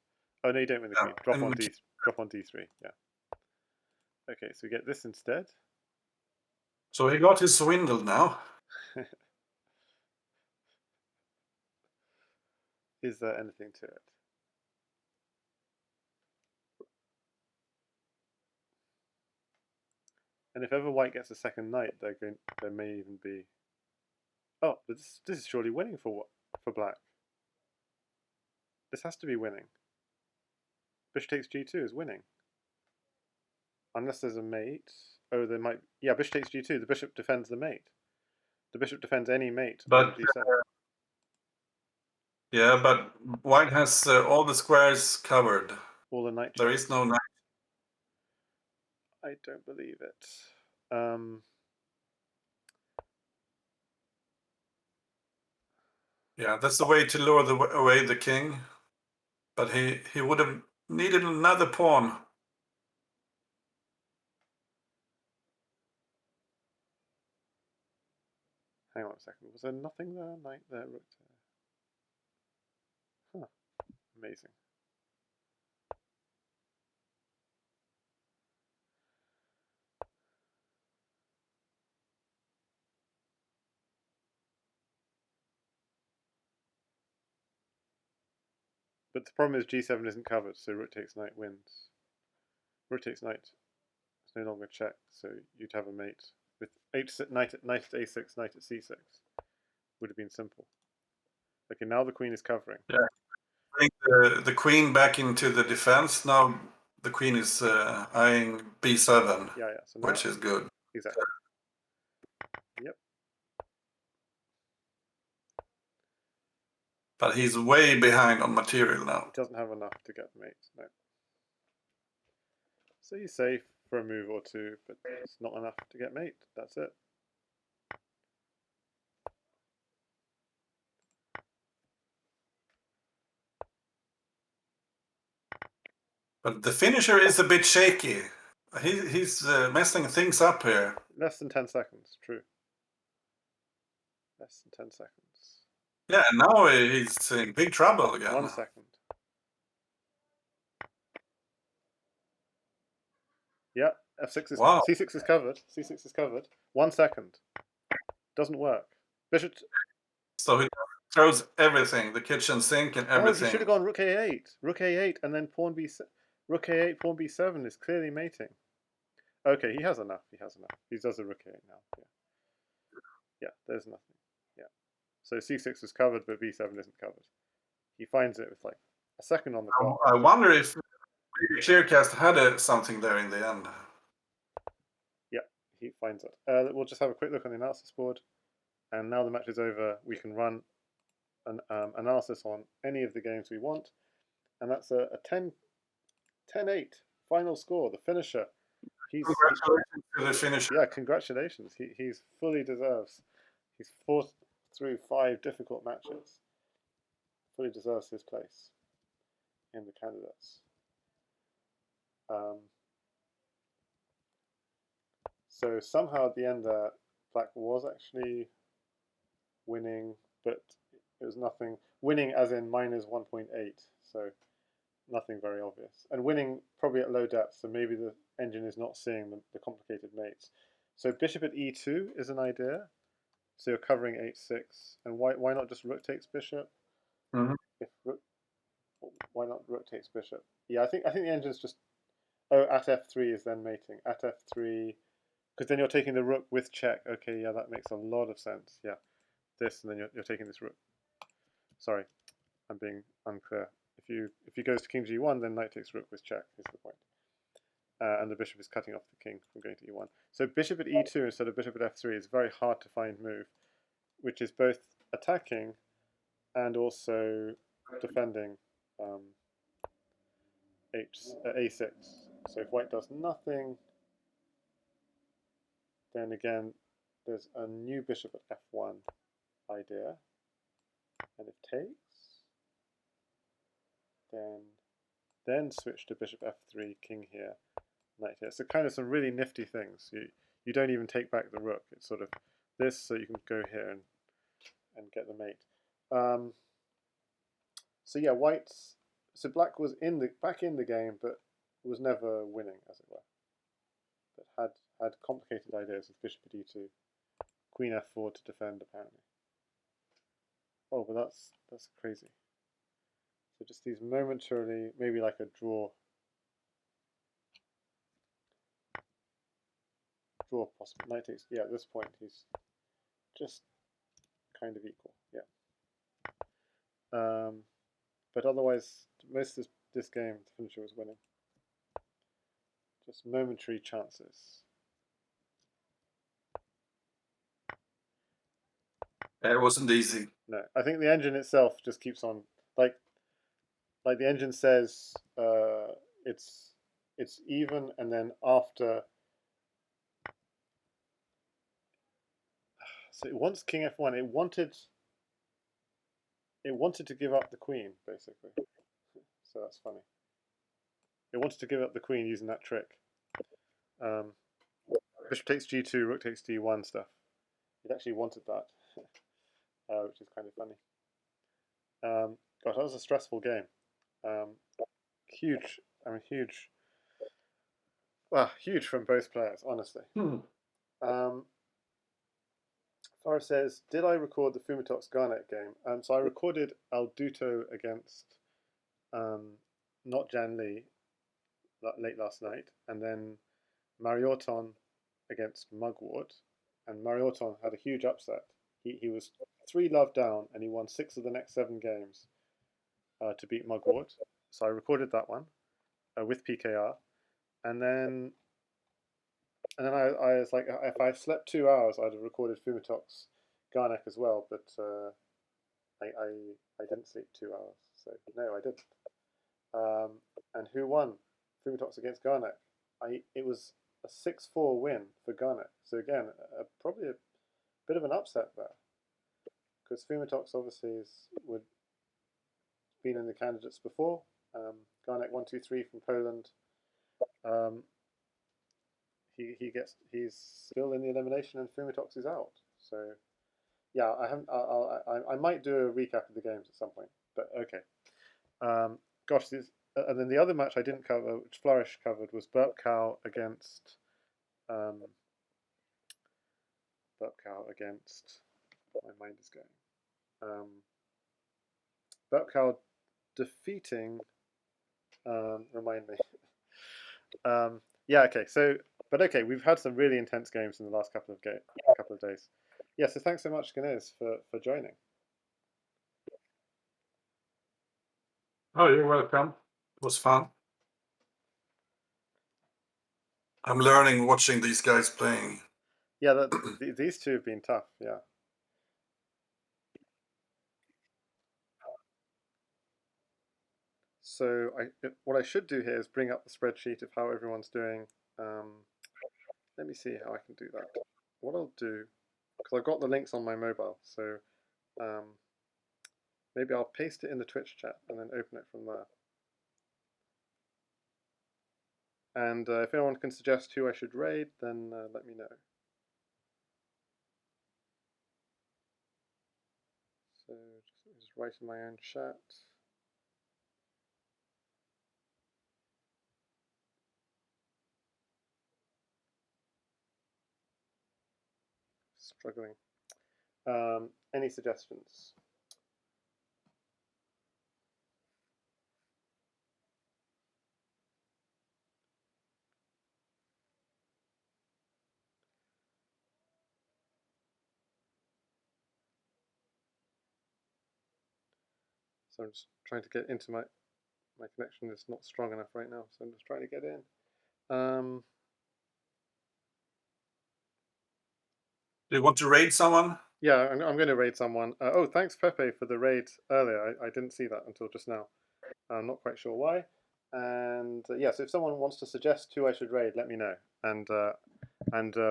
Oh no, you don't win the queen. Drop on d3. Yeah. Okay, so we get this instead. So he got his swindle now. Is there anything to it? And if ever white gets a second knight, there may even be. Oh, but this is surely winning for black. This has to be winning. Bishop takes g2 is winning. Unless there's a mate. Oh, there might. Yeah, bishop takes g2. The bishop defends the mate. The bishop defends any mate on g7. Yeah, but white has all the squares covered. All the knight. There is no knight. I don't believe it. Yeah, that's the way to lure away the king. But he would have needed another pawn. Hang on a second. Was there nothing there? Knight there, rook there. Huh. Amazing. But the problem is g7 isn't covered, so rook takes knight wins. Rook takes knight. It's no longer check, so you'd have a mate with knight at a6, knight at c6. Would have been simple. Okay, now the queen is covering. Yeah, bring the queen back into the defense. Now the queen is eyeing b7, Yeah. So now, which is good. Exactly. Yep. But he's way behind on material now. He doesn't have enough to get the mate. No. So he's safe for a move or two, but it's not enough to get mate. That's it. But the finisher is a bit shaky. He's messing things up here. Less than 10 seconds, true. Less than 10 seconds. Yeah, now he's in big trouble again. 1 second. Yeah, f6 is wow. c6 is covered. C6 is covered. 1 second. Doesn't work. Bishop. So he throws everything, the kitchen sink and everything. Oh, he should have gone rook a8. Rook a8 and then pawn b7. Rook a8, pawn b7 is clearly mating. Okay, he has enough. He does a rook a8 now. Yeah, there's nothing. Yeah. So c6 is covered, but b7 isn't covered. He finds it with like a second on the clock. I wonder if Kleerkast had something there in the end. Yeah, he finds it. We'll just have a quick look on the analysis board. And now the match is over, we can run an analysis on any of the games we want. And that's a 10-8 final score, the finisher. Congratulations to the finisher. Yeah, congratulations. He's fully deserves. He's fought through 5 difficult matches. Fully deserves his place in the candidates. So somehow at the end there, black was actually winning, but it was nothing. Winning as in minus 1.8, so nothing very obvious. And winning probably at low depth, so maybe the engine is not seeing the complicated mates. So bishop at e2 is an idea. So you're covering h6, and why not just rook takes bishop? Mm-hmm. Why not rook takes bishop? Yeah, I think the engine's just at f3 is then mating at f3, because then you're taking the rook with check. Okay, yeah, that makes a lot of sense. Yeah, this and then you're taking this rook. Sorry, I'm being unclear. If he goes to king g1, then knight takes rook with check is the point. And the bishop is cutting off the king from going to e1. So bishop at e2 instead of bishop at f3 is a very hard to find move, which is both attacking and also defending a6. So if white does nothing, then again there's a new bishop at f1 idea, and if takes, then then switch to bishop f3, king here, knight here. So kind of some really nifty things. You don't even take back the rook. It's sort of this, so you can go here and get the mate. So yeah, white's so black was back in the game, but was never winning, as it were. But had complicated ideas with bishop at e2, queen f4 to defend apparently. Oh, but that's crazy. So just these momentarily, maybe like a draw possible. Knight takes, yeah, at this point he's just kind of equal, yeah. But otherwise, most of this game, the finisher was winning. Just momentary chances. It wasn't easy. No, I think the engine itself just keeps on, like the engine says, it's even, and then after. So it wants king f1. It wanted to give up the queen, basically. So that's funny. It wanted to give up the queen using that trick. Bishop takes g2, rook takes d1 stuff. It actually wanted that, which is kind of funny. Gosh, that was a stressful game. Huge. I mean, huge. Well, huge from both players, honestly. Farah says, did I record the Fumitoks Garnet game? So I recorded Alduto against not Jan Lee late last night, and then Marioton against Mugwort, and Marioton had a huge upset. He was 3-love down, and he won 6 of the next 7 games to beat Mugwort. So I recorded that one with PKR, and then I was like, if I slept 2 hours, I'd have recorded Fumitoks Garnek as well, but I didn't sleep 2 hours, so no, I didn't. And who won? Fumitoks against Garnek. It was a 6-4 win for Garnek. So again, probably a bit of an upset there, because Fumitoks obviously would been in the candidates before. Garnek 1-2-3 from Poland. He's still in the elimination, and Fumitoks is out. So yeah, I might do a recap of the games at some point, but okay. Gosh, and then the other match I didn't cover, which Flourish covered, was Burpcow against my mind is going. Burpcow defeating. Remind me. Yeah. Okay. So, but okay, we've had some really intense games in the last couple of days. Yeah. So thanks so much, gnejs, for joining. Oh, you're welcome. It was fun. I'm learning watching these guys playing. Yeah, these two have been tough. Yeah. So what I should do here is bring up the spreadsheet of how everyone's doing. Let me see how I can do that. What I'll do, because I've got the links on my mobile, so maybe I'll paste it in the Twitch chat and then open it from there. And if anyone can suggest who I should raid, then let me know. So just write in my own chat. Struggling. Any suggestions? So I'm just trying to get into my connection is not strong enough right now, so I'm just trying to get in. Do you want to raid someone? Yeah, I'm going to raid someone. Oh, thanks Pepe for the raid earlier. I didn't see that until just now. I'm not quite sure why. And yeah, so if someone wants to suggest who I should raid, let me know. And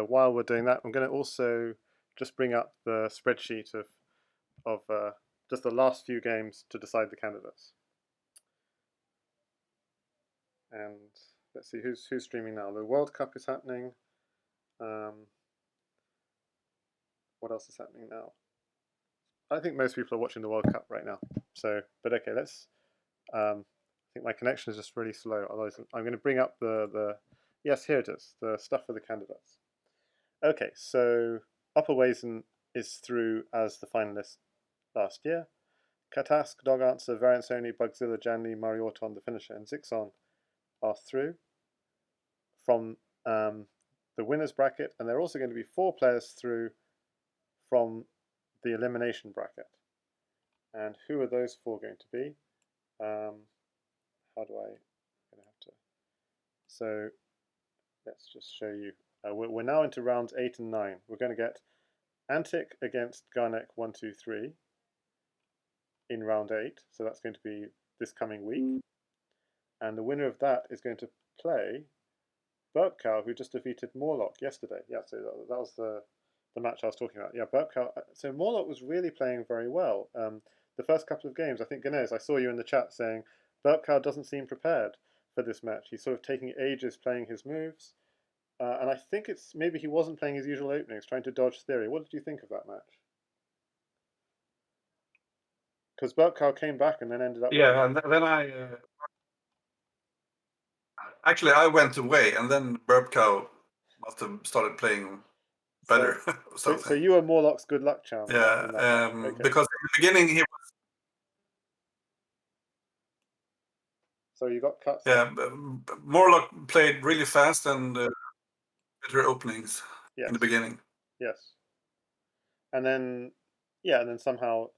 while we're doing that, I'm going to also just bring up the spreadsheet of just the last few games to decide the candidates. And let's see who's streaming now. The World Cup is happening. What else is happening now? I think most people are watching the World Cup right now. So, but okay, let's. I think my connection is just really slow. Otherwise, I'm going to bring up the. Yes, here it is. The stuff for the candidates. Okay, so Upper Wazen is through as the finalist last year. Katask, Dog Answer, Variance Only, Bugzilla, Janley, Mariorton, TheFinnisher, and Zixon are through from the winners bracket, and there are also going to be 4 players through from the elimination bracket. And who are those 4 going to be? How do I? I'm gonna have to. So let's just show you. We're now into rounds 8 and 9. We're going to get Antic against Garnek 123 in round 8. So that's going to be this coming week. And the winner of that is going to play Burp Cow, who just defeated Morlock yesterday. Yeah, so that was the match I was talking about. Yeah, Burp Cow. So Morlock was really playing very well. The first couple of games, I think, gnejs, I saw you in the chat saying Burp Cow doesn't seem prepared for this match. He's sort of taking ages playing his moves. And I think it's maybe he wasn't playing his usual openings, trying to dodge Theory. What did you think of that match? Because Burp Cow came back and then ended up. Yeah, and then actually I went away, and then Burp Cow must have started playing better. So you were Morlock's good luck charm in that match. Okay. Because in the beginning he was. So you got cut. Yeah, Morlock played really fast and better openings in the beginning. Yes. And then, yeah, and then somehow.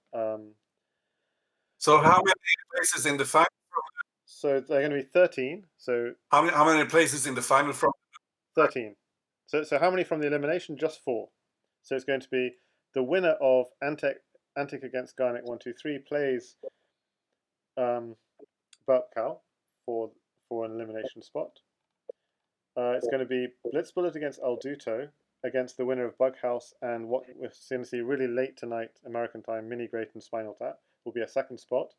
So how many places in the final? So they're going to be 13. So how many places in the final from? 13. So how many from the elimination? Just 4. So it's going to be the winner of Antic against Garnet 123 plays Burp Cow for an elimination spot. It's going to be Blitz Bullet against Alduto against the winner of Bughouse and what we're going to see really late tonight American time, Mini Great and Spinal Tap will be a second spot.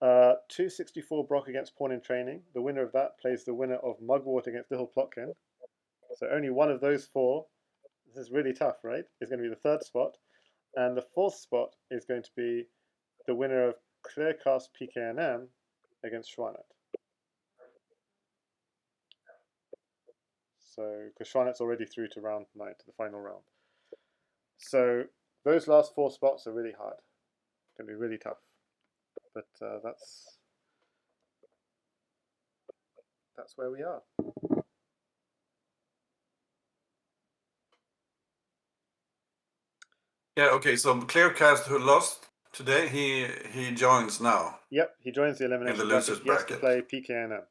264 Brock against Pawn in Training. The winner of that plays the winner of Mugwort against Little Plotkin. So only one of those 4. This is really tough, right? Is going to be the third spot. And the 4th spot is going to be the winner of Kleerkast PKNM against Schwanet. So, because Schwanet's already through to round 9, to the final round. So, those last 4 spots are really hard. It's going to be really tough. But that's where we are. Yeah, okay, so Kleerkast, who lost today, he joins now. Yep, he joins the elimination bracket. He has to play PKNM.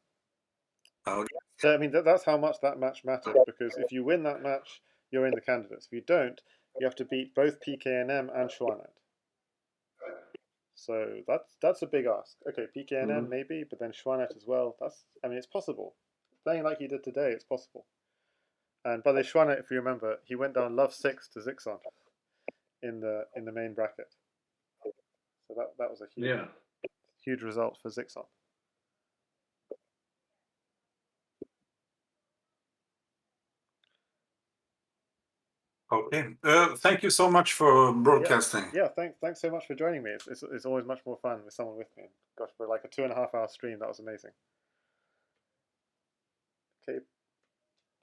Oh, So, I mean, that's how much that match mattered, because if you win that match, you're in the candidates. If you don't, you have to beat both PKNM and Schwanet. So that's a big ask. Okay, PKNM maybe, but then Schwanet as well. I mean, it's possible. Playing like he did today, it's possible. And by the Schwanet, if you remember, he went down love 6 to Zixon in the main bracket. So that was a huge result for Zixon. Okay. Thank you so much for broadcasting. Yeah, thanks so much for joining me. It's always much more fun with someone with me. Gosh, for like a 2.5-hour stream, that was amazing. Okay,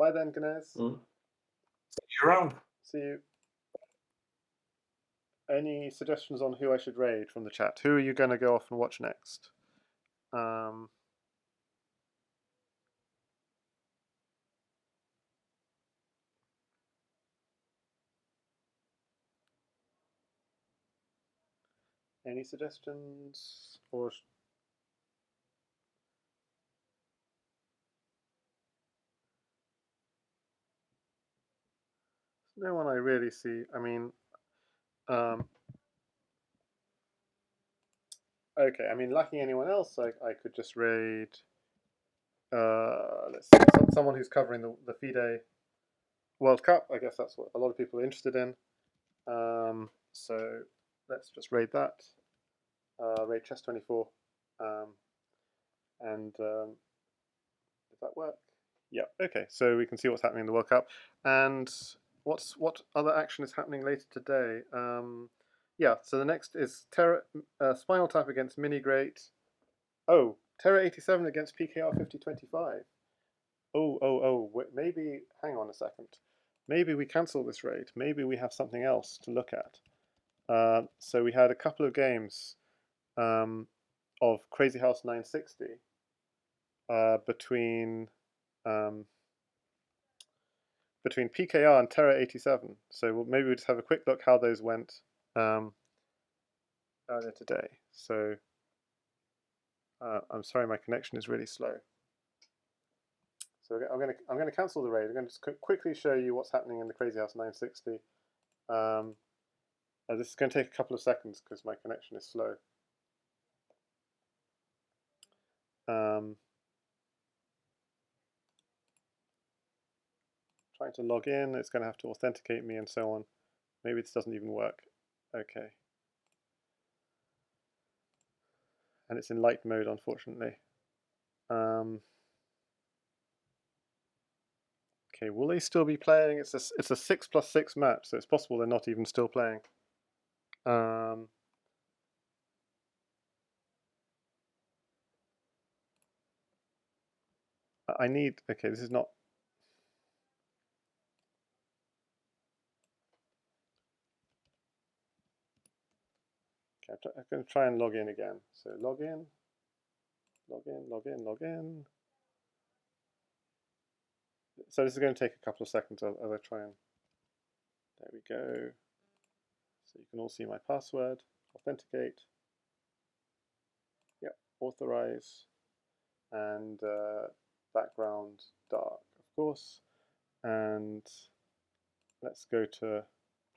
bye then, gnejs. See you around. See you. Any suggestions on who I should raid from the chat? Who are you going to go off and watch next? Any suggestions? Or no one I really see. I mean, okay. I mean, lacking anyone else, I could just raid. Let's see, someone who's covering the FIDE World Cup. I guess that's what a lot of people are interested in. So let's just raid that. Raid Chess 24, and Does that work? Yeah. Okay. So we can see what's happening in the World Cup, and what other action is happening later today? Yeah. So the next is Spinal Tap against Mini Great. Oh, Terra 87 against PKR 5025. Oh. Wait, maybe. Hang on a second. Maybe we cancel this raid. Maybe we have something else to look at. So we had a couple of games of Crazyhouse 960 between PKR and Terra 87. So maybe we'll just have a quick look how those went earlier today. So I'm sorry, my connection is really slow. So I'm gonna cancel the raid. I'm going to just quickly show you what's happening in the Crazyhouse 960. This is going to take a couple of seconds because my connection is slow. Trying to log in, it's going to have to authenticate me and so on. Maybe this doesn't even work. Okay. And it's in light mode, unfortunately. Okay, will they still be playing? It's a 6+6 match, so it's possible they're not even still playing. I need. Okay, this is not. Okay, I'm going to try and log in again. So log in. So this is going to take a couple of seconds as I try and. There we go. So you can all see my password. Authenticate. Yep. Authorize. And background dark, of course. And let's go to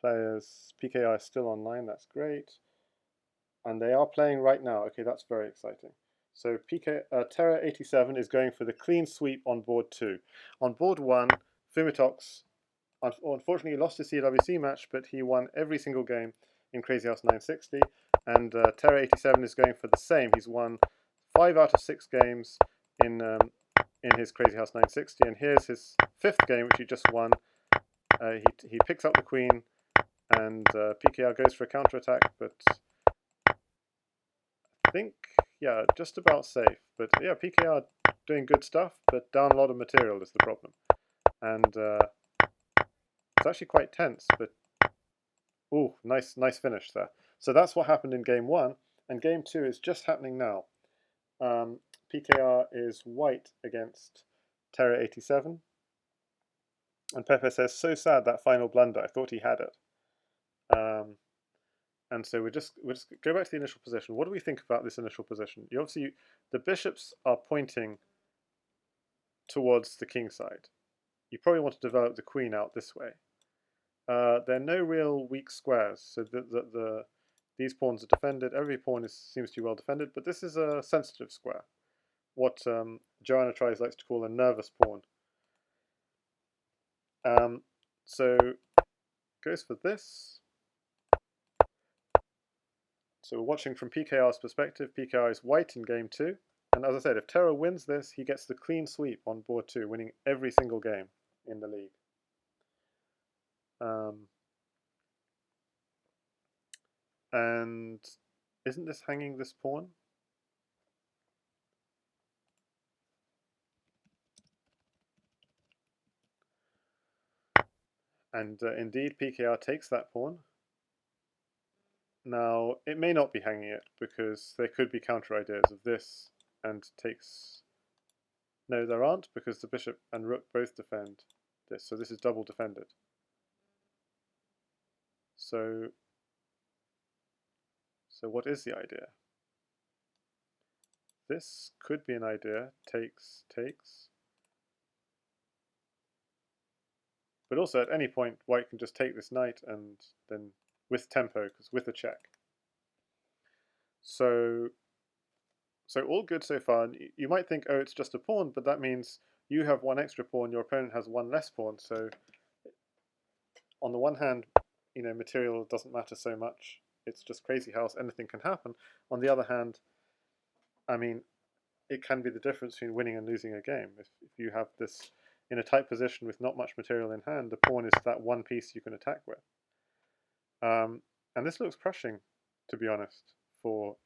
players. PKI is still online. That's great. And they are playing right now. Okay, that's very exciting. So Terra 87 is going for the clean sweep on board 2. On board 1, Fumitoks unfortunately lost his CWC match, but he won every single game in Crazyhouse 960. And Terra 87 is going for the same. He's won 5 out of 6 games in his Crazyhouse 960. And here's his 5th game, which he just won. He picks up the queen, and PKR goes for a counterattack, but I think, yeah, just about safe. But yeah, PKR doing good stuff, but down a lot of material is the problem. And it's actually quite tense, but ooh, nice finish there. So that's what happened in game 1, and game 2 is just happening now. PKR is white against Terra 87, and Pepe says, so sad that final blunder, I thought he had it. And so we'll just go back to the initial position. What do we think about this initial position? The bishops are pointing towards the king side. You probably want to develop the queen out this way. There are no real weak squares, so these pawns are defended. Every pawn seems to be well defended, but this is a sensitive square, what Joanna likes to call a nervous pawn. So goes for this. So we're watching from PKR's perspective. PKR is white in game 2. And as I said, if Terra wins this, he gets the clean sweep on board 2, winning every single game in the league. And isn't this hanging this pawn? And indeed, PKR takes that pawn. Now, it may not be hanging it, because there could be counter ideas of this and takes... No, there aren't, because the bishop and rook both defend this, so this is double defended. So what is the idea? This could be an idea. Takes. But also, at any point, white can just take this knight and then with tempo, because with a check. So all good so far. You might think, oh, it's just a pawn, but that means you have one extra pawn, your opponent has one less pawn. So on the one hand, material doesn't matter so much. It's just Crazyhouse, anything can happen. On the other hand, I mean, it can be the difference between winning and losing a game. If you have this in a tight position with not much material in hand, the pawn is that one piece you can attack with. And this looks crushing, to be honest, for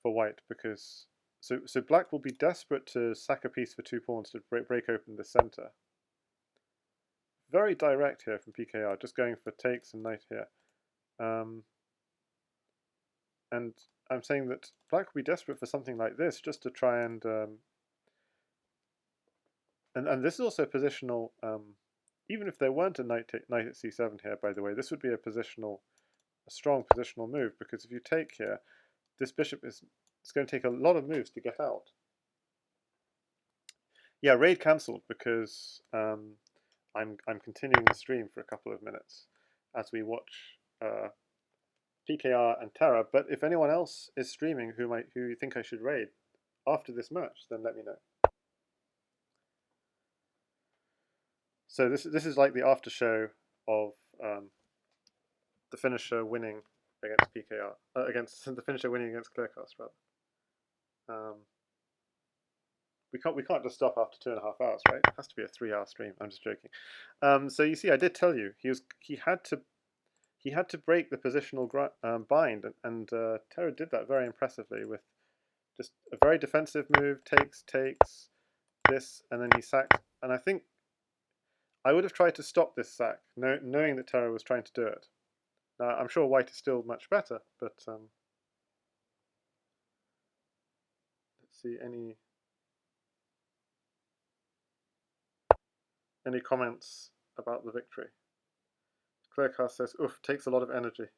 white, because so black will be desperate to sack a piece for 2 pawns to break open the center. Very direct here from PKR, just going for takes and knight here. And I'm saying that black will be desperate for something like this, just to try and this is also positional. Even if there weren't a knight at c7 here, by the way, this would be a strong positional move, because if you take here, this bishop it's going to take a lot of moves to get out. Yeah, raid cancelled because I'm continuing the stream for a couple of minutes as we watch PKR and Terra. But if anyone else is streaming who you think I should raid after this match, then let me know. So this is like the after show of TheFinnisher winning against PKR, against TheFinnisher winning against Kleerkast, rather. We can't just stop after 2.5 hours, right? It has to be a 3-hour stream. I'm just joking. So you see, I did tell you he had to break the positional bind, and Terra did that very impressively with just a very defensive move, takes this, and then he sacked. And I think I would have tried to stop this sack, knowing that Terra was trying to do it. Now, I'm sure white is still much better, but let's see any comments about the victory. Kleerkast says, "Oof, takes a lot of energy."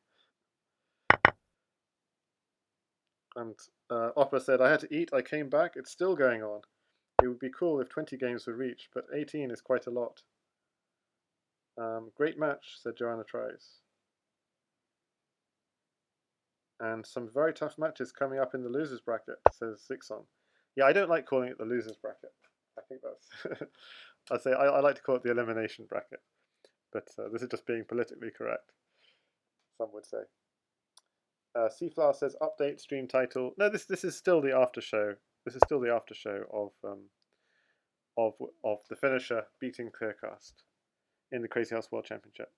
And Opera said, "I had to eat, I came back, it's still going on. It would be cool if 20 games were reached, but 18 is quite a lot." Great match, said Joanna Tries. And some very tough matches coming up in the losers bracket, says Zixon. Yeah, I don't like calling it the losers bracket. I think that's... I'd say I like to call it the elimination bracket. But this is just being politically correct, some would say. Seaflower says, update stream title. No, this is still the after show. This is still the after show of TheFinnisher beating Kleerkast in the Crazyhouse World Championship.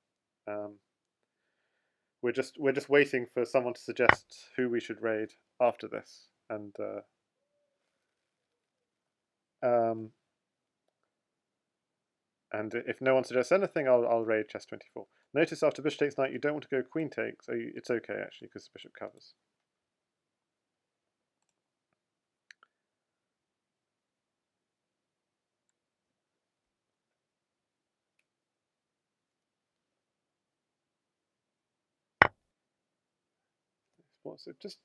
We're just waiting for someone to suggest who we should raid after this, and if no one suggests anything, I'll raid chess24. Notice after bishop takes knight, you don't want to go queen takes. So it's okay actually because the bishop covers. So just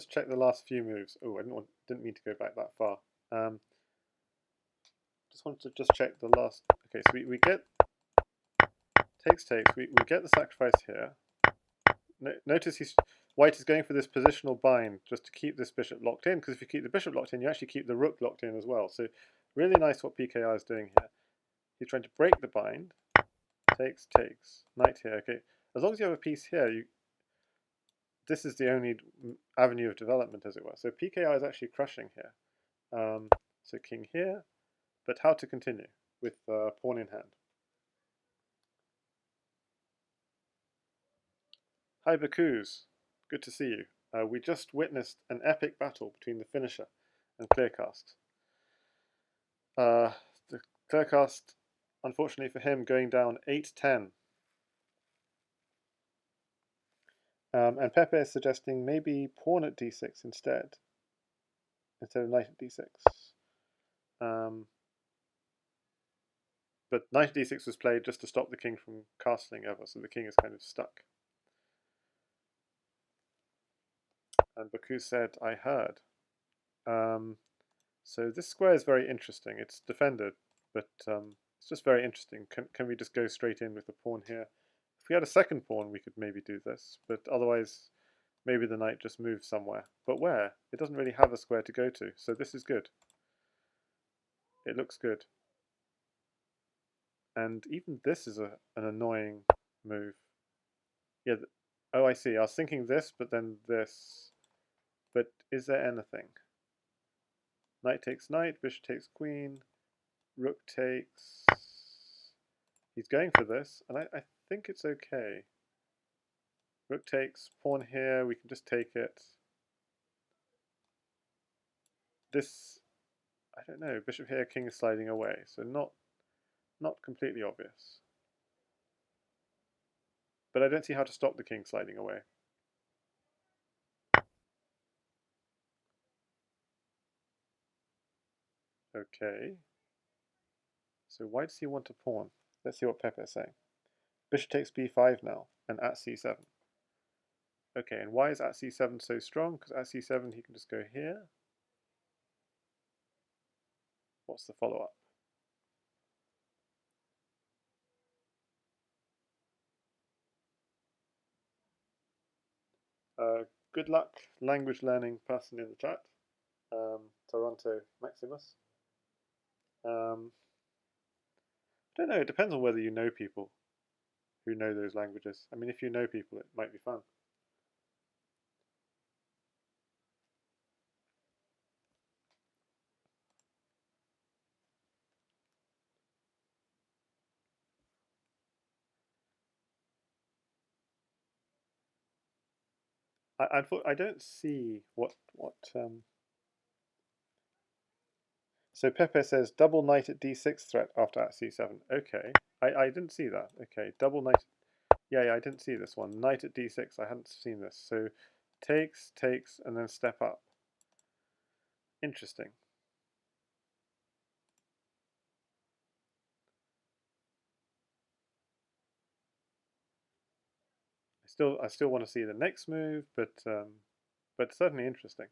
check the last few moves. Oh, I didn't mean to go back that far. Just wanted to check the last. Okay, so we get takes. We get the sacrifice here. Notice white is going for this positional bind just to keep this bishop locked in, because if you keep the bishop locked in, you actually keep the rook locked in as well. So really nice what PKI is doing here. He's trying to break the bind. Takes, knight here. Okay, as long as you have a piece here, this is the only avenue of development, as it were. So PKI is actually crushing here. So king here, but how to continue with pawn in hand. Hi Bakus, good to see you. We just witnessed an epic battle between TheFinnisher and Kleerkast. The Kleerkast, unfortunately for him, going down 8-10. And Pepe is suggesting maybe pawn at d6 instead of knight at d6. But knight at d6 was played just to stop the king from castling ever, so the king is kind of stuck. And Baku said, I heard. So this square is very interesting. It's defended, but it's just very interesting. Can we just go straight in with the pawn here? If we had a second pawn, we could maybe do this, but otherwise, maybe the knight just moves somewhere. But where? It doesn't really have a square to go to, so this is good. It looks good. And even this is an annoying move. Yeah. Oh, I see. I was thinking this, but then this. But is there anything? Knight takes knight, bishop takes queen, rook takes... He's going for this, and I think it's okay. Rook takes, pawn here, we can just take it. This, I don't know, bishop here, king is sliding away, so not completely obvious. But I don't see how to stop the king sliding away. Okay. So why does he want to pawn? Let's see what Pepe is saying. Bishop takes b5 now, and at c7. Okay, and why is at c7 so strong? Because at c7 he can just go here. What's the follow-up? Good luck, language learning person in the chat. Toronto Maximus. I don't know, it depends on whether you know people who know those languages. I mean, if you know people, it might be fun. I don't see what so Pepe says double knight at d6 threat after at c7. Okay, I didn't see that. Okay, double knight. Yeah, I didn't see this one. Knight at d6. I hadn't seen this. So takes, and then step up. Interesting. I still want to see the next move, but certainly interesting.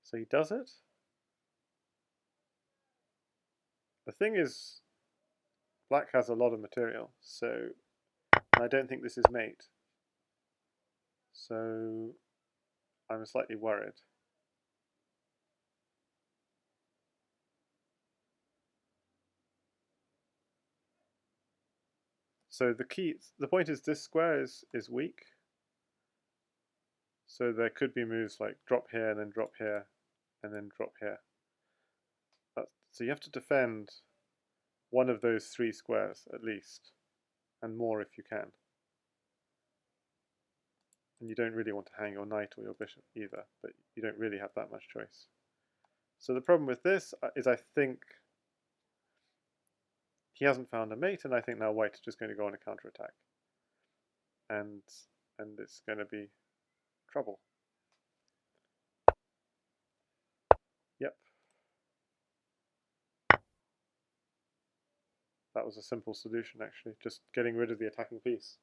So he does it. The thing is, black has a lot of material, so I don't think this is mate. So I'm slightly worried. So the point is this square is weak. So there could be moves like drop here and then drop here and then drop here. So you have to defend one of those three squares at least, and more if you can. And you don't really want to hang your knight or your bishop either, but you don't really have that much choice. So the problem with this is I think he hasn't found a mate, and I think now white is just going to go on a counterattack. And it's going to be trouble. Yep. That was a simple solution actually, just getting rid of the attacking piece.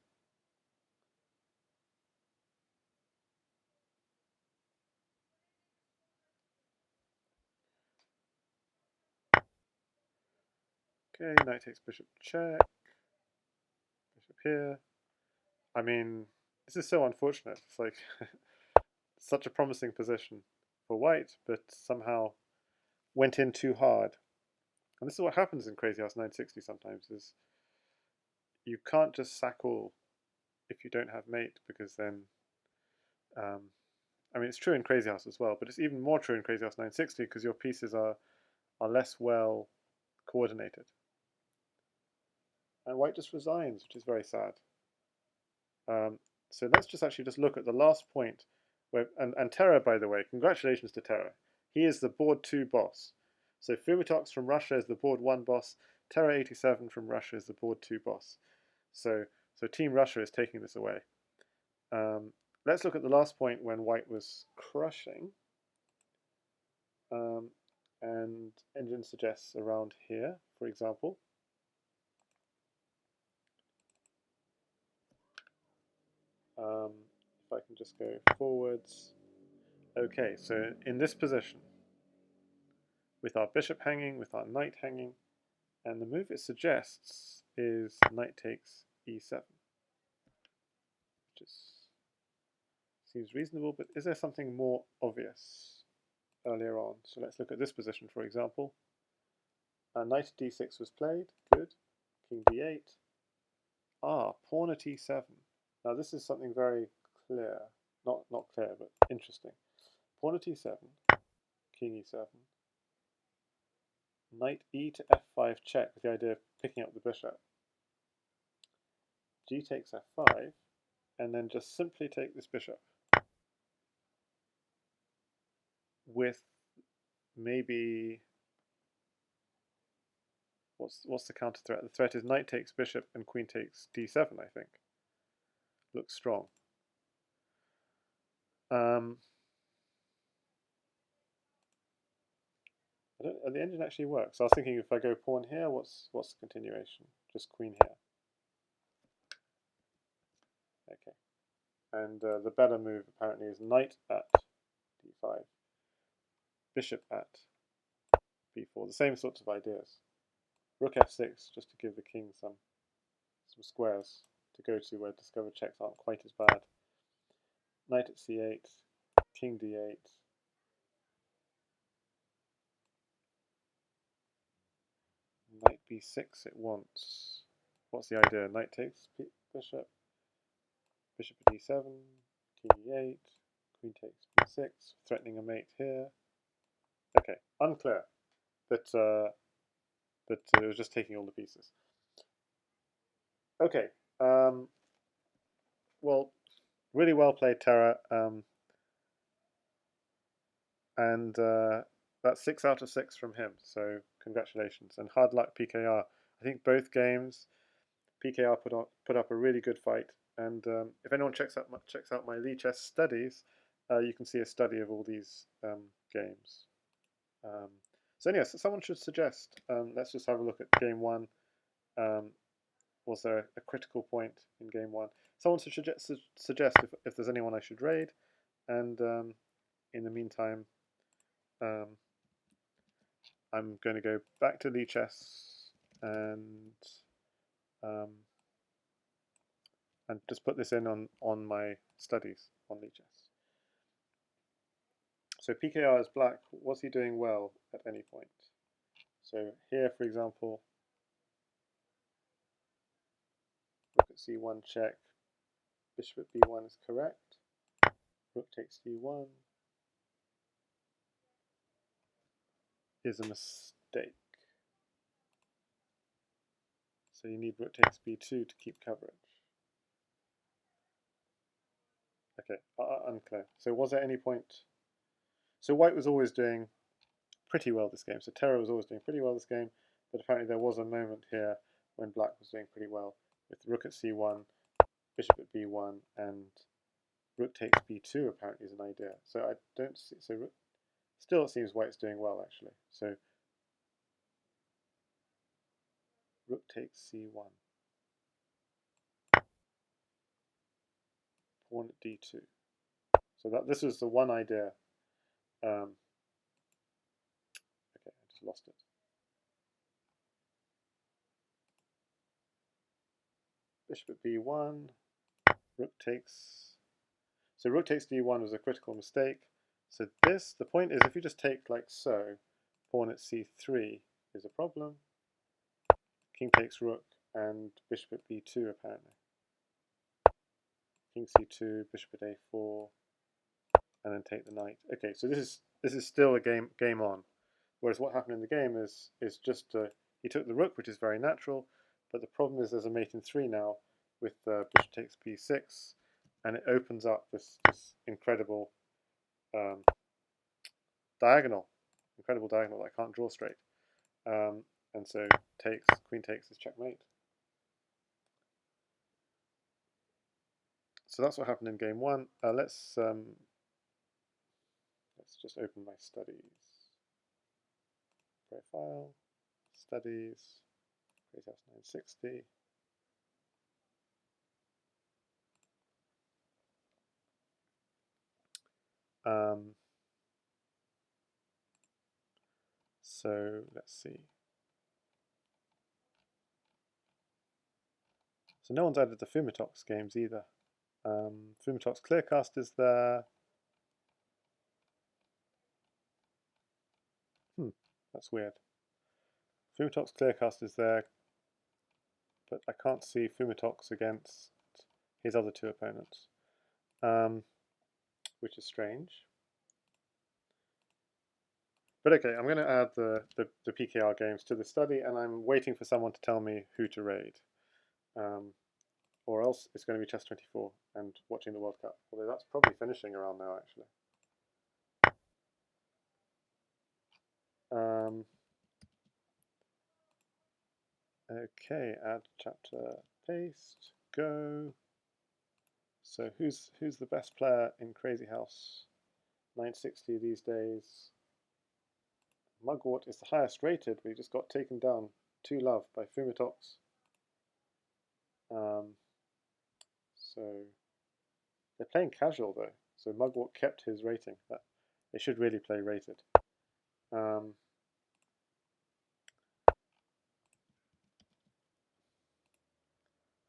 Okay, knight takes bishop check. Bishop here. I mean, this is so unfortunate. It's like such a promising position for white, but somehow went in too hard. And this is what happens in Crazyhouse 960 sometimes, is you can't just sack all if you don't have mate, because then, I mean, it's true in Crazyhouse as well, but it's even more true in Crazyhouse 960 because your pieces are less well coordinated. And white just resigns, which is very sad. So let's just actually just look at the last point. Where, and Terra, by the way, congratulations to Terra. He is the board 2 boss. So Fumitoks from Russia is the board 1 boss. Terra 87 from Russia is the board 2 boss. So Team Russia is taking this away. Let's look at the last point when white was crushing. And engine suggests around here, for example. If I can just go forwards. Okay, so in this position, with our bishop hanging, with our knight hanging, and the move it suggests is knight takes e7, which seems reasonable, but is there something more obvious earlier on? So let's look at this position, for example. Knight d6 was played, good. King d8. Ah, pawn at e7. Now this is something very clear. Not clear, but interesting. Pawn at e7, king e7, knight e to f5 check with the idea of picking up the bishop. G takes f5, and then just simply take this bishop with maybe what's the counter threat? The threat is knight takes bishop and queen takes d7. I think looks strong. The engine actually works. I was thinking if I go pawn here, what's the continuation? Just queen here. Okay. And the better move apparently is knight at d5, bishop at b4. The same sorts of ideas. Rook f6 just to give the king some squares to go to where discovered checks aren't quite as bad. Knight at c8, king d8. Knight b6 it wants. What's the idea? Knight takes bishop, bishop at e7, king e8, queen takes b6, threatening a mate here. Okay, unclear. But it was just taking all the pieces. Okay, well, really well played, Terra, and that's 6 out of 6 from him. So congratulations and hard luck, PKR. I think both games, PKR put up a really good fight. And if anyone checks out my gnejs studies, you can see a study of all these games. So anyway, so someone should suggest. Let's just have a look at game one. Was there a critical point in game one? Someone should suggest if there's anyone I should raid. And in the meantime, I'm going to go back to gnejs and just put this in on my studies on gnejs. So PKR is black. Was he doing well at any point? So here, for example, rook at c1 check. Bishop at b1 is correct. Rook takes d1 is a mistake. So you need rook takes b2 to keep coverage. Okay, unclear. So was there any point? So white was always doing pretty well this game. So Terra was always doing pretty well this game, but apparently there was a moment here when black was doing pretty well with rook at c1, bishop at b1, and rook takes b2 apparently is an idea. So I don't see, so still it seems white's doing well actually. So rook takes c1, pawn at d2. So this was the one idea. Okay, I just lost it. Bishop at b1, rook takes. So rook takes d1 was a critical mistake. So the point is if you just take like so, pawn at c3 is a problem. King takes rook and bishop at b2 apparently. King c2, bishop at a4, and then take the knight. Okay, so this is still a game on. Whereas what happened in the game is just he took the rook, which is very natural, but the problem is there's a mate in 3 now with bishop takes b6, and it opens up this incredible incredible diagonal that I can't draw straight. And so queen takes is checkmate. So that's what happened in game one. Let's just open my studies profile, studies, Crazyhouse 960. So let's see. So no one's added the Fumitoks games either. Fumitoks Kleerkast is there. That's weird. Fumitoks Kleerkast is there, but I can't see Fumitoks against his other two opponents, which is strange. But okay, I'm going to add the PKR games to the study, and I'm waiting for someone to tell me who to raid. Or else it's going to be Chess 24 and watching the World Cup. Although that's probably finishing around now, actually. Okay, add chapter, paste, go. So who's the best player in Crazyhouse 960 these days? Mugwort is the highest rated, but he just got taken down 2-love by Fumitoks. So they're playing casual though, so Mugwort kept his rating. They should really play rated.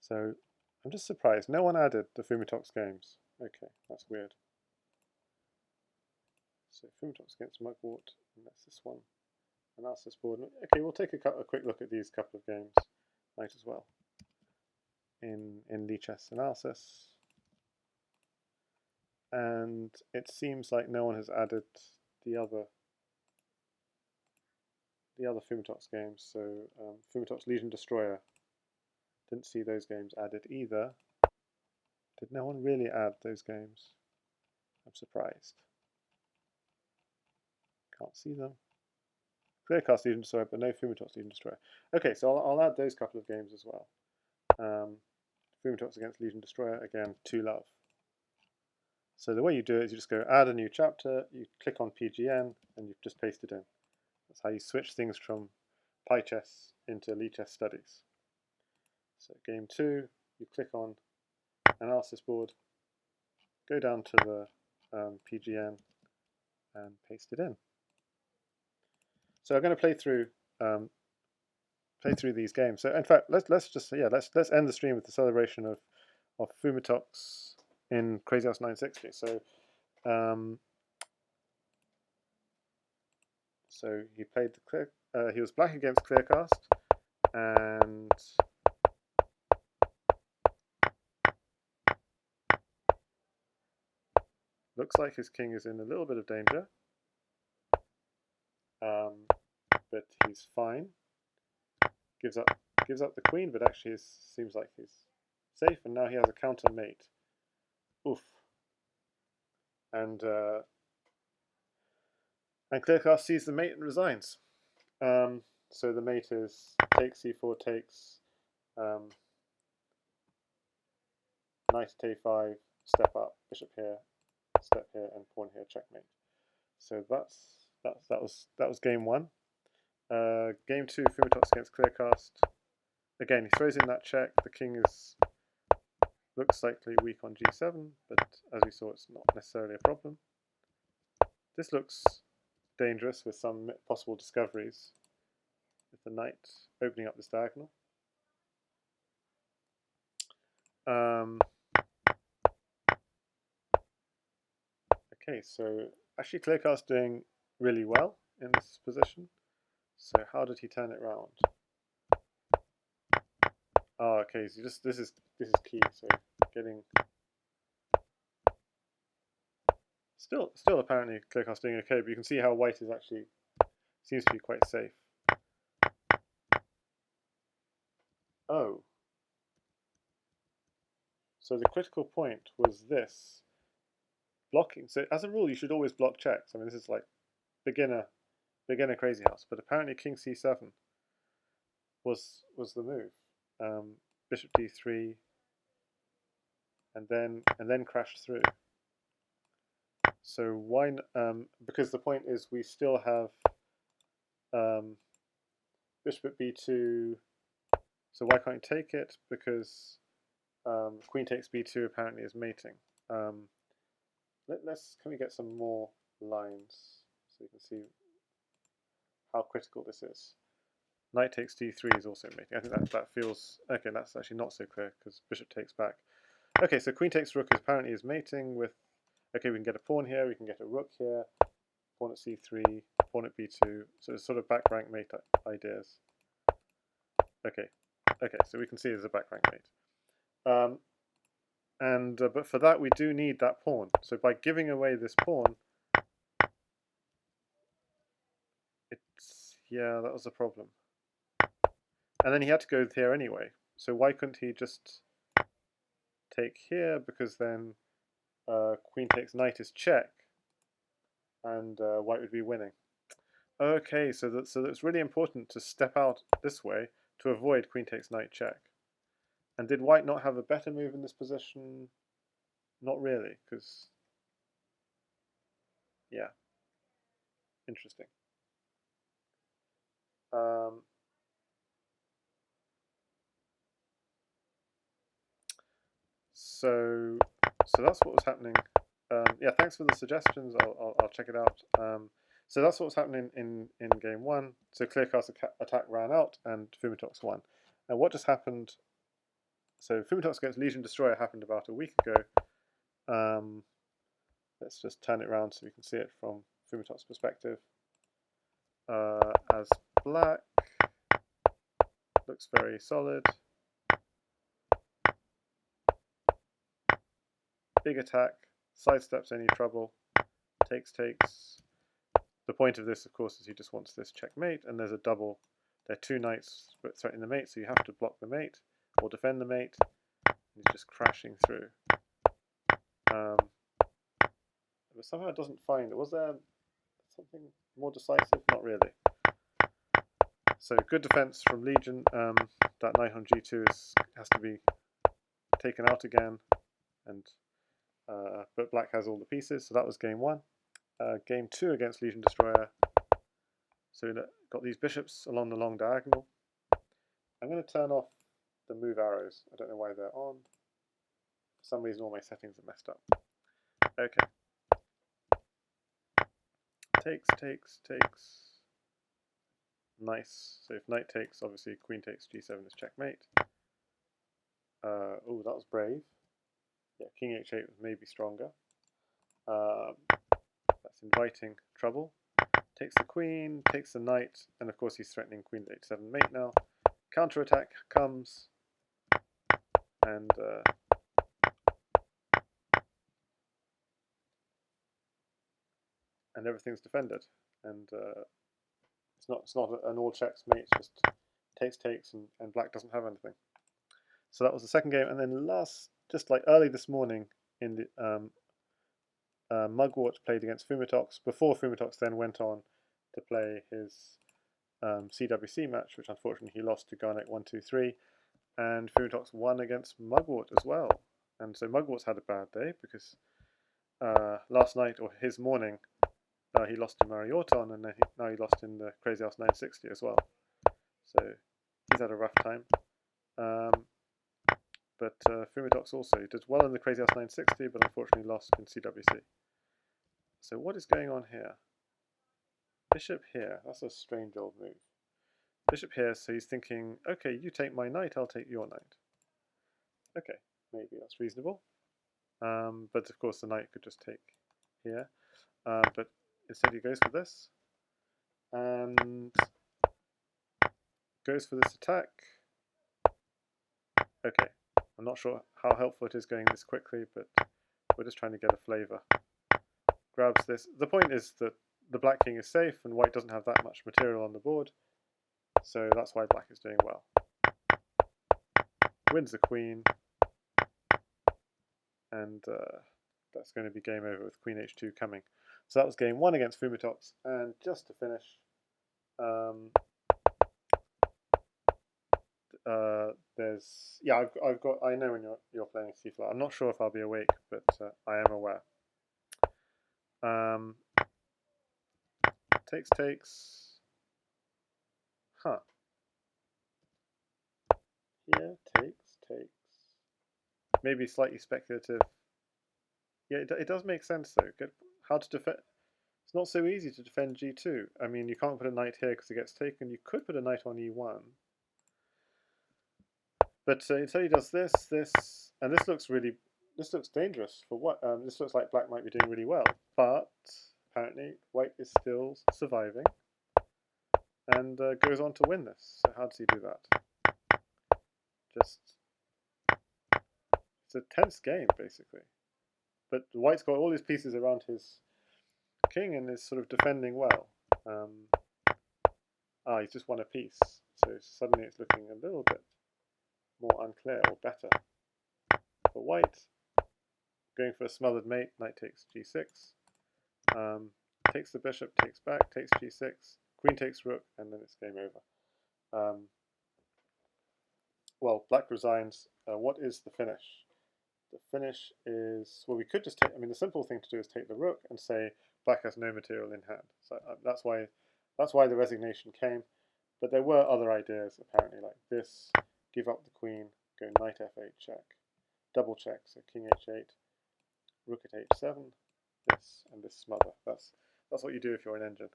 So I'm just surprised. No one added the Fumitoks games. Okay, that's weird. So Fumitoks against Mugwort, and that's this one. Analysis board. Okay, we'll take a quick look at these couple of games. Might as well. In gnejs analysis. And it seems like no one has added the other Fumitoks games. So Fumitoks Legion Destroyer. Didn't see those games added either. Did no one really add those games? I'm surprised. Can't see them. Kleerkast Legion Destroyer, but no Fumitoks Legion Destroyer. Okay, so I'll add those couple of games as well. Fumitoks against Legion Destroyer, again, 2-love. So the way you do it is you just go add a new chapter, you click on PGN, and you just paste it in. That's how you switch things from PyChess into gnejs studies. So game 2, you click on analysis board, go down to the PGN, and paste it in. So I'm going to play through these games. So in fact, let's end the stream with the celebration of Fumitoks in Crazyhouse 960. So he played he was black against Kleerkast, and looks like his king is in a little bit of danger, but he's fine. Gives up the queen, but actually seems like he's safe, and now he has a counter mate. Oof. And Kleerkast sees the mate and resigns. So the mate is takes c4, takes knight at a5, step up, bishop here, step here, and pawn here, checkmate. So that was game 1. Game 2, Fumitoks against Kleerkast. Again, he throws in that check. The king looks slightly weak on g7, but as we saw, it's not necessarily a problem. This looks dangerous with some possible discoveries, with the knight opening up this diagonal. Okay, so actually Kleerkast doing really well in this position. So how did he turn it round? Oh, okay. So this is key. So getting still apparently Kleerkast doing okay, but you can see how white is actually seems to be quite safe. Oh, so the critical point was this blocking. So as a rule, you should always block checks. I mean, this is like beginner Crazyhouse, but apparently King c7 was the move. Bishop d3, and then crashed through. So why? Because the point is we still have bishop at b2. So why can't you take it? Because queen takes b2 apparently is mating. Can we get some more lines so you can see how critical this is? Knight takes d3 is also mating. I think that feels okay. That's actually not so clear because bishop takes back. Okay, so queen takes rook apparently is mating with. Okay, we can get a pawn here. We can get a rook here. Pawn at c3. Pawn at b2. So it's sort of back rank mate ideas. Okay. Okay, so we can see there's a back rank mate. But for that we do need that pawn. So by giving away this pawn, that was a problem. And then he had to go here anyway. So why couldn't he just take here? Because then queen takes knight is check, and white would be winning. Okay, so that's really important to step out this way to avoid queen takes knight check. And did white not have a better move in this position? Not really, because yeah, interesting. So that's what was happening. Yeah, thanks for the suggestions. I'll check it out. So that's what was happening in game one. So Kleerkast attack ran out and Fumitoks won. And what just happened? So Fumitoks against Legion Destroyer happened about a week ago. Let's just turn it around so we can see it from Fumitoks' perspective. As black looks very solid. Big attack, sidesteps any trouble, takes. The point of this, of course, is he just wants this checkmate, and there's a double. There are two knights threatening the mate, so you have to block the mate or defend the mate. He's just crashing through. But somehow it doesn't find it. Was there something more decisive? Not really. So good defense from Legion. That knight on g2 has to be taken out again, and but black has all the pieces. So that was game one. Game two against Legion Destroyer. So we got these bishops along the long diagonal. I'm going to turn off the move arrows. I don't know why they're on. For some reason all my settings are messed up. Okay. Takes. Nice. So if knight takes, obviously queen takes g7 is checkmate. Oh, that was brave. Yeah, king h8 was maybe stronger. That's inviting trouble. Takes the queen, takes the knight, and of course he's threatening queen h7 mate now. Counterattack comes, and everything's defended. And it's not an all checks mate. It's just takes, and black doesn't have anything. So that was the second game, and then just like early this morning in the Mugwort played against Fumitoks before Fumitoks then went on to play his CWC match, which unfortunately he lost to Garnet 1-2-3, and Fumitoks won against Mugwort as well. And so Mugwort's had a bad day because last night, or his morning, he lost to Marioton, and now he lost in the Crazyhouse 960 as well. So he's had a rough time. But Fumitoks also did well in the Crazyhouse 960, but unfortunately lost in CWC. So what is going on here? Bishop here. That's a strange old move. Bishop here, so he's thinking, okay, you take my knight, I'll take your knight. Okay, maybe that's reasonable. But of course the knight could just take here. But instead he goes for this. And goes for this attack. Okay, I'm not sure how helpful it is going this quickly, but we're just trying to get a flavour. Grabs this. The point is that the black king is safe and white doesn't have that much material on the board, so that's why black is doing well. Wins the queen, and that's going to be game over with queen h2 coming. So that was game one against Fumitoks, and just to finish, I know when you're playing c-flat. I'm not sure if I'll be awake, but I am aware. Takes. Huh. Here, takes. Maybe slightly speculative. Yeah, it does make sense though. How to defend? It's not so easy to defend g2. I mean, you can't put a knight here because it gets taken. You could put a knight on e1. But instead he does this, and this looks dangerous for what? This looks like black might be doing really well, but apparently white is still surviving, and goes on to win this. So how does he do that? just it's a tense game basically. But White's got all his pieces around his king and is sort of defending well. He's just won a piece, so suddenly it's looking a little bit more unclear or better for White. Going for a smothered mate, knight takes g6, takes the bishop, takes back, takes g6, queen takes rook, and then it's game over. Well, Black resigns. What is the finish? The finish is, well, we could just take, I mean, the simple thing to do is take the rook and say Black has no material in hand. So that's why the resignation came. But there were other ideas, apparently, like this, give up the queen, go knight f8 check, double check, so king h8, rook at h7, this, and this smother. That's what you do if you're an engine.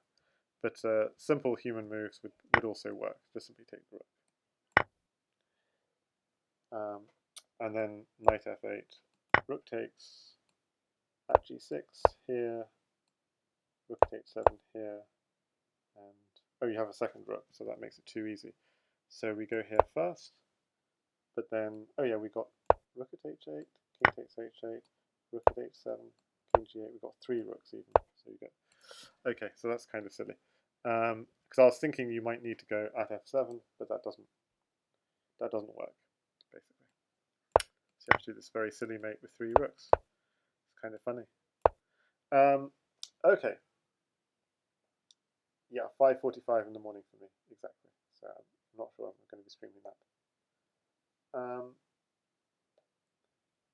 But simple human moves would also work. Just simply take the rook. And then knight f8, rook takes at g6 here, rook at h7 here, and you have a second rook, so that makes it too easy. So we go here first, but then we got rook at h8, king takes h8, rook at h7, king g8. We've got 3 rooks even. So you get so that's kind of silly. Because I was thinking you might need to go at f7, but that doesn't work basically. So you have to do this very silly mate with 3 rooks. It's kind of funny. Okay. Yeah, 5:45 in the morning for me, exactly. So I'm not sure I'm going to be streaming that.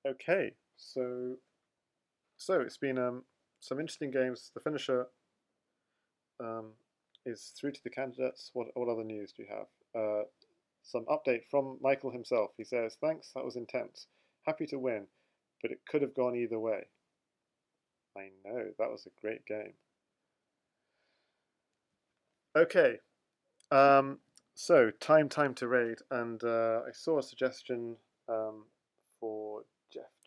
Okay, so it's been some interesting games. The finisher is through to the candidates. What other news do you have? Some update from Michael himself. He says, "Thanks, that was intense. Happy to win, but it could have gone either way." I know, that was a great game. Okay, so time to raid, and I saw a suggestion for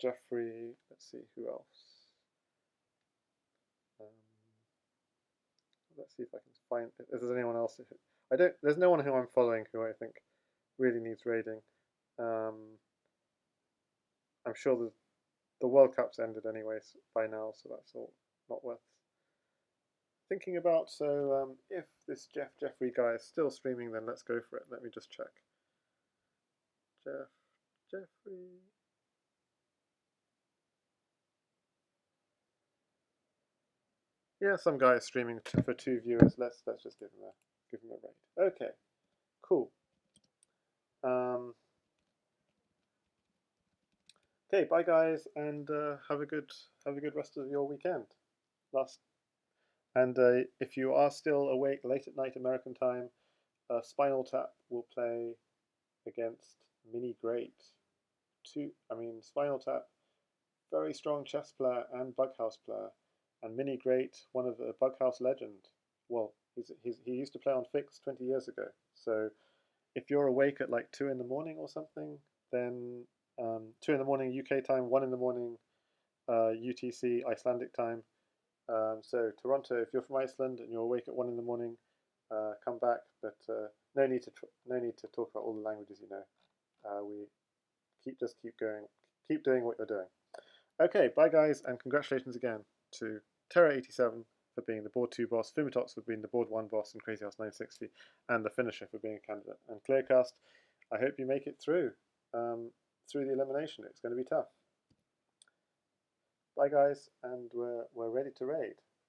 Jeffrey. Let's see who else. Let's see if I can find if there's anyone else. There's no one who I'm following who I think really needs raiding. I'm sure the World Cup's ended anyway by now, so that's all not worth thinking about. So if this Jeffrey guy is still streaming, then let's go for it. Let me just check. Jeffrey. Yeah, some guy is streaming for 2 viewers. Let's just give him a raid. Okay, cool. Okay, bye guys, and have a good rest of your weekend. And if you are still awake late at night American time, Spinal Tap will play against Mini Great. Spinal Tap, very strong chess player and Bughouse player, and Mini Great, one of the Bughouse legend. Well, he used to play on Fix 20 years ago. So if you're awake at like 2 in the morning or something, then 2 in the morning UK time, 1 in the morning UTC Icelandic time. So Toronto, if you're from Iceland and you're awake at 1 in the morning, come back. But no need to talk about all the languages you know. We keep going, keep doing what you're doing. Okay, bye guys, and congratulations again to Terra87 for being the board 2 boss, Fumitoks for being the board 1 boss, and Crazyhouse 960, and TheFinnisher for being a candidate. And Kleerkast, I hope you make it through the elimination. It's going to be tough. Bye guys, and we're ready to raid.